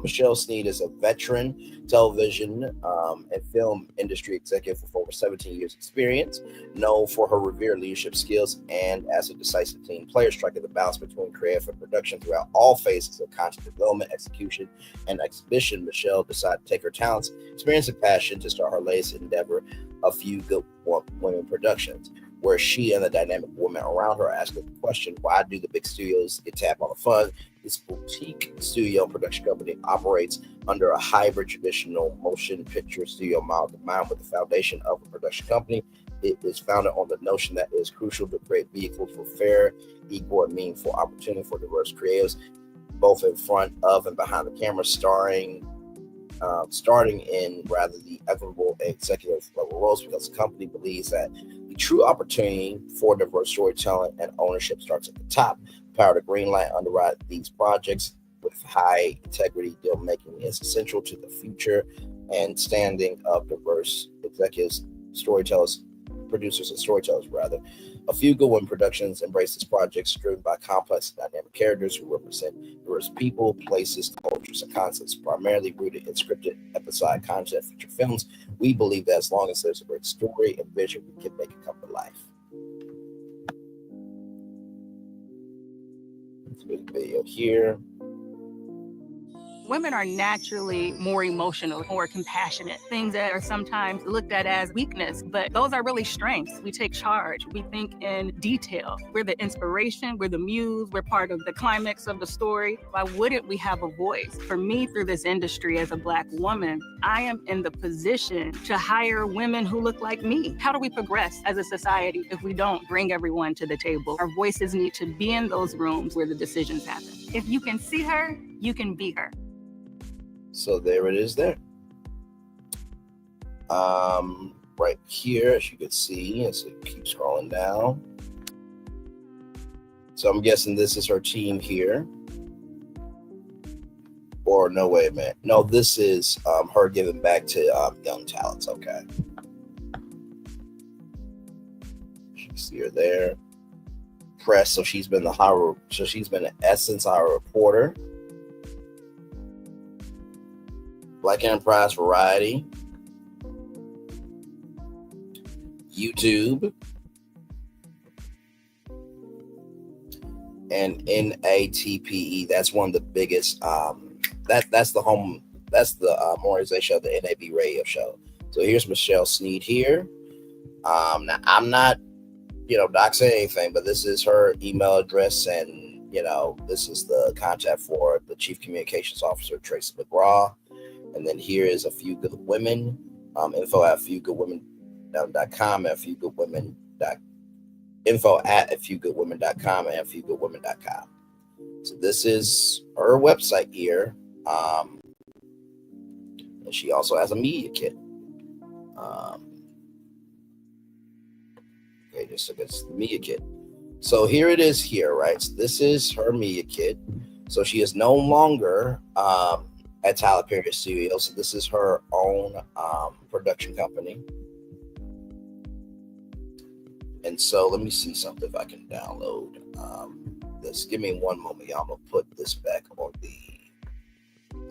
Michelle Sneed is a veteran television and film industry executive with over 17 years experience, known for her revered leadership skills and as a decisive team player, striking the balance between creative and production throughout all phases of content development, execution, and exhibition. Michelle decided to take her talents, experience, and passion to start her latest endeavor, A Few Good Women Productions, where she and the dynamic women around her ask the question, why do the big studios get tapped on the fund? This boutique studio production company operates under a hybrid traditional motion picture studio model combined with the foundation of a production company. It is founded on the notion that it is crucial to create vehicles for fair, equal, and meaningful opportunity for diverse creatives, both in front of and behind the camera, starting in rather the equitable executive level roles, because the company believes that the true opportunity for diverse storytelling and ownership starts at the top. The power to greenlight, underwrite these projects with high integrity deal making is essential to the future and standing of diverse executives, storytellers, producers, and storytellers rather. A Few Good Women Productions embraces projects driven by complex and dynamic characters who represent diverse people, places, cultures, and concepts, primarily rooted in scripted episodic content feature films. We believe that as long as there's a great story and vision, we can make it come to life. Let's make a video here. Women are naturally more emotional, more compassionate, things that are sometimes looked at as weakness, but those are really strengths. We take charge. We think in detail. We're the inspiration. We're the muse. We're part of the climax of the story. Why wouldn't we have a voice? For me, through this industry as a Black woman, I am in the position to hire women who look like me. How do we progress as a society if we don't bring everyone to the table? Our voices need to be in those rooms where the decisions happen. If you can see her, you can be her. So there it is there. Right here, as you can see, as it keeps scrolling down. So I'm guessing this is her team here. Or no, wait a minute. No, this is her giving back to young talents. Okay. You can see her there. Press. So she's been in essence our reporter. Black Enterprise Variety, YouTube, and NATPE. That's one of the biggest. That's the organization of the NAB radio show. So here's Michelle Sneed here. Now I'm not, not saying anything, but this is her email address, and this is the contact for the Chief Communications Officer, Tracy McGraw. And then here is A Few Good Women, info at fewgoodwomen.com and info at fewgoodwomen.com and fewgoodwomen.com. So this is her website here. And she also has a media kit. Okay, just so it's the media kit. So here it is here, right? So this is her media kit. So she is no longer at Tyler Perry Studios. So this is her own production company. And so let me see something if I can download this. Give me one moment, y'all. I'm going to put this back on the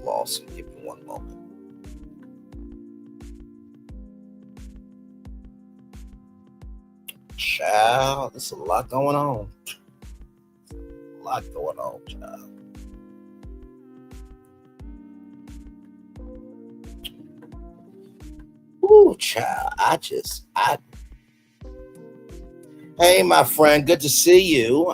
Lawson. Give me one moment. Child, there's a lot going on. Child. Ooh, child. Hey, my friend, good to see you.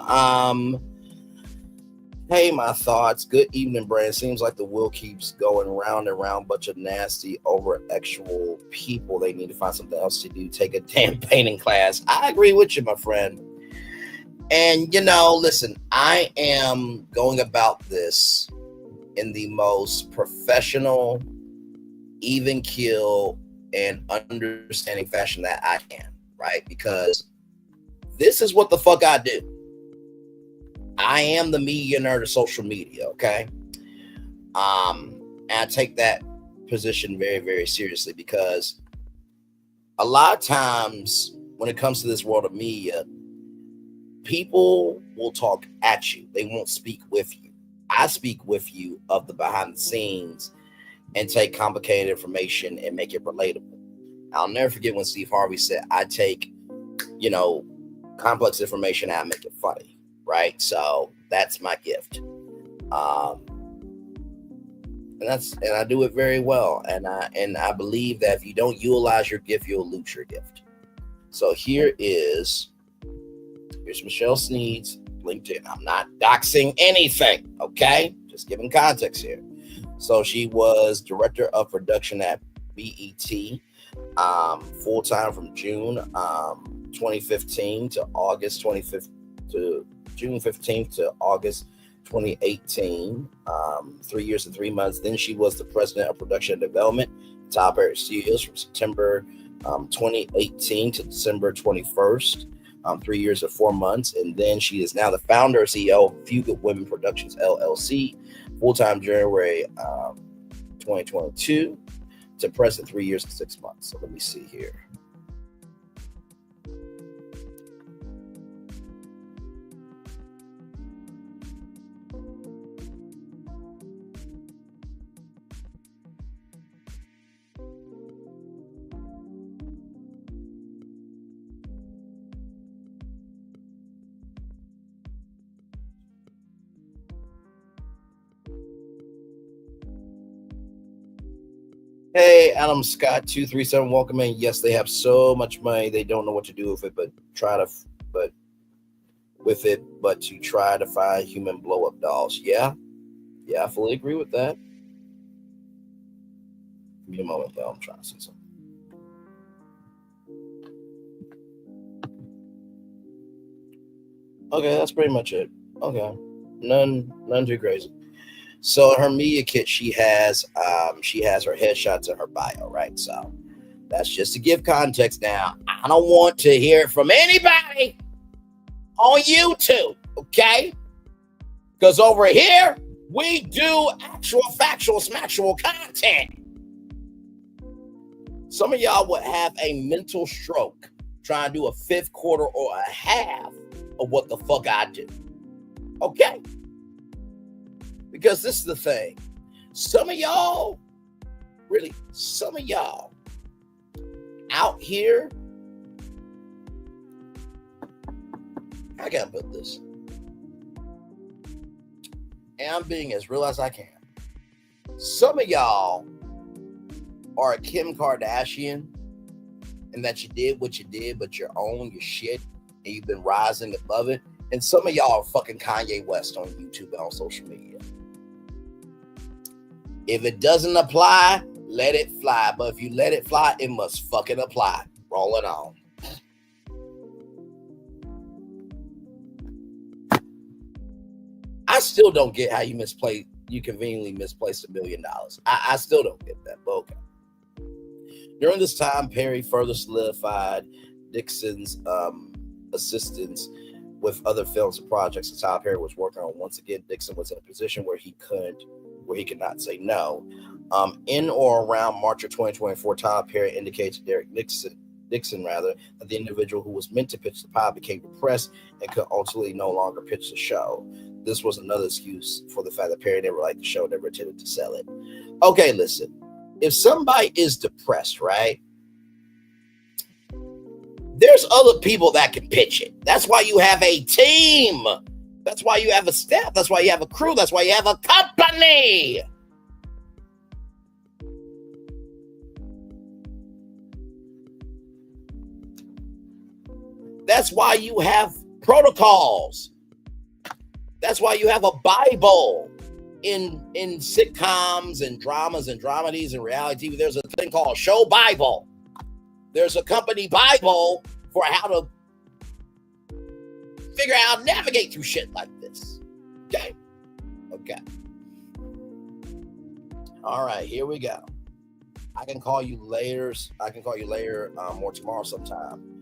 Hey, my thoughts. Good evening, Brand. Seems like the wheel keeps going round and round. Bunch of nasty, over actual people. They need to find something else to do. Take a damn painting class. I agree with you, my friend. And, listen, I am going about this in the most professional, even keel, and understanding fashion that I can, right? Because this is what the fuck I do. I am the media nerd of social media, okay? And I take that position very, very seriously because a lot of times when it comes to this world of media, people will talk at you. They won't speak with you. I speak with you of the behind the scenes and take complicated information and make it relatable. I'll never forget when Steve Harvey said, I take, complex information and I make it funny. Right, so that's my gift, and I do it very well, and I believe that if you don't utilize your gift, you'll lose your gift. So here's Michelle Sneed's LinkedIn. I'm not doxing anything, okay? Just giving context here. So she was director of production at BET, full time from June 2015 to August 2015 to June 15th to August 2018, 3 years and 3 months. Then she was the president of production and development at Tyler Perry Studios from September 2018 to December 21st, 3 years and 4 months. And then she is now the founder and CEO of Few Good Women Productions, LLC, full-time January 2022 to present, 3 years and 6 months. So let me see here. Hey, Adam Scott 237, welcome in. Yes, they have so much money they don't know what to do with it, but to try to find human blow up dolls. Yeah, I fully agree with that. Give me a moment, y'all. I'm trying to see something. Okay, that's pretty much it. Okay, none too crazy. So her media kit, she has her headshots in her bio, right? So that's just to give context. Now, I don't want to hear it from anybody on YouTube, okay? Because over here, we do actual, factual, smacktual content. Some of y'all would have a mental stroke trying to do a fifth, quarter, or a half of what the fuck I do, okay? Because this is the thing. Some of y'all really, some of y'all out here, I gotta put this, and I'm being as real as I can. Some of y'all are a Kim Kardashian, and that you did what you did, but you're on your shit, and you've been rising above it. And some of y'all are fucking Kanye West on YouTube and on social media. If it doesn't apply, let it fly. But if you let it fly, it must fucking apply. Roll it on. I still don't get how you conveniently misplaced $1 million. I still don't get that, but okay. During this time, Perry further solidified Dixon's assistance with other films and projects that Tyler Perry was working on. Once again, Dixon was in a position where he could not say no. In or around March of 2024, Tyler Perry indicated to Derek Dixon that the individual who was meant to pitch the pod became depressed and could ultimately no longer pitch the show. This was another excuse for the fact that Perry never liked the show, never intended to sell it. Okay, listen. If somebody is depressed, right? There's other people that can pitch it. That's why you have a team. That's why you have a staff. That's why you have a crew. That's why you have a company. That's why you have protocols. That's why you have a Bible in sitcoms and dramas and dramedies and reality TV. There's a thing called Show Bible. There's a company Bible for how to figure out how to navigate through shit like this. Okay. All right, here we go. I can call you later. Or tomorrow sometime.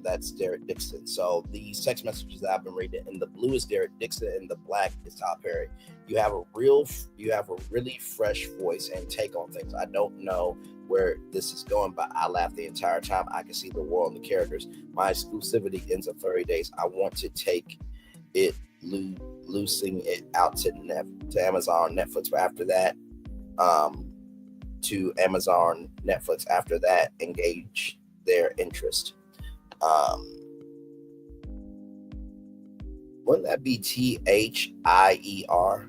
That's Derek Dixon. So these text messages that I've been reading, in the blue is Derek Dixon, and the black is Tyler Perry. You have a really fresh voice and take on things. I don't know where this is going, but I laugh the entire time. I can see the world and the characters. My exclusivity ends in 30 days. I want to take it, loosing it out to Amazon, Netflix. But after that, to Amazon, Netflix. After that, engage their interest. Wouldn't that be THIER?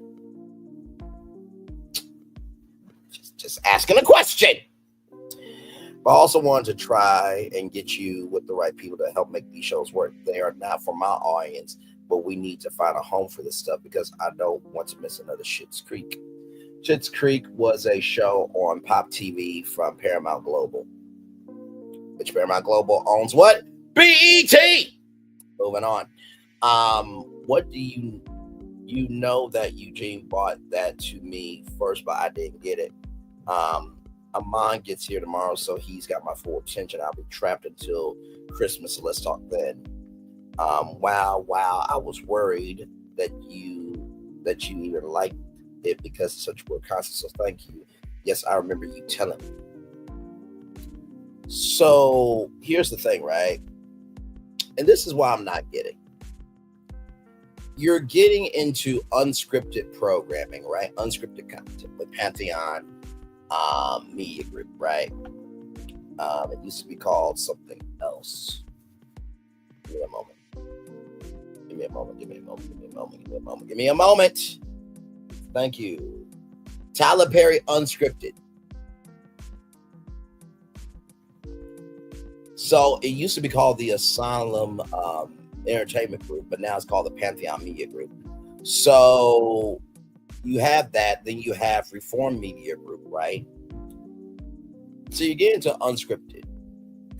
Just asking a question. But I also wanted to try and get you with the right people to help make these shows work. They are not for my audience, but we need to find a home for this stuff because I don't want to miss another Schitt's Creek. Schitt's Creek was a show on Pop TV from Paramount Global, which Paramount Global owns what? BET. Moving on. What do you know that Eugene bought that to me first, but I didn't get it. Amon gets here tomorrow, so he's got my full attention. I'll be trapped until Christmas, so let's talk then. Wow. I was worried that you even liked it because it's such a good concept, so thank you. Yes, I remember you telling me. So here's the thing, right? And this is why I'm not getting. You're getting into unscripted programming, right? Unscripted content with Pantheon Media Group, right? It used to be called something else. Give me a moment. Thank you. Tyler Perry Unscripted. So it used to be called the Asylum Entertainment Group, but now it's called the Pantheon Media Group. So you have that, then you have Reform Media Group, right? So you get into unscripted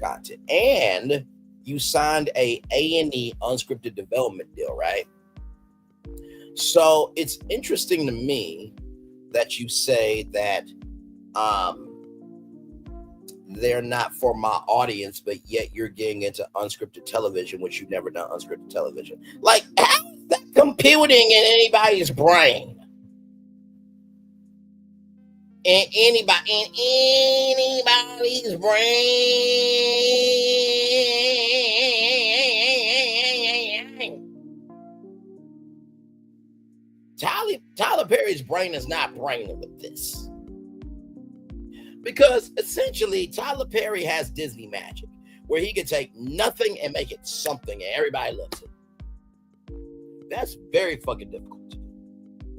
content, and you signed a A&E unscripted development deal, right? So it's interesting to me that you say that they're not for my audience, but yet you're getting into unscripted television, which you've never done unscripted television. Like, how is that computing in anybody's brain? In anybody's brain. Tyler Perry's brain is not braining with this. Because essentially, Tyler Perry has Disney magic, where he can take nothing and make it something, and everybody loves it. That's very fucking difficult to do.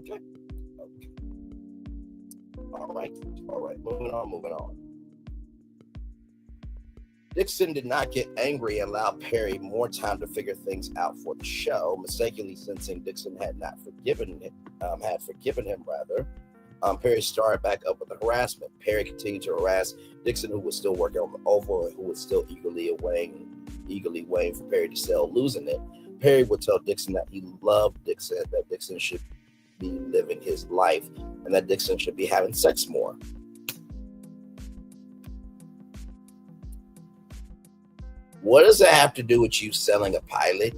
Okay. All right. Moving on. Dixon did not get angry and allowed Perry more time to figure things out for the show, mistakenly sensing Dixon had forgiven him. Perry started back up with the harassment. Perry continued to harass Dixon, who was still working on the oval and who was still eagerly waiting for Perry to sell, losing it. Perry would tell Dixon that he loved Dixon, that Dixon should be living his life, and that Dixon should be having sex more. What does that have to do with you selling a pilot?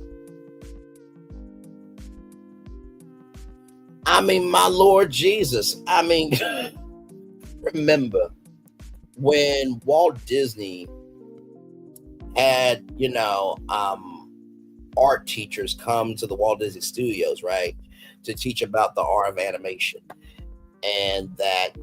I mean, my Lord Jesus. I mean, remember when Walt Disney had, art teachers come to the Walt Disney Studios, right, to teach about the art of animation. And that,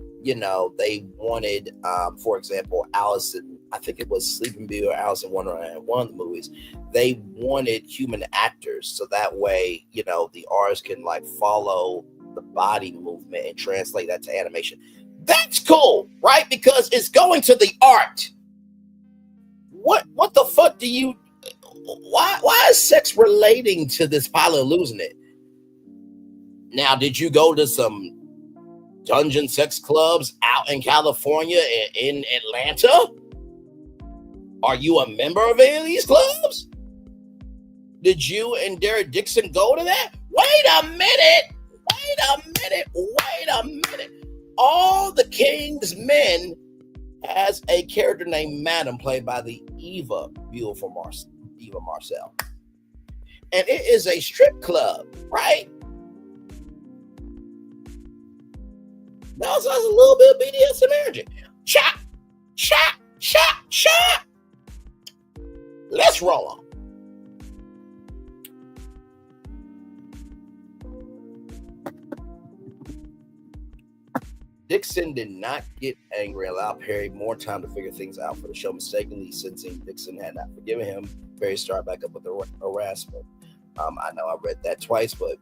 they wanted, for example, I think it was Sleeping Beauty or Alice in Wonderland, one of the movies, they wanted human actors. So that way, the artists can follow the body movement and translate that to animation. That's cool, right? Because it's going to the art. What the fuck do you, why is sex relating to this pilot losing it? Now, did you go to some dungeon sex clubs out in California and in Atlanta? Are you a member of any of these clubs? Did you and Derek Dixon go to that? Wait a minute. All the King's Men has a character named Madam, played by the Eva Marcel. And it is a strip club, right? Now it's a little bit of BDSM energy. Chop. Let's roll on. Dixon did not get angry, allowed Perry more time to figure things out for the show, mistakenly sensing Dixon had not forgiven him. Perry started back up with the harassment. I know I read that twice, but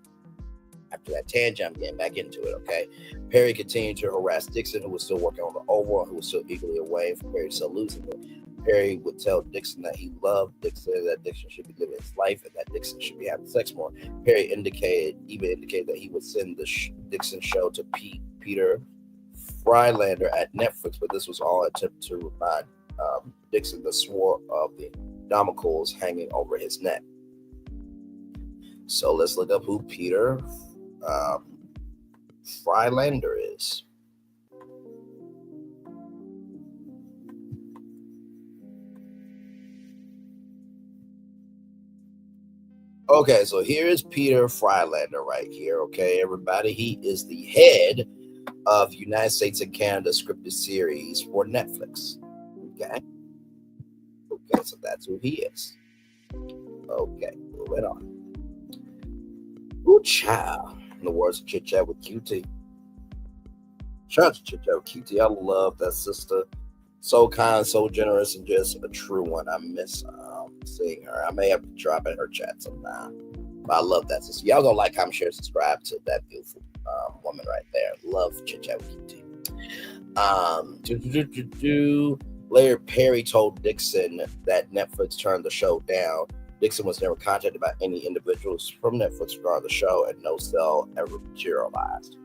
after that tangent, I'm getting back into it, okay? Perry continued to harass Dixon, who was still working on the oval and who was still eagerly away from Perry still losing it. Perry would tell Dixon that he loved Dixon, that Dixon should be living his life, and that Dixon should be having sex more. Perry indicated that he would send the Dixon show to Peter Frylander at Netflix, but this was all an attempt to remind Dixon the sword of the Damocles hanging over his neck. So let's look up who Peter Frylander is. Okay, so here is Peter Frylander right here. Okay, everybody, he is the head of United States and Canada scripted series for Netflix. Okay, so that's who he is. Okay, moving on. Ooh, child. In the words of Chit Chat with QT. Shout out to Chit Chat with QT. I love that sister. So kind, so generous, and just a true one. I miss seeing her. I may have to drop in her chat sometime. But I love that sister. Y'all gonna like, comment, share, subscribe to that beautiful woman right there. Love Chit Chat with QT. Later, Perry told Dixon that Netflix turned the show down. Dixon was never contacted by any individuals from Netflix regarding the show, and no sale ever materialized.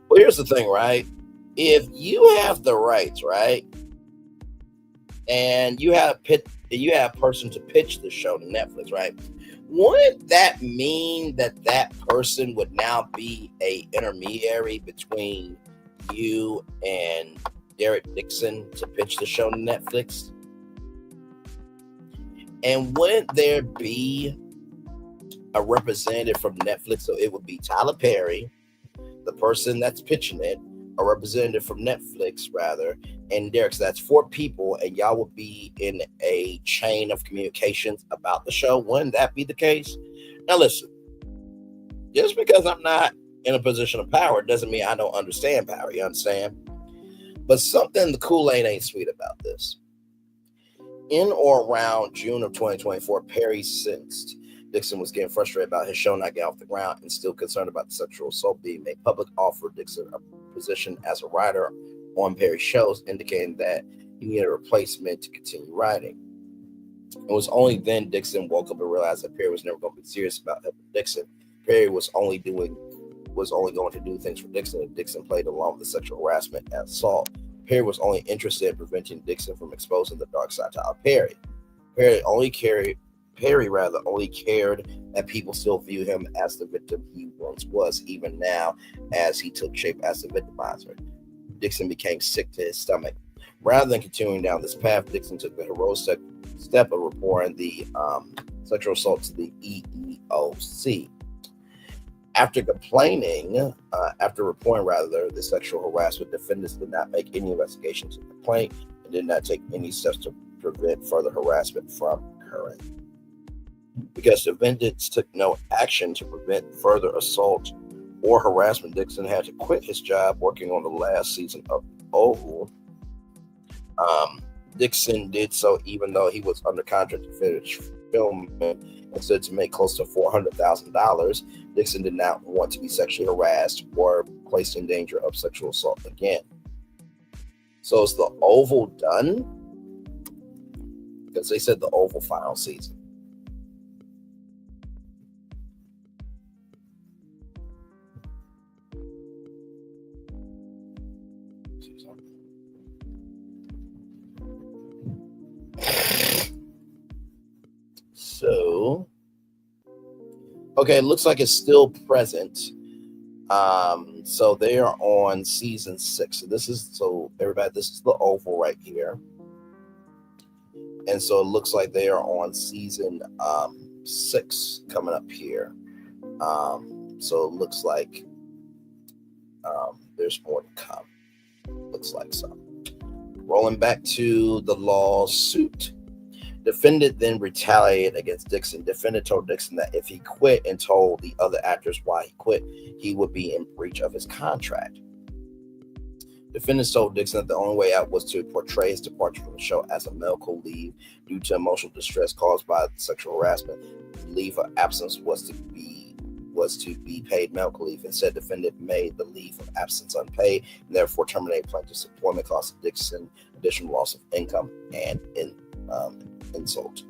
Well, here's the thing, right? If you have the rights, right, and you have a person to pitch the show to Netflix, right, wouldn't that mean that person would now be a intermediary between you and Derek Dixon to pitch the show to Netflix? And wouldn't there be a representative from Netflix? So it would be Tyler Perry, the person that's pitching it, a representative from Netflix, rather, and Derek. So that's 4 people, and y'all would be in a chain of communications about the show. Wouldn't that be the case? Now, listen, just because I'm not in a position of power doesn't mean I don't understand power. You understand? But something the Kool-Aid ain't sweet about this. In or around June of 2024, Perry sensed Dixon was getting frustrated about his show not getting off the ground and still concerned about the sexual assault being made public, offered Dixon a position as a writer on Perry's shows, indicating that he needed a replacement to continue writing. It was only then Dixon woke up and realized that Perry was never going to be serious about helping Dixon. Perry was only going to do things for Dixon, and Dixon played along with the sexual harassment and assault. Perry was only interested in preventing Dixon from exposing the dark side to Perry. Perry only cared that people still view him as the victim he once was, even now as he took shape as the victimizer. Dixon became sick to his stomach. Rather than continuing down this path, Dixon took the heroic step of reporting the sexual assault to the EEOC. After reporting the sexual harassment, defendants did not make any investigation to the complaint and did not take any steps to prevent further harassment from occurring. Because defendants took no action to prevent further assault or harassment, Dixon had to quit his job working on the last season of Oval. Dixon did so even though he was under contract to finish filming. Instead, to make close to $400,000, Dixon did not want to be sexually harassed or placed in danger of sexual assault again. So is the Oval done? Because they said the Oval final season. So, okay, it looks like it's still present. So they are on season 6. So everybody, this is the Oval right here. And so it looks like they are on season 6 coming up here. So it looks like there's more to come. Looks like so. Rolling back to the lawsuit. Defendant then retaliated against Dixon. Defendant told Dixon that if he quit and told the other actors why he quit, he would be in breach of his contract. Defendant told Dixon that the only way out was to portray his departure from the show as a medical leave due to emotional distress caused by sexual harassment. The leave of absence was to be paid medical leave. Instead, defendant made the leave of absence unpaid and therefore terminated plaintiff's employment, costing Dixon additional loss of income and insult.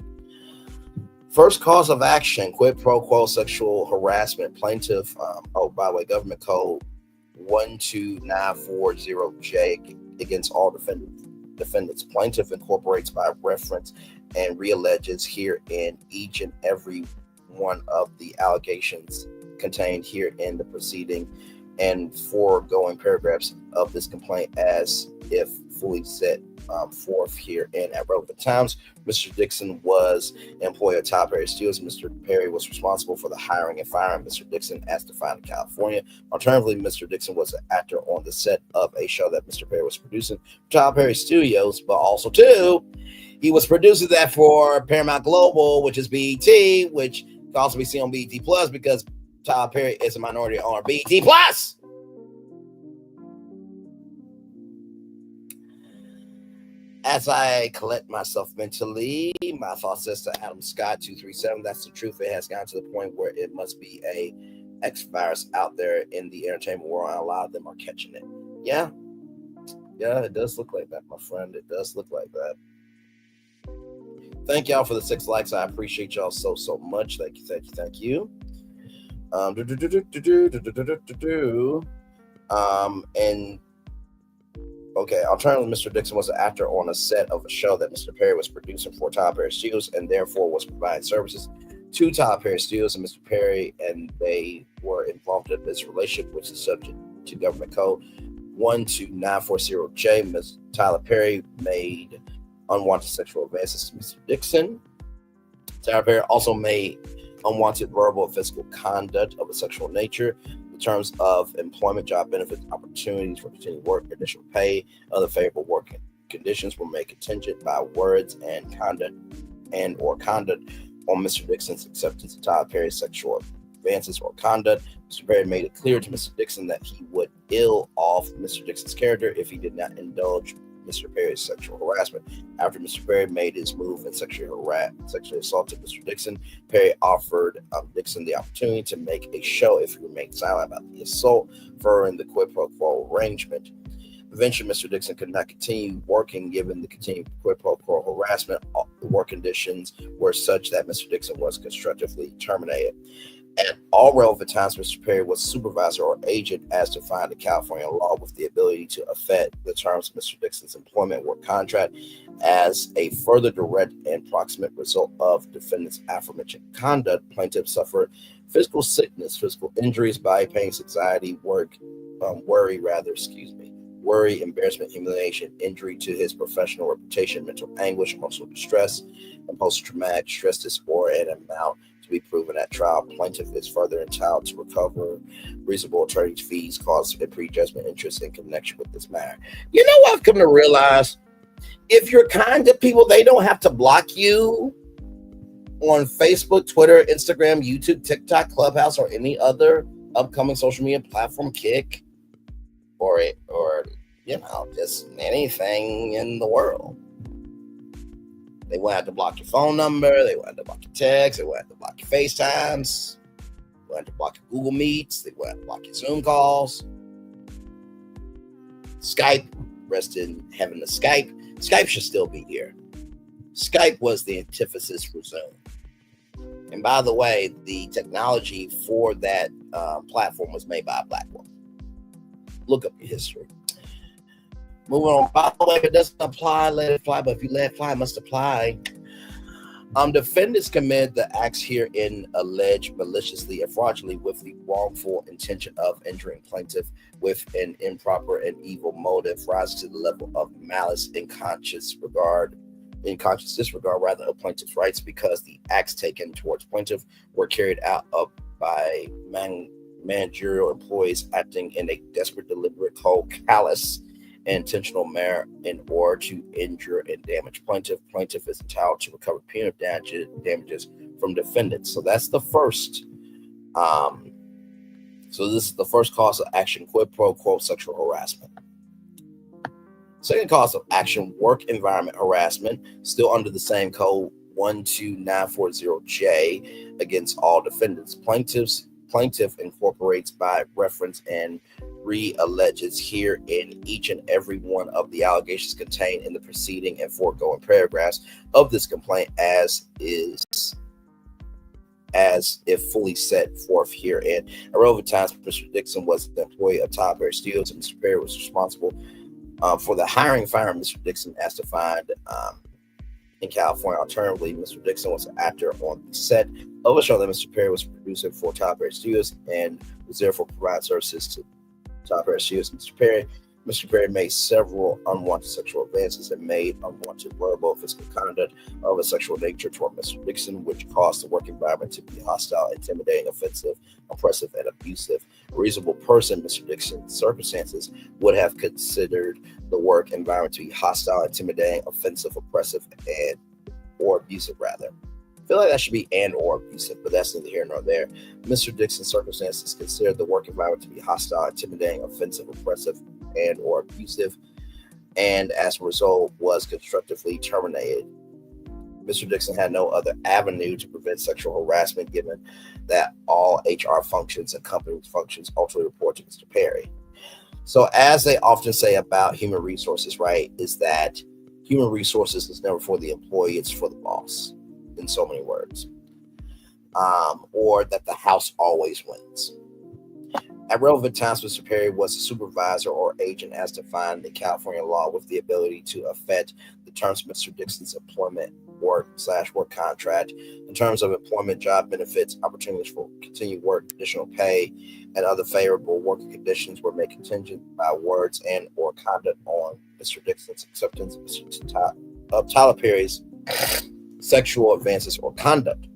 First cause of action, quid pro quo sexual harassment. Plaintiff, by the way, government code 12940J against all defendants. Plaintiff incorporates by reference and realleges here in each and every one of the allegations contained here in the proceeding and foregoing paragraphs of this complaint as if fully set forth here and at relevant times. Mr. Dixon was an employee of Tyler Perry Studios. Mr. Perry was responsible for the hiring and firing of Mr. Dixon as defined in California. Alternatively, Mr. Dixon was an actor on the set of a show that Mr. Perry was producing for Tyler Perry Studios, but also too, he was producing that for Paramount Global, which is BET, which can also be seen on BET Plus because Tyler Perry is a minority on BET Plus. As I collect myself mentally, my thought says to Adam Scott 237, that's the truth. It has gotten to the point where it must be a X virus out there in the entertainment world, and a lot of them are catching it. Yeah, it does look like that, my friend. It does look like that. Thank y'all for the 6 likes. I appreciate y'all so much. Thank you. Okay, alternatively, Mr. Dixon was an actor on a set of a show that Mr. Perry was producing for Tyler Perry Studios and therefore was providing services to Tyler Perry Studios and Mr. Perry, and they were involved in this relationship, which is subject to government code 12940J. Ms. Tyler Perry made unwanted sexual advances to Mr. Dixon. Tyler Perry also made unwanted verbal and physical conduct of a sexual nature. In terms of employment, job benefits, opportunities for continued work, additional pay, other favorable working conditions were made contingent by words and conduct on Mr. Dixon's acceptance of Tyler Perry's sexual advances or conduct. Mr. Perry made it clear to Mr. Dixon that he would ill off Mr. Dixon's character if he did not indulge Mr. Perry's sexual harassment. After Mr. Perry made his move and sexually assaulted Mr. Dixon, Perry offered Dixon the opportunity to make a show if he remained silent about the assault, furthering the quid pro quo arrangement. Eventually, Mr. Dixon could not continue working given the continued quid pro quo harassment. The work conditions were such that Mr. Dixon was constructively terminated. At all relevant times, Mr. Perry was supervisor or agent as defined in California law with the ability to affect the terms of Mr. Dixon's employment work contract. As a further direct and proximate result of defendant's aforementioned conduct, plaintiff suffered physical sickness, physical injuries, body pains, anxiety, worry, embarrassment, humiliation, injury to his professional reputation, mental anguish, emotional distress, and post-traumatic stress disorder, and amount to be proven at trial. Plaintiff is further entitled to recover reasonable attorney's fees, costs, and prejudgment interest in connection with this matter. You know what I've come to realize? If you're kind to people, they don't have to block you on Facebook, Twitter, Instagram, YouTube, TikTok, Clubhouse, or any other upcoming social media platform, Kick, or just anything in the world. They won't have to block your phone number. They won't have to block your text. They won't have to block your FaceTimes. They won't have to block your Google Meets. They won't have to block your Zoom calls. Skype, rest in heaven to Skype. Skype should still be here. Skype was the antithesis for Zoom. And by the way, the technology for that platform was made by a black woman. Look up your history. Moving on. By the way, if it doesn't apply, let it fly. But if you let it fly, it must apply. Defendants committed the acts herein alleged maliciously and fraudulently with the wrongful intention of injuring plaintiff with an improper and evil motive, rising to the level of malice in conscious disregard of plaintiff's rights, because the acts taken towards plaintiff were carried out by managerial employees acting in a desperate, deliberate, cold, callous, and intentional manner in order to injure and damage plaintiff. Plaintiff is entitled to recover punitive damages from defendants. So that's the first. So this is the first cause of action: quid pro quo sexual harassment. Second cause of action: work environment harassment, still under the same code 12940J against all defendants. Plaintiff incorporates by reference and re-alleges here in each and every one of the allegations contained in the preceding and foregoing paragraphs of this complaint as if fully set forth herein. At relevant times, Mr. Dixon was the employee of Tyler Perry Studios, and Mr. Perry was responsible for the hiring and firing of Mr. Dixon as defined in California. Alternatively, Mr. Dixon was an actor on the set of a show that Mr. Perry was producing for Tyler Perry Studios and was therefore providing services to Tyler Perry Studios. Mr. Perry made several unwanted sexual advances and made unwanted verbal and physical conduct of a sexual nature toward Mr. Dixon, which caused the work environment to be hostile, intimidating, offensive, oppressive, and abusive. A reasonable person, Mr. Dixon's circumstances, would have considered the work environment to be hostile, intimidating, offensive, oppressive, or abusive, rather. I feel like that should be and or abusive, but that's neither here nor there. Mr. Dixon's circumstances considered the work environment to be hostile, intimidating, offensive, oppressive, and or abusive, and as a result was constructively terminated. Mr. Dixon had no other avenue to prevent sexual harassment, given that all HR functions and company functions ultimately report to Mr. Perry. So as they often say about human resources, right, is that human resources is never for the employee, it's for the boss, in so many words. Or that the house always wins. At relevant times, Mr. Perry was a supervisor or agent as defined in California law with the ability to affect the terms of Mr. Dixon's employment work contract in terms of employment, job benefits, opportunities for continued work, additional pay, and other favorable working conditions were made contingent by words and or conduct on Mr. Dixon's acceptance of Tyler Perry's sexual advances or conduct.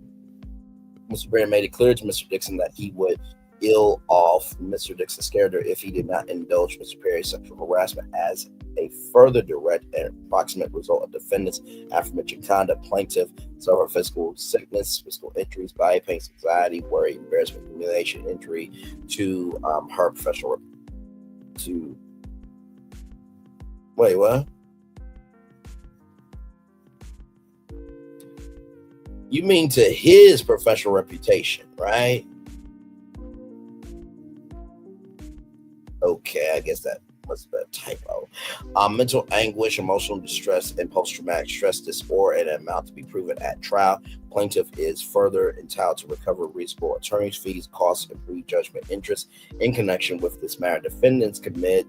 Mr. Perry made it clear to Mr. Dixon that he would ill off Mr. Dixon's character if he did not indulge Mr. Perry's sexual harassment. As a further direct and approximate result of defendant's aforementioned conduct, plaintiff suffered physical sickness, physical injuries, body pains, anxiety, worry, embarrassment, humiliation, injury to her professional to wait, what? You mean to his professional reputation, right? Okay, I guess that must have been a typo. Mental anguish, emotional distress, and post-traumatic stress disorder, and an amount to be proven at trial. Plaintiff is further entitled to recover reasonable attorney's fees, costs, and prejudgment interest in connection with this matter. Defendants commit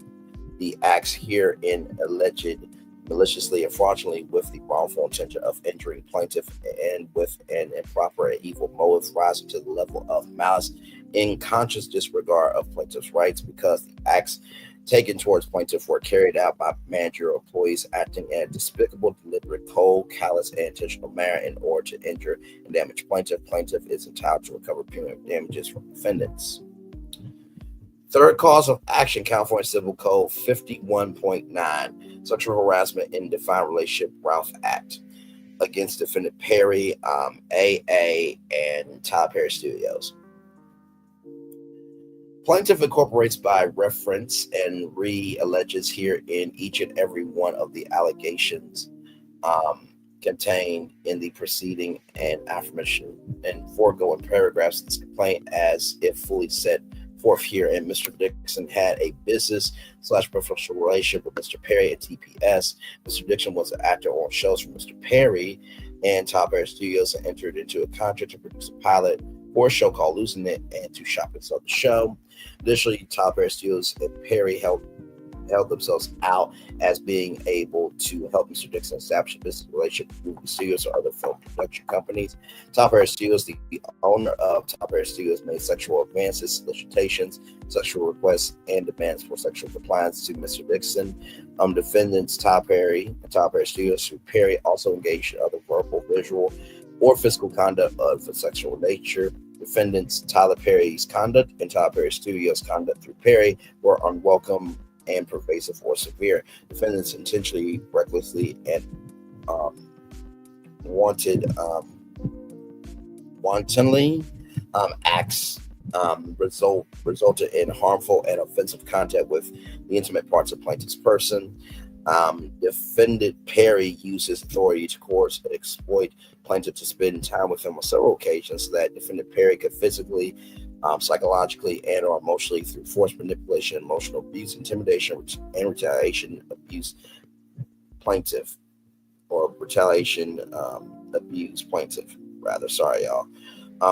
the acts herein alleged maliciously and fraudulently with the wrongful intention of injuring plaintiff and with an improper and evil motive rising to the level of malice in conscious disregard of plaintiff's rights, because the acts taken towards plaintiff were carried out by managerial employees acting in a despicable, deliberate, cold, callous, and intentional manner in order to injure and damage plaintiff. Plaintiff is entitled to recover punitive damages from defendants. Third cause of action, California Civil Code 51.9, Sexual Harassment in Defined Relationship Ralph Act, against defendant Perry, AA, and Tyler Perry Studios. Plaintiff incorporates by reference and alleges here in each and every one of the allegations contained in the preceding and affirmation and foregoing paragraphs of this complaint as if fully set forth here. And Mr. Dixon had a business/professional relationship with Mr. Perry at TPS. Mr. Dixon was an actor on shows for Mr. Perry and Tyler Perry Studios and entered into a contract to produce a pilot for a show called Losing It and to shop and sell the show. Additionally, Tyler Perry Studios and Perry held themselves out as being able to help Mr. Dixon establish a business relationship with movie studios or other film production companies. Tyler Perry Studios, the owner of Tyler Perry Studios, made sexual advances, solicitations, sexual requests, and demands for sexual compliance to Mr. Dixon. Defendants Tyler Perry and Tyler Perry Studios through Perry also engaged in other verbal, visual, or physical conduct of a sexual nature. Defendants Tyler Perry's conduct and Tyler Perry Studios' conduct through Perry were unwelcome and pervasive or severe. Defendants intentionally, recklessly, and wantonly acts resulted in harmful and offensive contact with the intimate parts of plaintiff's person. Defendant Perry used his authority to coerce and exploit plaintiff to spend time with him on several occasions so that defendant Perry could physically, psychologically, and or emotionally through force, manipulation, emotional abuse, intimidation, and retaliation abuse plaintiff, or retaliation abuse plaintiff, rather. Sorry, y'all.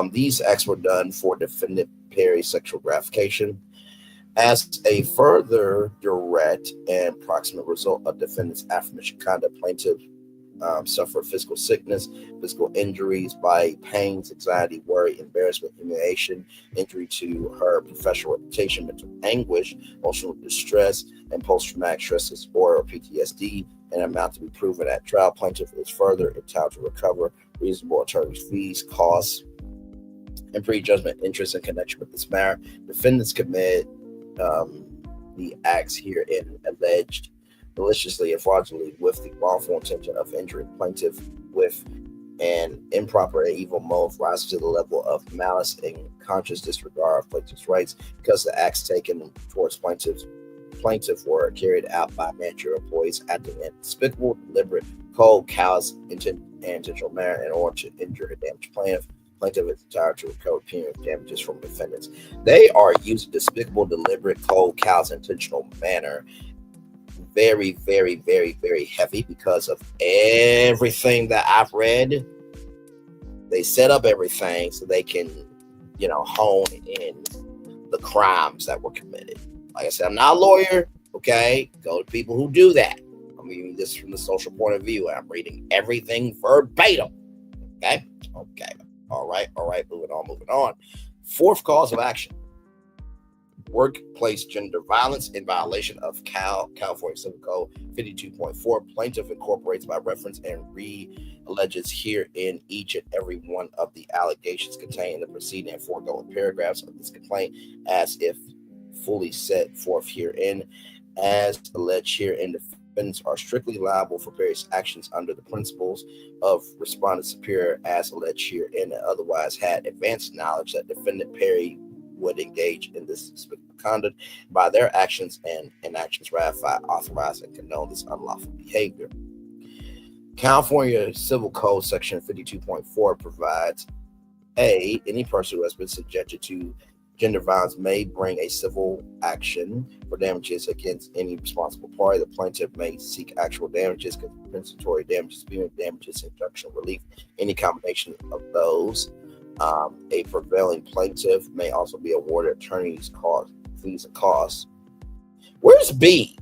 These acts were done for defendant Perry's sexual gratification. As a further direct and proximate result of defendant's aforementioned conduct, plaintiff suffered physical sickness, physical injuries by pains, anxiety, worry, embarrassment, humiliation, injury to her professional reputation, mental anguish, emotional distress, and post-traumatic stress disorder, or PTSD, an amount to be proven at trial. Plaintiff is further entitled to recover reasonable attorney's fees, costs, and prejudgment interest in connection with this matter. Defendants commit the acts herein alleged maliciously and fraudulently with the wrongful intention of injuring plaintiff with an improper and evil motive rising to the level of malice and conscious disregard of plaintiff's rights, because the acts taken towards plaintiff were carried out by managerial employees acting in despicable, deliberate, cold, callous, and intentional manner in order to injure and damage plaintiff. Plaintiff is entitled to recover punitive damages from defendants. They are using despicable, deliberate, cold, callous, intentional manner. Very, very, very, very heavy because of everything that I've read. They set up everything so they can, hone in the crimes that were committed. Like I said, I'm not a lawyer, okay? Go to people who do that. I'm reading this from the social point of view. I'm reading everything verbatim, okay? Okay. All right. Moving on. Fourth cause of action: workplace gender violence in violation of California Civil Code 52.4. Plaintiff incorporates by reference and alleges here in each and every one of the allegations contained in the preceding and foregoing paragraphs of this complaint as if fully set forth herein. As alleged herein, defendants are strictly liable for various actions under the principles of respondent superior as alleged herein, and otherwise had advanced knowledge that defendant Perry would engage in this conduct by their actions and inactions ratify, authorize, and condone this unlawful behavior. California Civil Code Section 52.4 provides any person who has been subjected to gender violence may bring a civil action for damages against any responsible party. The plaintiff may seek actual damages, compensatory damages, punitive damages, injunctional relief, any combination of those. A prevailing plaintiff may also be awarded attorney's costs, fees, and costs. Where's B?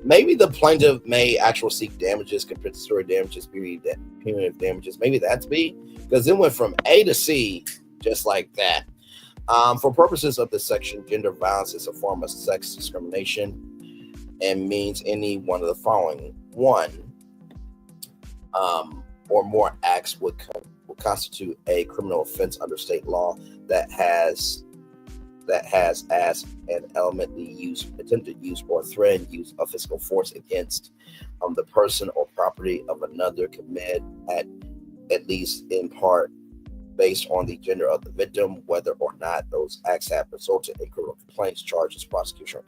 Maybe the plaintiff may actually seek damages, compensatory damages, punitive damages. Maybe that's B, because it went from A to C just like that. For purposes of this section, gender violence is a form of sex discrimination and means any one of the following. One, or more acts would constitute a criminal offense under state law that has as an element the use, attempted use, or threatened use of physical force against the person or property of another, committed at least in part based on the gender of the victim, whether or not those acts have resulted in criminal complaints, charges, prosecution, or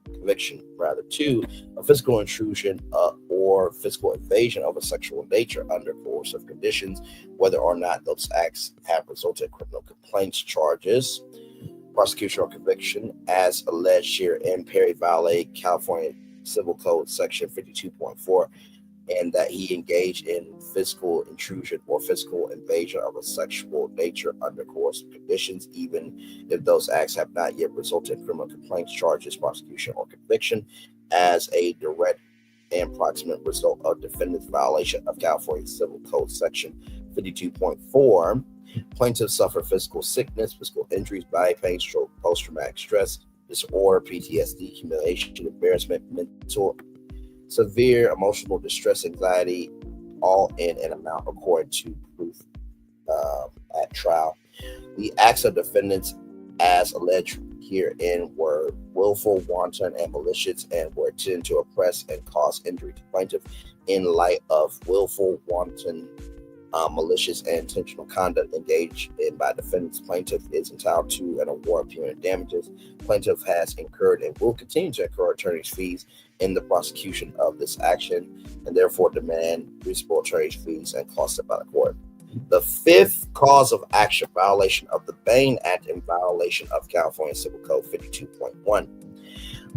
conviction. Two, a physical intrusion or physical invasion of a sexual nature under coercive conditions, whether or not those acts have resulted in criminal complaints, charges, prosecution, or conviction, as alleged here in Perry violate California Civil Code Section 52.4, and that he engaged in physical intrusion or physical invasion of a sexual nature under coercive conditions, even if those acts have not yet resulted in criminal complaints, charges, prosecution, or conviction, as a direct and proximate result of defendant's violation of California Civil Code Section 52.4. Plaintiffs suffer physical sickness, physical injuries, body pain, stroke, post-traumatic stress disorder, PTSD, humiliation, embarrassment, mental, severe emotional distress, anxiety, all in an amount according to proof at trial. The acts of defendants as alleged herein were willful, wanton, and malicious, and were intended to oppress and cause injury to plaintiff. In light of willful, wanton, malicious, and intentional conduct engaged in by defendants, plaintiff is entitled to an award of punitive damages. Plaintiff has incurred and will continue to incur attorney's fees in the prosecution of this action, and therefore demand reasonable attorney's fees and costs by the court. The fifth cause of action, violation of the Bain Act in violation of California Civil Code 52.1.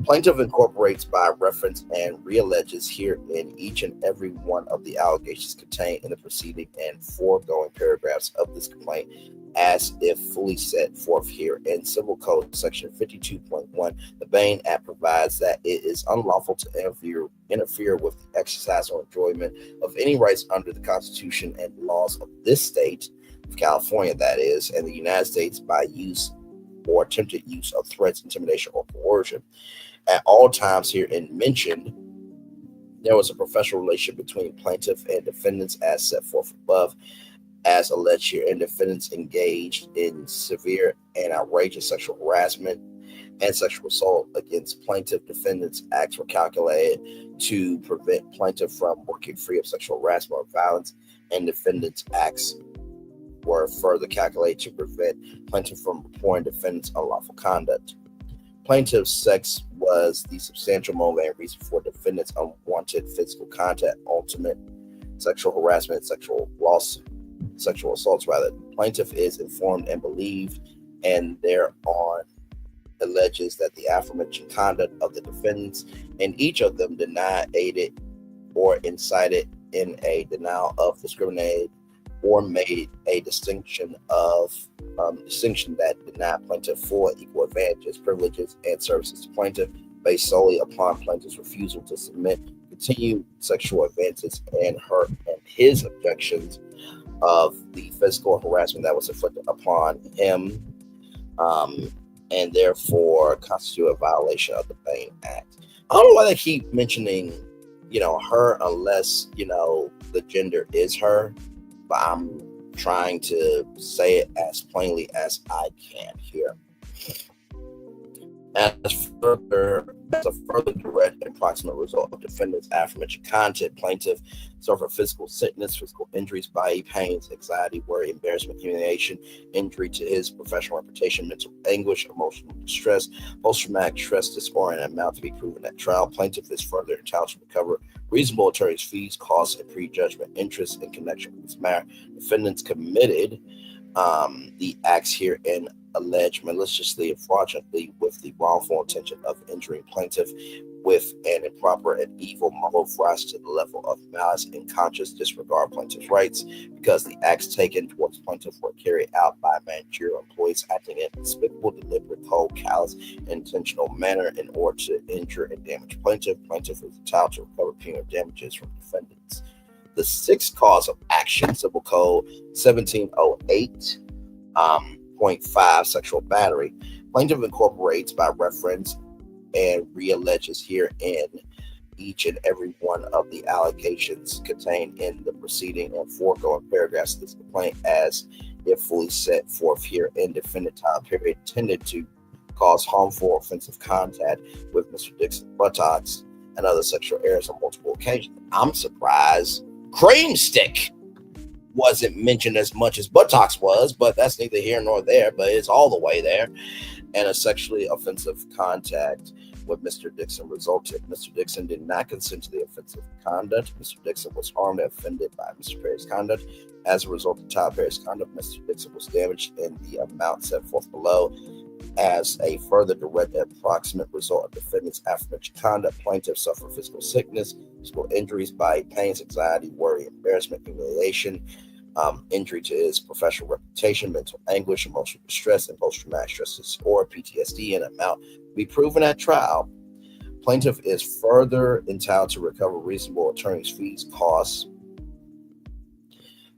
Plaintiff incorporates by reference and realleges here in each and every one of the allegations contained in the preceding and foregoing paragraphs of this complaint as if fully set forth here in Civil Code Section 52.1. The Bain Act provides that it is unlawful to interfere with the exercise or enjoyment of any rights under the Constitution and laws of this state of California, that is, and the United States, by use or attempted use of threats, intimidation, or coercion. At all times herein mentioned, there was a professional relationship between plaintiff and defendants as set forth above, as alleged here, and defendants engaged in severe and outrageous sexual harassment and sexual assault against plaintiff. Defendants' acts were calculated to prevent plaintiff from working free of sexual harassment or violence, and defendants' acts were further calculated to prevent plaintiff from reporting defendants' unlawful conduct. Plaintiff's sex was the substantial motivating reason for defendants' unwanted physical contact, ultimate sexual harassment, sexual assaults. Plaintiff is informed and believed, and thereon alleges that the aforementioned conduct of the defendants, and each of them denied, aided, or incited in a denial of discriminated or made a distinction that denied plaintiff full and equal advantages, privileges, and services to plaintiff based solely upon plaintiff's refusal to submit continued sexual advances and his objections of the physical harassment that was inflicted upon him, and therefore constitute a violation of the Bain Act. I don't know why they keep mentioning, her, unless, the gender is her. But I'm trying to say it as plainly as I can here. As a further direct and proximate result of defendant's aforementioned content, plaintiff suffered physical sickness, physical injuries, body pains, anxiety, worry, embarrassment, humiliation, injury to his professional reputation, mental anguish, emotional distress, post-traumatic stress disorder, and amount to be proven at trial. Plaintiff is further entitled to recover reasonable attorney's fees, costs, and prejudgment interest in connection with this matter. Defendants committed the acts herein alleged maliciously and fraudulently with the wrongful intention of injuring plaintiff with an improper and evil motive rise to the level of malice and conscious disregard of plaintiff's rights, because the acts taken towards plaintiff were carried out by managerial employees acting in a despicable, deliberate, cold, callous, intentional manner in order to injure and damage plaintiff. Plaintiff is entitled to recover punitive damages from defendants. The sixth cause of action, Civil Code 1708, 0.5, sexual battery. Plaintiff incorporates by reference and realleges herein each and every one of the allegations contained in the preceding and foregoing paragraphs of this complaint as if fully set forth herein. Defendant time period intended to cause harmful offensive contact with Mr. Dixon buttocks and other sexual errors on multiple occasions. I'm surprised Creamstick wasn't mentioned as much as buttocks was, but that's neither here nor there, but it's all the way there. And a sexually offensive contact with Mr. Dixon resulted. Mr. Dixon did not consent to the offensive conduct. Mr. Dixon was harmed and offended by Mr. Perry's conduct. As a result of Tyler Perry's conduct, Mr. Dixon was damaged in the amount set forth below. As a further direct and approximate result of defendant's aforementioned conduct, plaintiff suffered physical sickness, physical injuries, body pains, anxiety, worry, embarrassment, humiliation, injury to his professional reputation, mental anguish, emotional distress, and post-traumatic stress disorder, PTSD, and amount to be proven at trial. Plaintiff is further entitled to recover reasonable attorney's fees, costs,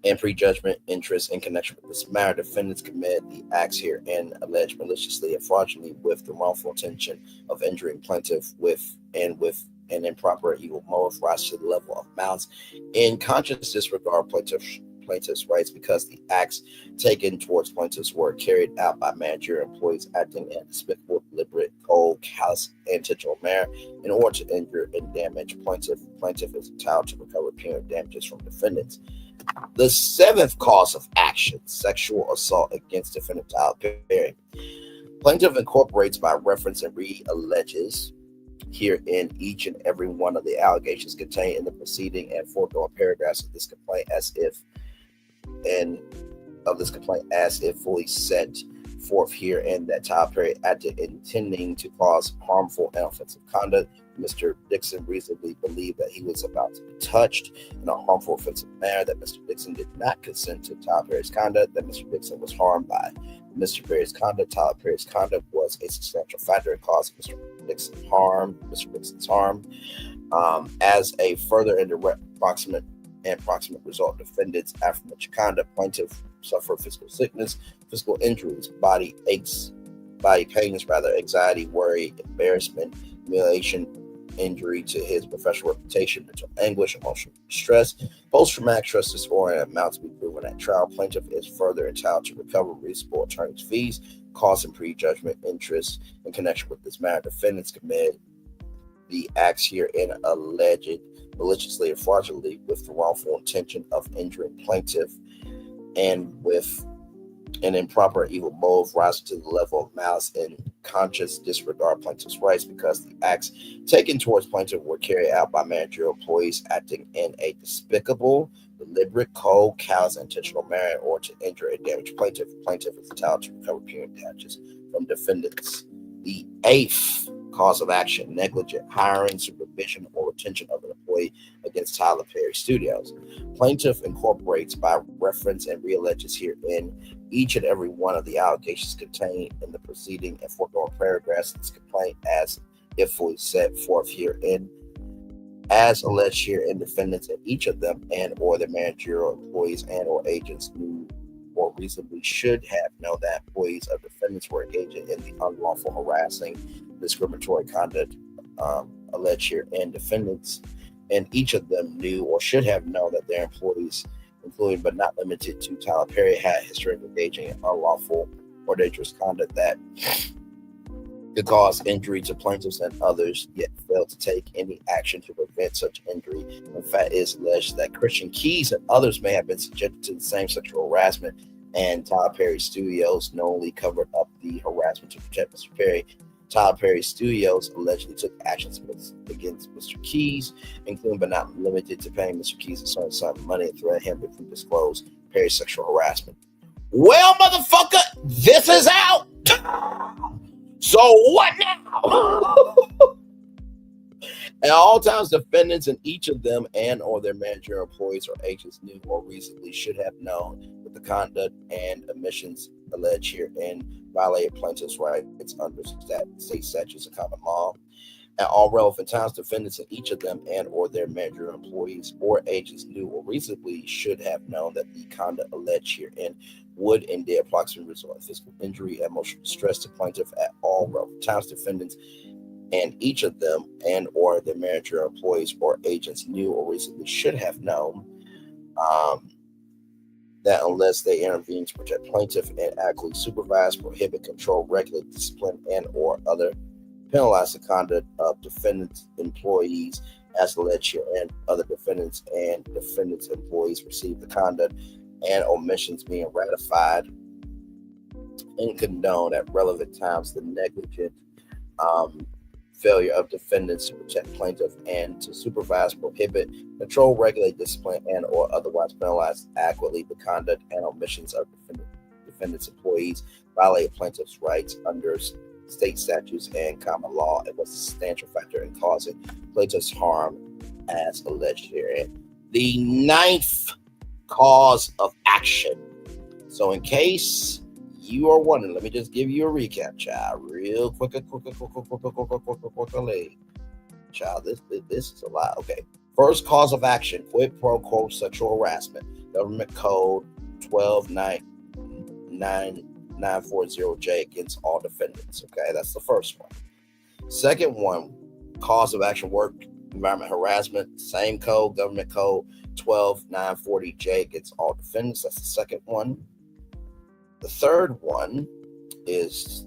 and prejudgment interest in connection with this matter. Defendants committed the acts herein alleged maliciously and fraudulently with the wrongful intention of injuring plaintiff with an improper evil motive rise to the level of malice in conscious disregard plaintiff's rights, because the acts taken towards plaintiffs were carried out by managerial employees acting in a despicable, deliberate, cold, callous, and intentional manner in order to injure and damage plaintiff. Plaintiff is entitled to recover punitive damages from defendants. The seventh cause of action, sexual assault against defendant Tyler Perry. Plaintiff incorporates by reference and realleges herein each and every one of the allegations contained in the preceding and foregoing paragraphs of this complaint as if fully set forth herein that Tyler Perry acted intending to cause harmful and offensive conduct. Mr. Dixon reasonably believed that he was about to be touched in a harmful, offensive manner, that Mr. Dixon did not consent to Tyler Perry's conduct, that Mr. Dixon was harmed by Mr. Perry's conduct. Tyler Perry's conduct was a substantial factor in causing Mr. Dixon's harm. As a further and direct proximate result of defendant's aforementioned conduct, plaintiff suffered physical sickness, physical injuries, body pains, anxiety, worry, embarrassment, humiliation, injury to his professional reputation, mental anguish, emotional distress, post-traumatic stress disorder, and amount to be proven at trial. Plaintiff is further entitled to recover reasonable attorney's fees, costs, and prejudgment interest in connection with this matter. Defendants committed the acts herein alleged maliciously and fraudulently with the wrongful intention of injuring plaintiff and with an improper evil motive rising to the level of malice and conscious disregard plaintiff's rights, because the acts taken towards plaintiff were carried out by managerial employees acting in a despicable, deliberate, cold, callous, and intentional manner in order to injure and damage plaintiff. Plaintiff is entitled to recover punitive damages from defendants. The eighth cause of action, negligent hiring, supervision, or retention of an employee against Tyler Perry Studios. Plaintiff incorporates by reference and realleges herein each and every one of the allegations contained in the preceding and foregoing paragraphs of this complaint as if fully set forth herein. As alleged herein, defendants in each of them and or their managerial employees and or agents knew or reasonably should have known that employees of defendants were engaging in the unlawful, harassing, discriminatory conduct alleged here, and defendants and each of them knew or should have known that their employees, including but not limited to Tyler Perry, had a history of engaging in unlawful or dangerous conduct that could cause injury to plaintiffs and others, yet failed to take any action to prevent such injury. In fact, it is alleged that Christian Keys and others may have been subjected to the same sexual harassment, and Tyler Perry Studios knowingly covered up the harassment to protect Mr. Perry. Tyler Perry Studios allegedly took actions against Mr. Keys, including but not limited to paying Mr. Keys a certain sum of money and threatening him if he disclosed Perry's sexual harassment. Well, motherfucker, this is out. So what now? At all times, defendants in each of them and or their manager, employees, or agents knew or reasonably should have known that the conduct and omissions alleged herein violated plaintiffs' rights under state statutes and common law. At all relevant times, defendants in each of them and or their manager, employees, or agents knew or reasonably should have known that the conduct alleged herein would and did approximately result in physical injury and emotional distress to plaintiff. At all relevant times, defendants and each of them and or their manager, employees, or agents knew or reasonably should have known that unless they intervene to protect plaintiff and adequately supervise, prohibit, control, regulate, discipline, and or other penalize the conduct of defendants, employees, as alleged here, and other defendants and defendants' employees receive the conduct and omissions being ratified and condoned at relevant times, the negligent failure of defendants to protect plaintiff and to supervise, prohibit, control, regulate, discipline, and or otherwise penalize adequately the conduct and omissions of defendants' employees violate plaintiff's rights under state statutes and common law. It was a substantial factor in causing plaintiff's harm as alleged herein. The ninth cause of action. So in case you are wondering, let me just give you a recap, child, real quick. Child, this is a lot. Okay. First cause of action, quid pro quo sexual harassment. Government Code 12940J against all defendants. Okay, that's the first one. Second one, cause of action, work environment harassment. Same code, Government Code 12940J against all defendants. That's the second one. The third one is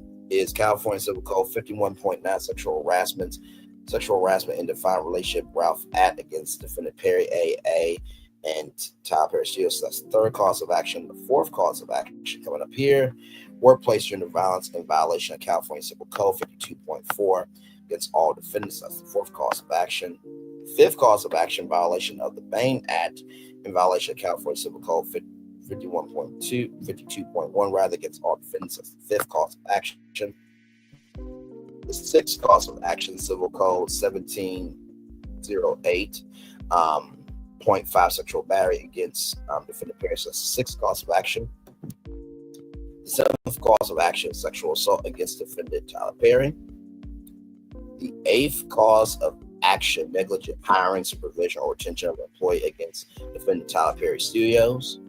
California Civil Code 51.9, sexual harassment in defined relationship, Ralph Att against defendant Perry A.A. and Tyler Perry Studios. So that's the third cause of action. The fourth cause of action coming up here, workplace gender violence in violation of California Civil Code 52.4 against all defendants. That's the fourth cause of action. Fifth cause of action, violation of the Bain Act in violation of California Civil Code 52.1 rather against all defendants. That's the fifth cause of action. The sixth cause of action, Civil Code 1708, 0.5 sexual battery against defendant Perry. So that's the sixth cause of action. The seventh cause of action, sexual assault against defendant Tyler Perry. The eighth cause of action, negligent hiring, supervision, or retention of an employee against defendant Tyler Perry Studios.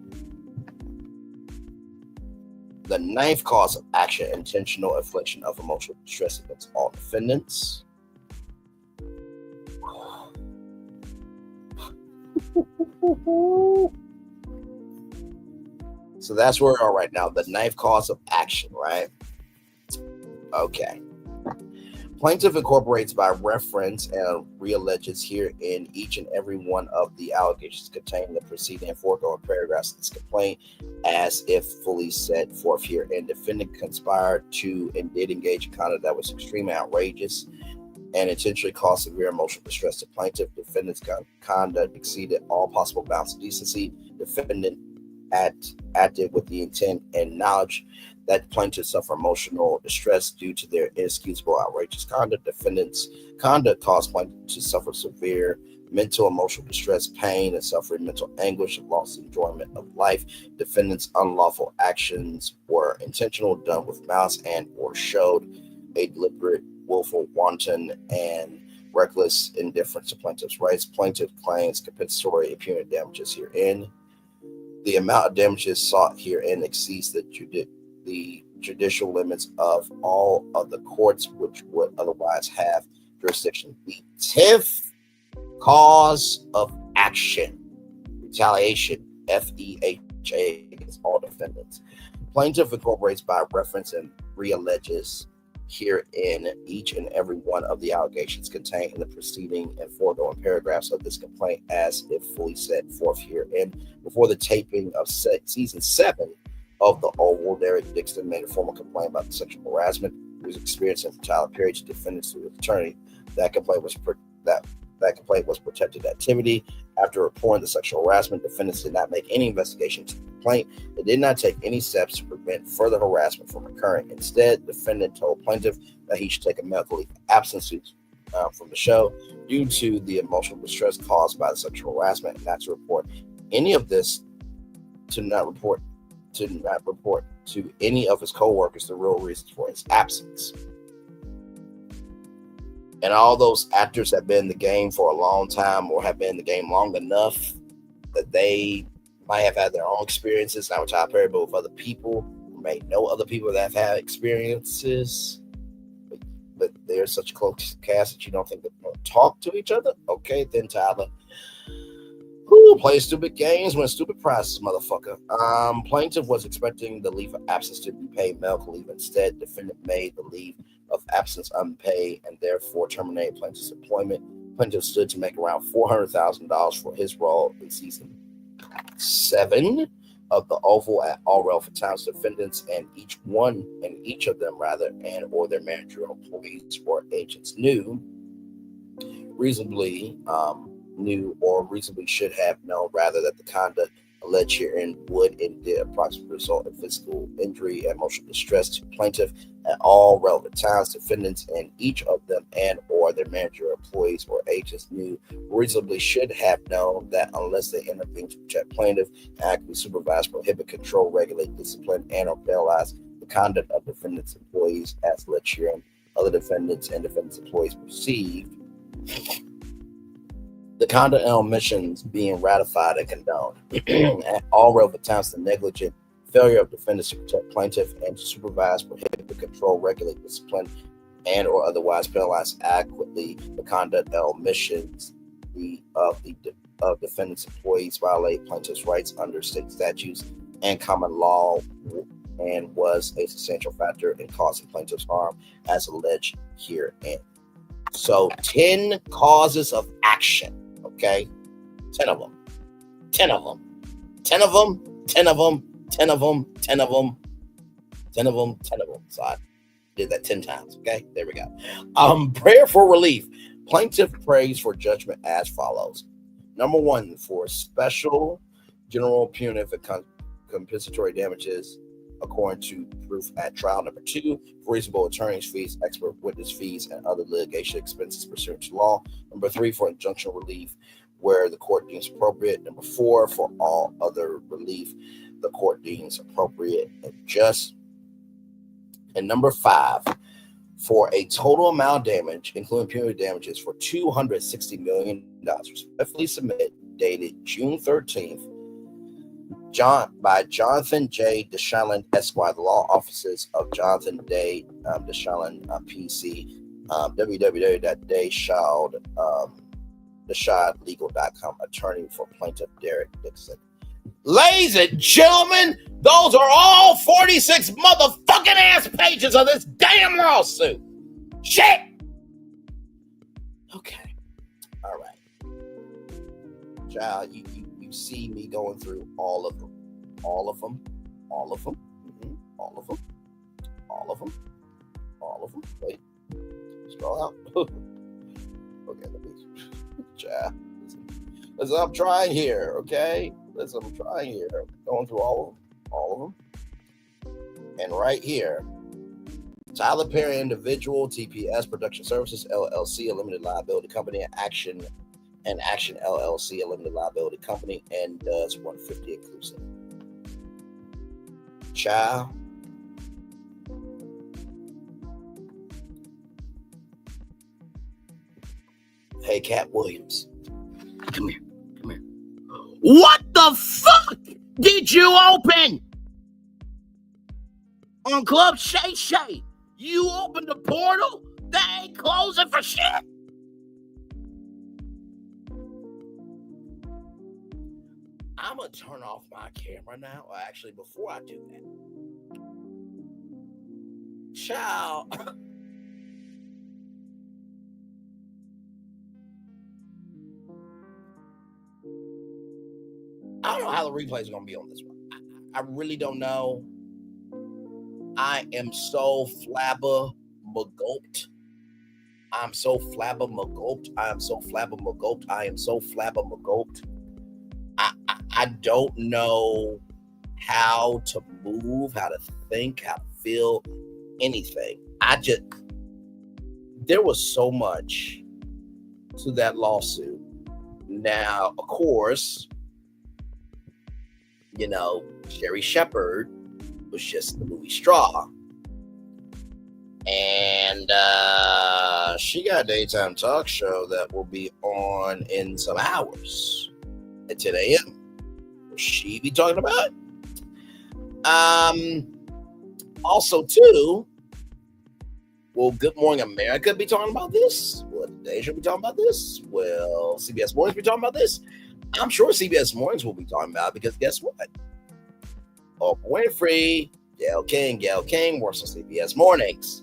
The ninth cause of action, intentional infliction of emotional distress against all defendants. So that's where we are right now. The ninth cause of action, right? Okay. Plaintiff incorporates by reference and realleges here in each and every one of the allegations contained in the preceding and foregoing paragraphs of this complaint as if fully set forth here. And defendant conspired to and did engage in conduct that was extremely outrageous and intentionally caused severe emotional distress to plaintiff. Defendant's conduct exceeded all possible bounds of decency. Defendant acted with the intent and knowledge that plaintiffs suffer emotional distress due to their inexcusable, outrageous conduct. Defendants' conduct caused plaintiffs to suffer severe mental, emotional distress, pain, and suffering mental anguish and loss of enjoyment of life. Defendants' unlawful actions were intentional, done with malice, and or showed a deliberate, willful, wanton, and reckless indifference to plaintiffs' rights. Plaintiff claims compensatory and punitive damages herein. The amount of damages sought herein exceeds the judicial limits of all of the courts which would otherwise have jurisdiction. The 10th cause of action, retaliation, FEHA, against all defendants. Plaintiff incorporates by reference and realleges here in each and every one of the allegations contained in the preceding and foregoing paragraphs of this complaint as if fully set forth herein. Before the taping of season 7 of The Oval, Derek Dixon made a formal complaint about the sexual harassment he was experiencing from Tyler Perry to defendants through his attorney. That complaint was protected activity. After reporting the sexual harassment, defendants did not make any investigation into the complaint. They did not take any steps to prevent further harassment from occurring. Instead, the defendant told plaintiff that he should take a medical leave of absence from the show due to the emotional distress caused by the sexual harassment, and not to report any of this, to not report to any of his co-workers the real reasons for his absence. And all those actors have been in the game for a long time, or have been in the game long enough that they might have had their own experiences, not with Tyler Perry, but with other people, or may know other people that have had experiences. But they're such a close cast that you don't think they don't talk to each other. Okay, then Tyler, who plays stupid games, win stupid prizes, motherfucker. Plaintiff was expecting the leave of absence to be paid medical leave. Instead, defendant made the leave of absence unpaid and therefore terminated plaintiff's employment. Plaintiff stood to make around $400,000 for his role in season 7 of The Oval at all relevant times. Defendants and each of them and or their managerial employees or agents reasonably should have known that the conduct alleged herein would and did approximately result in physical injury and emotional distress to plaintiff at all relevant times. Defendants and each of them and or their manager, employees, or agents reasonably should have known that unless they intervene to protect plaintiff, actively supervise, prohibit, control, regulate, discipline, and or penalize the conduct of defendants' employees as alleged herein, other defendants and defendants' employees perceived the conduct and omissions being ratified and condoned. At all relevant times, the negligent failure of defendants to protect plaintiff and to supervise, prohibit, control, regulate, discipline, and or otherwise penalize adequately the conduct and omissions of defendants' employees violate plaintiff's rights under state statutes and common law, and was a substantial factor in causing plaintiff's harm as alleged herein. So 10 causes of action. Okay, 10 of them. So I did that 10 times. Okay, there we go. Prayer for relief. Plaintiff prays for judgment as follows. Number 1, for special general punitive and compensatory damages according to proof at trial. Number 2, for reasonable attorney's fees, expert witness fees, and other litigation expenses pursuant to law. Number 3, for injunctional relief where the court deems appropriate. Number 4, for all other relief the court deems appropriate and just. And number 5, for a total amount of damage, including punitive damages, for $260 million. Respectfully submit, dated June 13th, by Jonathan J. Deshaun, Esquire, the law offices of Jonathan J. Deshaun, PC, www.deshadlegal.com, attorney for plaintiff Derek Dixon. Ladies and gentlemen, those are all 46 motherfucking ass pages of this damn lawsuit. Shit! Okay. All right. Child, you see me going through all of them. Wait, scroll out. Okay, let me. Child, listen, I'm trying here. Okay, listen, I'm trying here. Going through all of them, and right here, Tyler Perry Individual, TPS Production Services LLC, a limited liability company, and Action LLC, a limited liability company, and does 150 inclusive. Child. Hey, Cat Williams. Come here. What the fuck did you open? On Club Shay Shay. You opened the portal? That ain't closing for shit. I'm going to turn off my camera now. Or actually, before I do that. Child. don't know how the replays are going to be on this one. I really don't know. I am so flabbermagulped. I'm so flabbermagulped. I am so flabbermagulped. I am so flabbermagulped. I don't know how to move, how to think, how to feel, anything. There was so much to that lawsuit. Now, of course, you know, Sherry Shepherd was just the movie Straw. And she got a daytime talk show that will be on in some hours at 10 a.m. Will she be talking about? Also, too, will Good Morning America be talking about this? Will Today Show be talking about this? Will CBS Mornings be talking about this? I'm sure CBS Mornings will be talking about it because guess what? Oprah Winfrey, Gayle King works on CBS Mornings.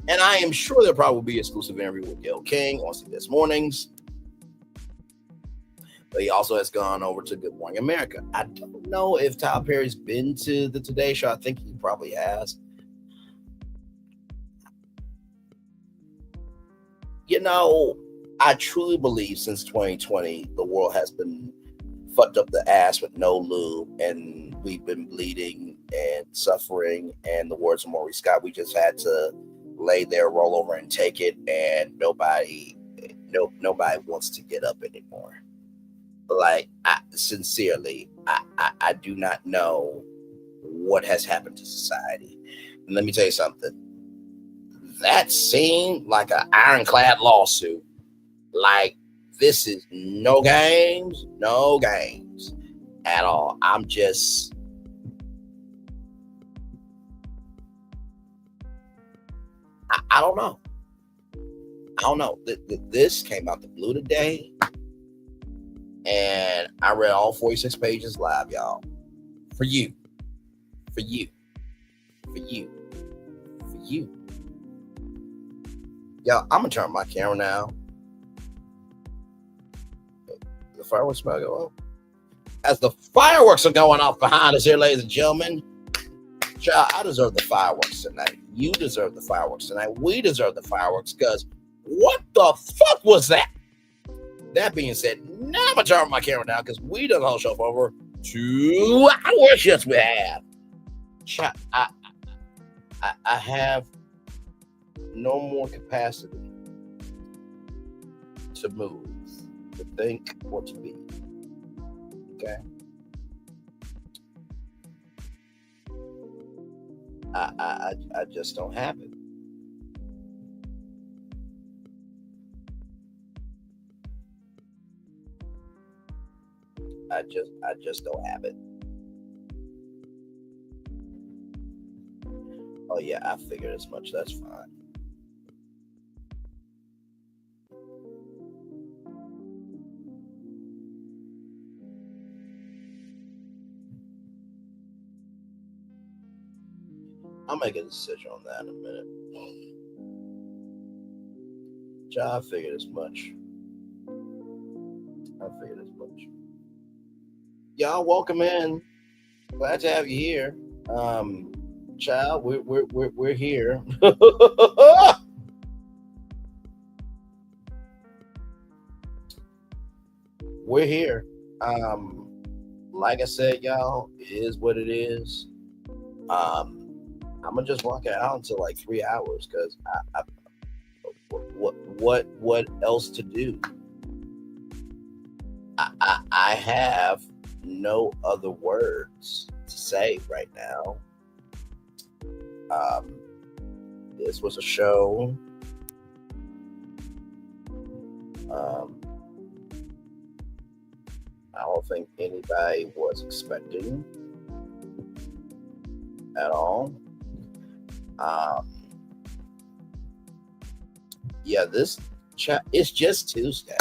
And I am sure there'll probably be exclusive interview with Gayle King on CBS Mornings. But he also has gone over to Good Morning America. I don't know if Tyler Perry's been to the Today Show. I think he probably has. You know, I truly believe since 2020, the world has been fucked up the ass with no lube, and we've been bleeding and suffering. And the words of Maurice Scott, we just had to lay there, roll over, and take it. And nobody wants to get up anymore. Like, sincerely, I do not know what has happened to society. And let me tell you something. That seemed like an ironclad lawsuit. Like, this is no games at all. I don't know. This came out the blue today. And I read all 46 pages live, y'all. For you. Y'all, I'm going to turn my camera now. The fireworks about to go off. As the fireworks are going off behind us here, ladies and gentlemen. Child, I deserve the fireworks tonight. You deserve the fireworks tonight. We deserve the fireworks because what the fuck was that? That being said, now I'm going to turn my camera down because we done the whole show for over 2 hours. Yes, we have. Child, I have no more capacity to move, to think, or to be. Okay? I just don't have it. I just don't have it. Oh yeah, I figured as much. That's fine. I'll make a decision on that in a minute. I figured as much. Y'all, welcome in. Glad to have you here. Child, we're here. We're here. Like I said, y'all, it is what it is. I'm gonna just rock it out until like 3 hours because what else to do? I have no other words to say right now. This was a show. I don't think anybody was expecting at all. Yeah, this chat, it's just Tuesday.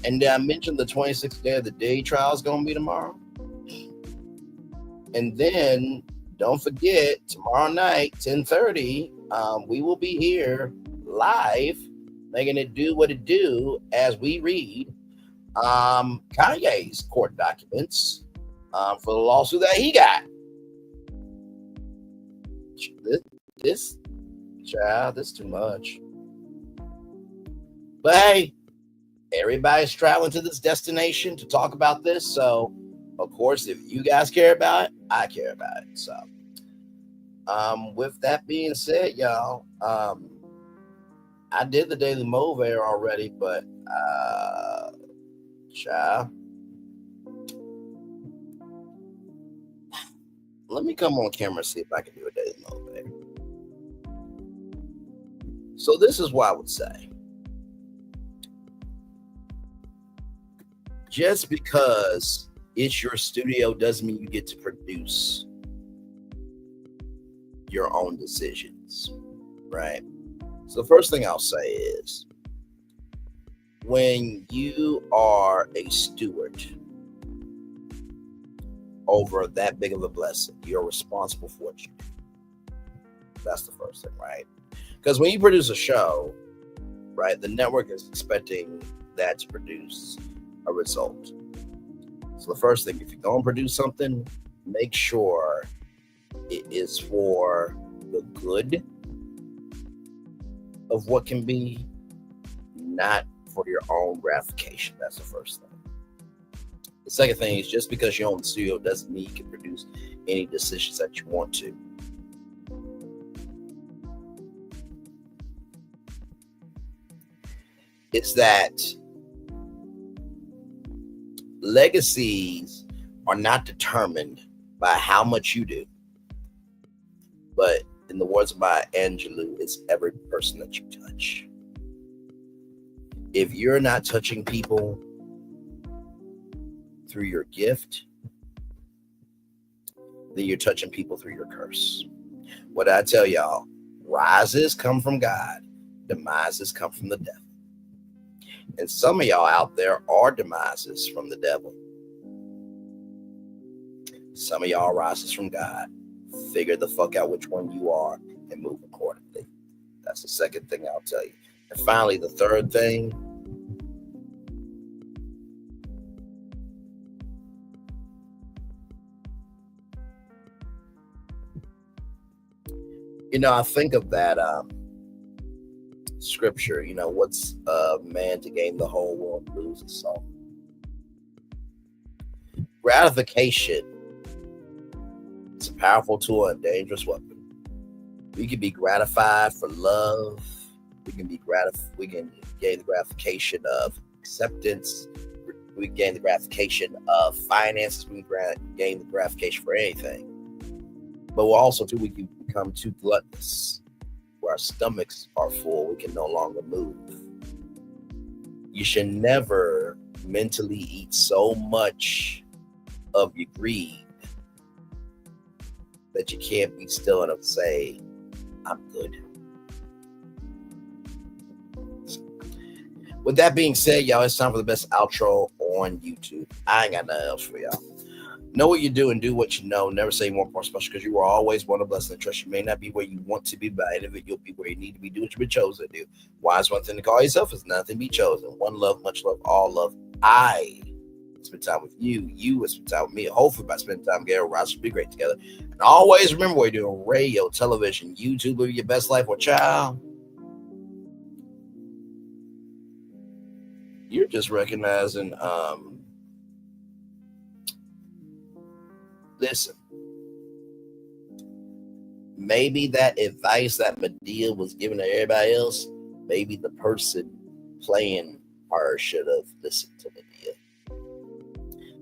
And I mentioned the 26th day of the day trial is going to be tomorrow. And then don't forget, tomorrow night, 10:30, we will be here live, making it do what it do as we read Kanye's court documents for the lawsuit that he got. This too much. But hey, everybody's traveling to this destination to talk about this. So, of course, if you guys care about it, I care about it. So, with that being said, y'all, I did the Daily Move Air already, but let me come on camera and see if I can do a Daily Move Air. So this is what I would say. Just because it's your studio doesn't mean you get to produce your own decisions, right? So the first thing I'll say is, when you are a steward over that big of a blessing, you're responsible for what you do. That's the first thing, right? Because when you produce a show, right, the network is expecting that to produce a result. So the first thing, if you're going to produce something, make sure it is for the good of what can be, not for your own gratification. That's the first thing. The second thing is, just because you own the studio doesn't mean you can produce any decisions that you want to. It's that legacies are not determined by how much you do, but in the words of Maya Angelou, it's every person that you touch. If you're not touching people through your gift, then you're touching people through your curse. What did I tell y'all? Rises come from God, demises come from the devil. And some of y'all out there are demises from the devil. Some of y'all rises from God. Figure the fuck out which one you are and move accordingly. That's the second thing I'll tell you. And finally, the third thing, I think of that scripture, what's a man to gain the whole world and lose his soul? Gratification is a powerful tool and a dangerous weapon. We can be gratified for love. We can gain the gratification of acceptance. We can gain the gratification of finances. We can gain the gratification for anything. But we can become too gluttonous, where our stomachs are full, we can no longer move. You should never mentally eat so much of your greed that you can't be still enough to say, I'm good. With that being said, y'all, it's time for the best outro on YouTube. I ain't got nothing else for y'all. Know what you do and do what you know. Never say more special, because you are always one of blessed and trust. You may not be where you want to be, but at the end of it, you'll be where you need to be. Do what you've been chosen to do. Why is one thing to call yourself is nothing to be chosen. One love, much love, all love. I spend time with you. You will spend time with me. Hopefully, by spending time together, we'll be great together. And always remember, what you're doing: radio, television, YouTube, live your best life. Or child, you're just recognizing, listen, maybe that advice that Medea was giving to everybody else, maybe the person playing her should have listened to Medea.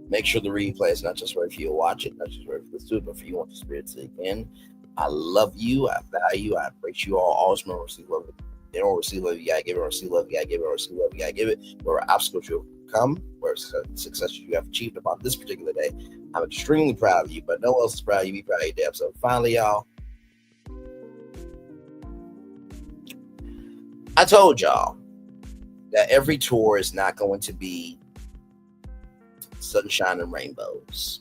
Make sure the replay is not just right for you to watch it, not just right for the student, but for you want the spirit to again. I love you. I value you. I appreciate you all. Always remember, receive love. You don't receive love, you gotta give it. Receive love, you gotta give it. Receive love, you gotta give it. Where obstacles you come, where success you have achieved upon this particular day, I'm extremely proud of you, but no one else is proud of you. Be proud of your damn self. Finally, y'all, I told y'all that every tour is not going to be sunshine and rainbows.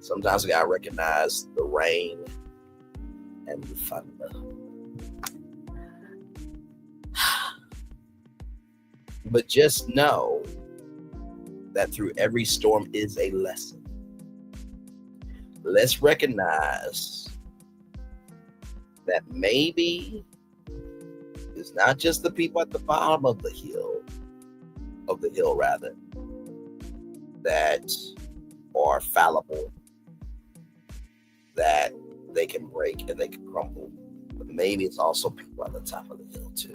Sometimes we gotta recognize the rain and the thunder. But just know that through every storm is a lesson. Let's recognize that maybe it's not just the people at the bottom of the hill rather, that are fallible, that they can break and they can crumble. But maybe it's also people at the top of the hill too.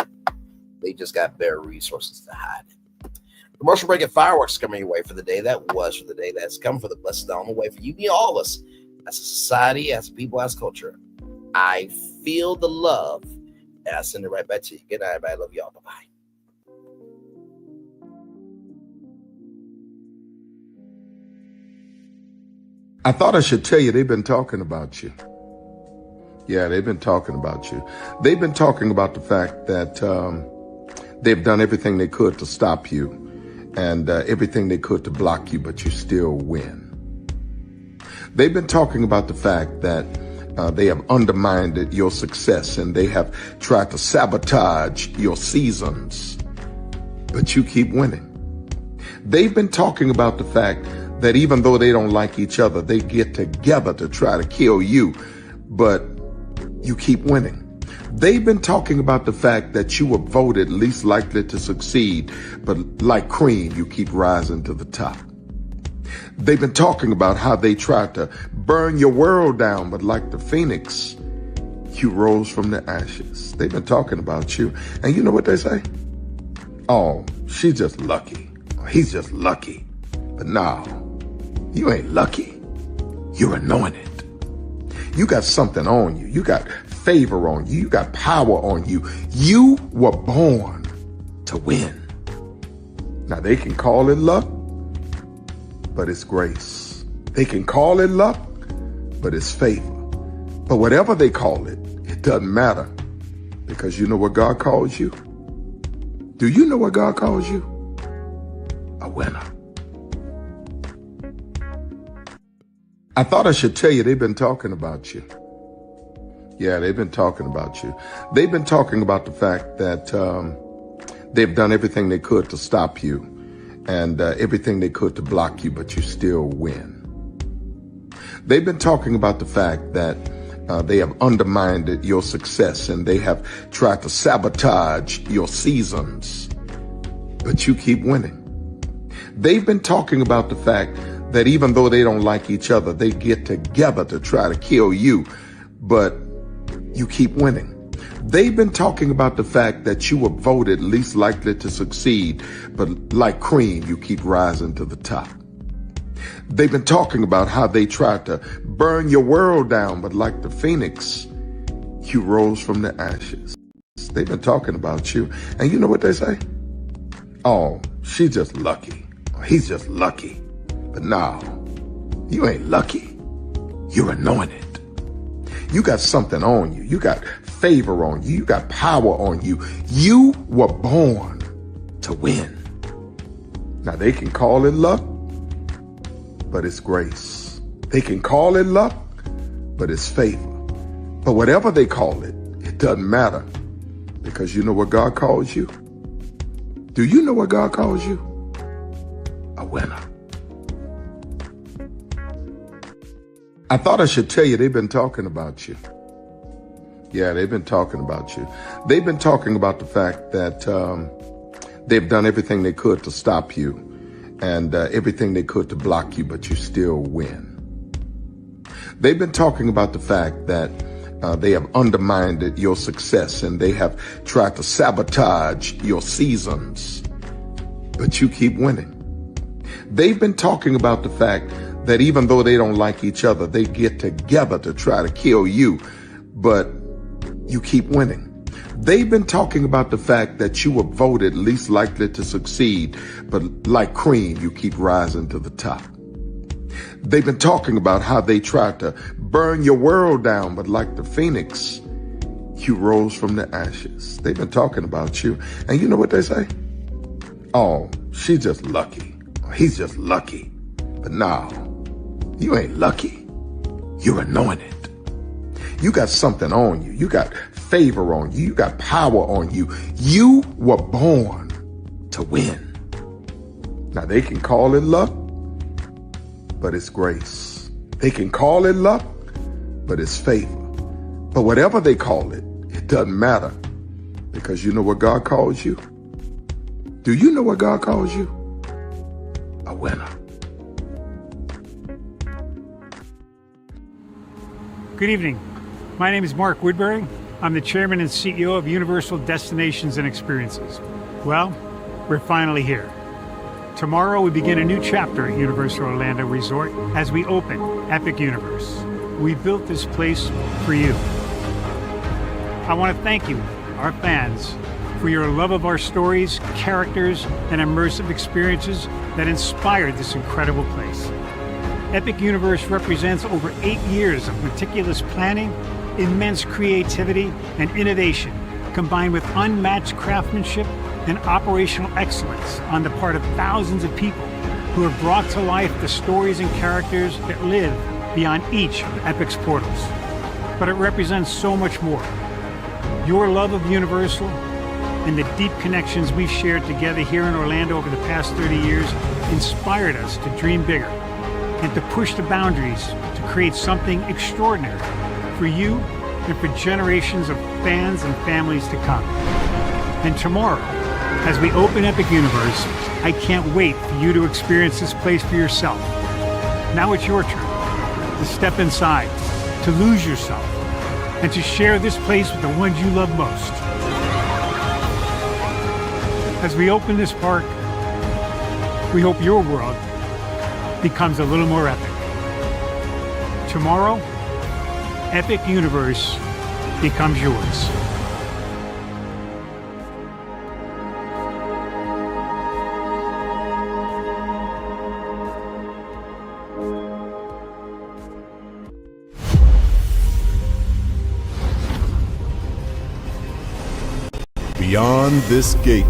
They just got better resources to hide it. Commercial break and fireworks coming your way for the day that was, for the day that's come, for the blessed on the way for you and all of us as a society, as a people, as culture. I feel the love, and I send it right back to you. Good night, everybody. I love y'all. Bye-bye. I thought I should tell you they've been talking about you. Yeah, they've been talking about you. They've been talking about the fact that they've done everything they could to stop you and everything they could to block you, but you still win. They've been talking about the fact that they have undermined your success and they have tried to sabotage your seasons, but you keep winning. They've been talking about the fact that even though they don't like each other, they get together to try to kill you, but you keep winning. They've been talking about the fact that you were voted least likely to succeed, but like cream, you keep rising to the top. They've been talking about how they tried to burn your world down, but like the phoenix, you rose from the ashes. They've been talking about you. And you know what they say? Oh, she's just lucky. He's just lucky. But no, you ain't lucky. You're anointed. You got something on you. You got favor on you. You got power on you. You were born to win. Now they can call it luck, but it's grace. They can call it luck, but it's favor. But whatever they call it, it doesn't matter, because you know what God calls you? Do you know what God calls you? A winner. I thought I should tell you they've been talking about you. Yeah, they've been talking about you. They've been talking about the fact that they've done everything they could to stop you and everything they could to block you, but you still win. They've been talking about the fact that they have undermined your success and they have tried to sabotage your seasons, but you keep winning. They've been talking about the fact that even though they don't like each other, they get together to try to kill you, but you keep winning. They've been talking about the fact that you were voted least likely to succeed, but like cream, you keep rising to the top. They've been talking about how they tried to burn your world down, but like the phoenix, you rose from the ashes. They've been talking about you. And you know what they say? Oh, she's just lucky. He's just lucky. But no, you ain't lucky. You're anointed. You got something on you. You got favor on you. You got power on you. You were born to win. Now they can call it luck, but it's grace. They can call it luck, but it's favor. But whatever they call it, it doesn't matter, because you know what God calls you? Do you know what God calls you? A winner. I thought I should tell you they've been talking about you. Yeah, they've been talking about you. They've been talking about the fact that they've done everything they could to stop you and everything they could to block you, but you still win. They've been talking about the fact that they have undermined your success and they have tried to sabotage your seasons, but you keep winning. They've been talking about the fact that even though they don't like each other, they get together to try to kill you, but you keep winning. They've been talking about the fact that you were voted least likely to succeed, but like cream, you keep rising to the top. They've been talking about how they tried to burn your world down, but like the phoenix, you rose from the ashes. They've been talking about you. And you know what they say? Oh, she's just lucky. He's just lucky. But no, you ain't lucky. You're anointed. You got something on you. You got favor on you. You got power on you. You were born to win. Now, they can call it luck, but it's grace. They can call it luck, but it's favor. But whatever they call it, it doesn't matter, because you know what God calls you? Do you know what God calls you? A winner. Good evening. My name is Mark Woodbury. I'm the chairman and CEO of Universal Destinations and Experiences. Well, we're finally here. Tomorrow we begin a new chapter at Universal Orlando Resort as we open Epic Universe. We built this place for you. I want to thank you, our fans, for your love of our stories, characters, and immersive experiences that inspired this incredible place. Epic Universe represents over 8 years of meticulous planning, immense creativity, and innovation, combined with unmatched craftsmanship and operational excellence on the part of thousands of people who have brought to life the stories and characters that live beyond each of Epic's portals. But it represents so much more. Your love of Universal and the deep connections we've shared together here in Orlando over the past 30 years inspired us to dream bigger and to push the boundaries to create something extraordinary for you and for generations of fans and families to come. And tomorrow, as we open Epic Universe, I can't wait for you to experience this place for yourself. Now it's your turn to step inside, to lose yourself, and to share this place with the ones you love most. As we open this park, we hope your world becomes a little more epic. Tomorrow, Epic Universe becomes yours. Beyond this gate,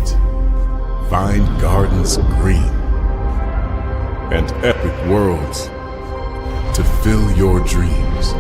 find gardens green and epic worlds to fill your dreams.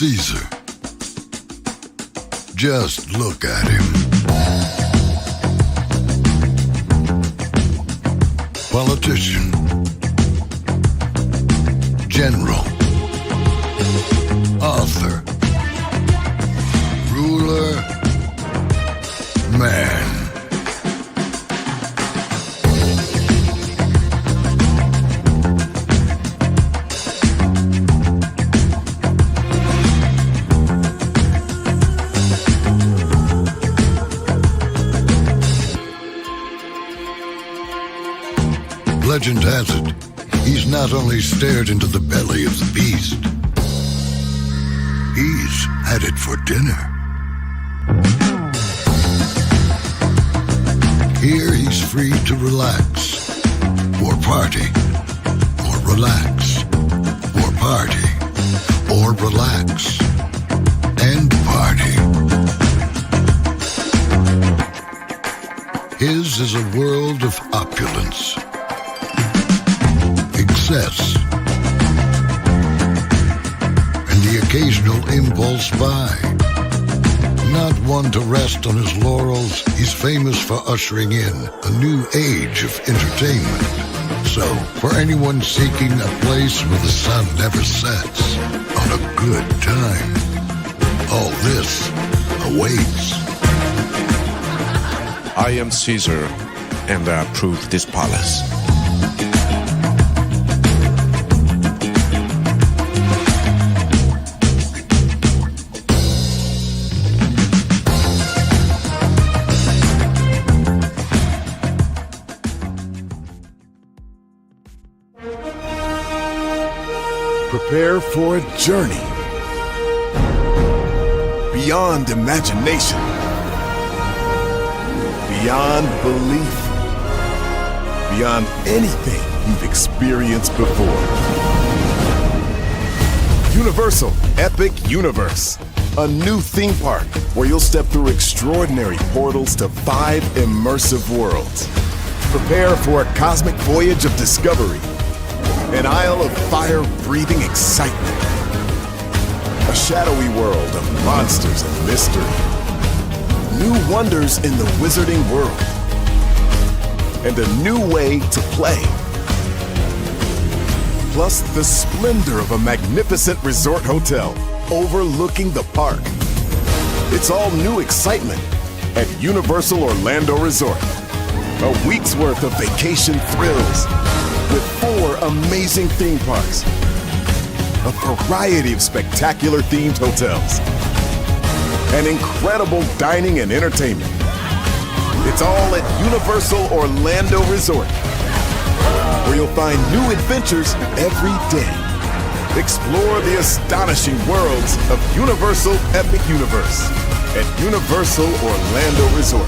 Caesar. Just look at him. Politician. General. Author. Ruler. Man. Legend has it, he's not only stared into the belly of the beast, he's had it for dinner. Here he's free to relax, or party, or relax, or party, or relax, and party. His is a world of opulence. Excess, and the occasional impulse buy. Not one to rest on his laurels, he's famous for ushering in a new age of entertainment. So, for anyone seeking a place where the sun never sets, on a good time, all this awaits. I am Caesar, and I approve this palace. Prepare for a journey beyond imagination, beyond belief, beyond anything you've experienced before. Universal Epic Universe, a new theme park where you'll step through extraordinary portals to 5 immersive worlds. Prepare for a cosmic voyage of discovery, an isle of fire-breathing excitement, a shadowy world of monsters and mystery, new wonders in the wizarding world, and a new way to play. Plus the splendor of a magnificent resort hotel overlooking the park. It's all new excitement at Universal Orlando Resort. A week's worth of vacation thrills, with 4 amazing theme parks, a variety of spectacular themed hotels, and incredible dining and entertainment. It's all at Universal Orlando Resort, where you'll find new adventures every day. Explore the astonishing worlds of Universal Epic Universe at Universal Orlando Resort.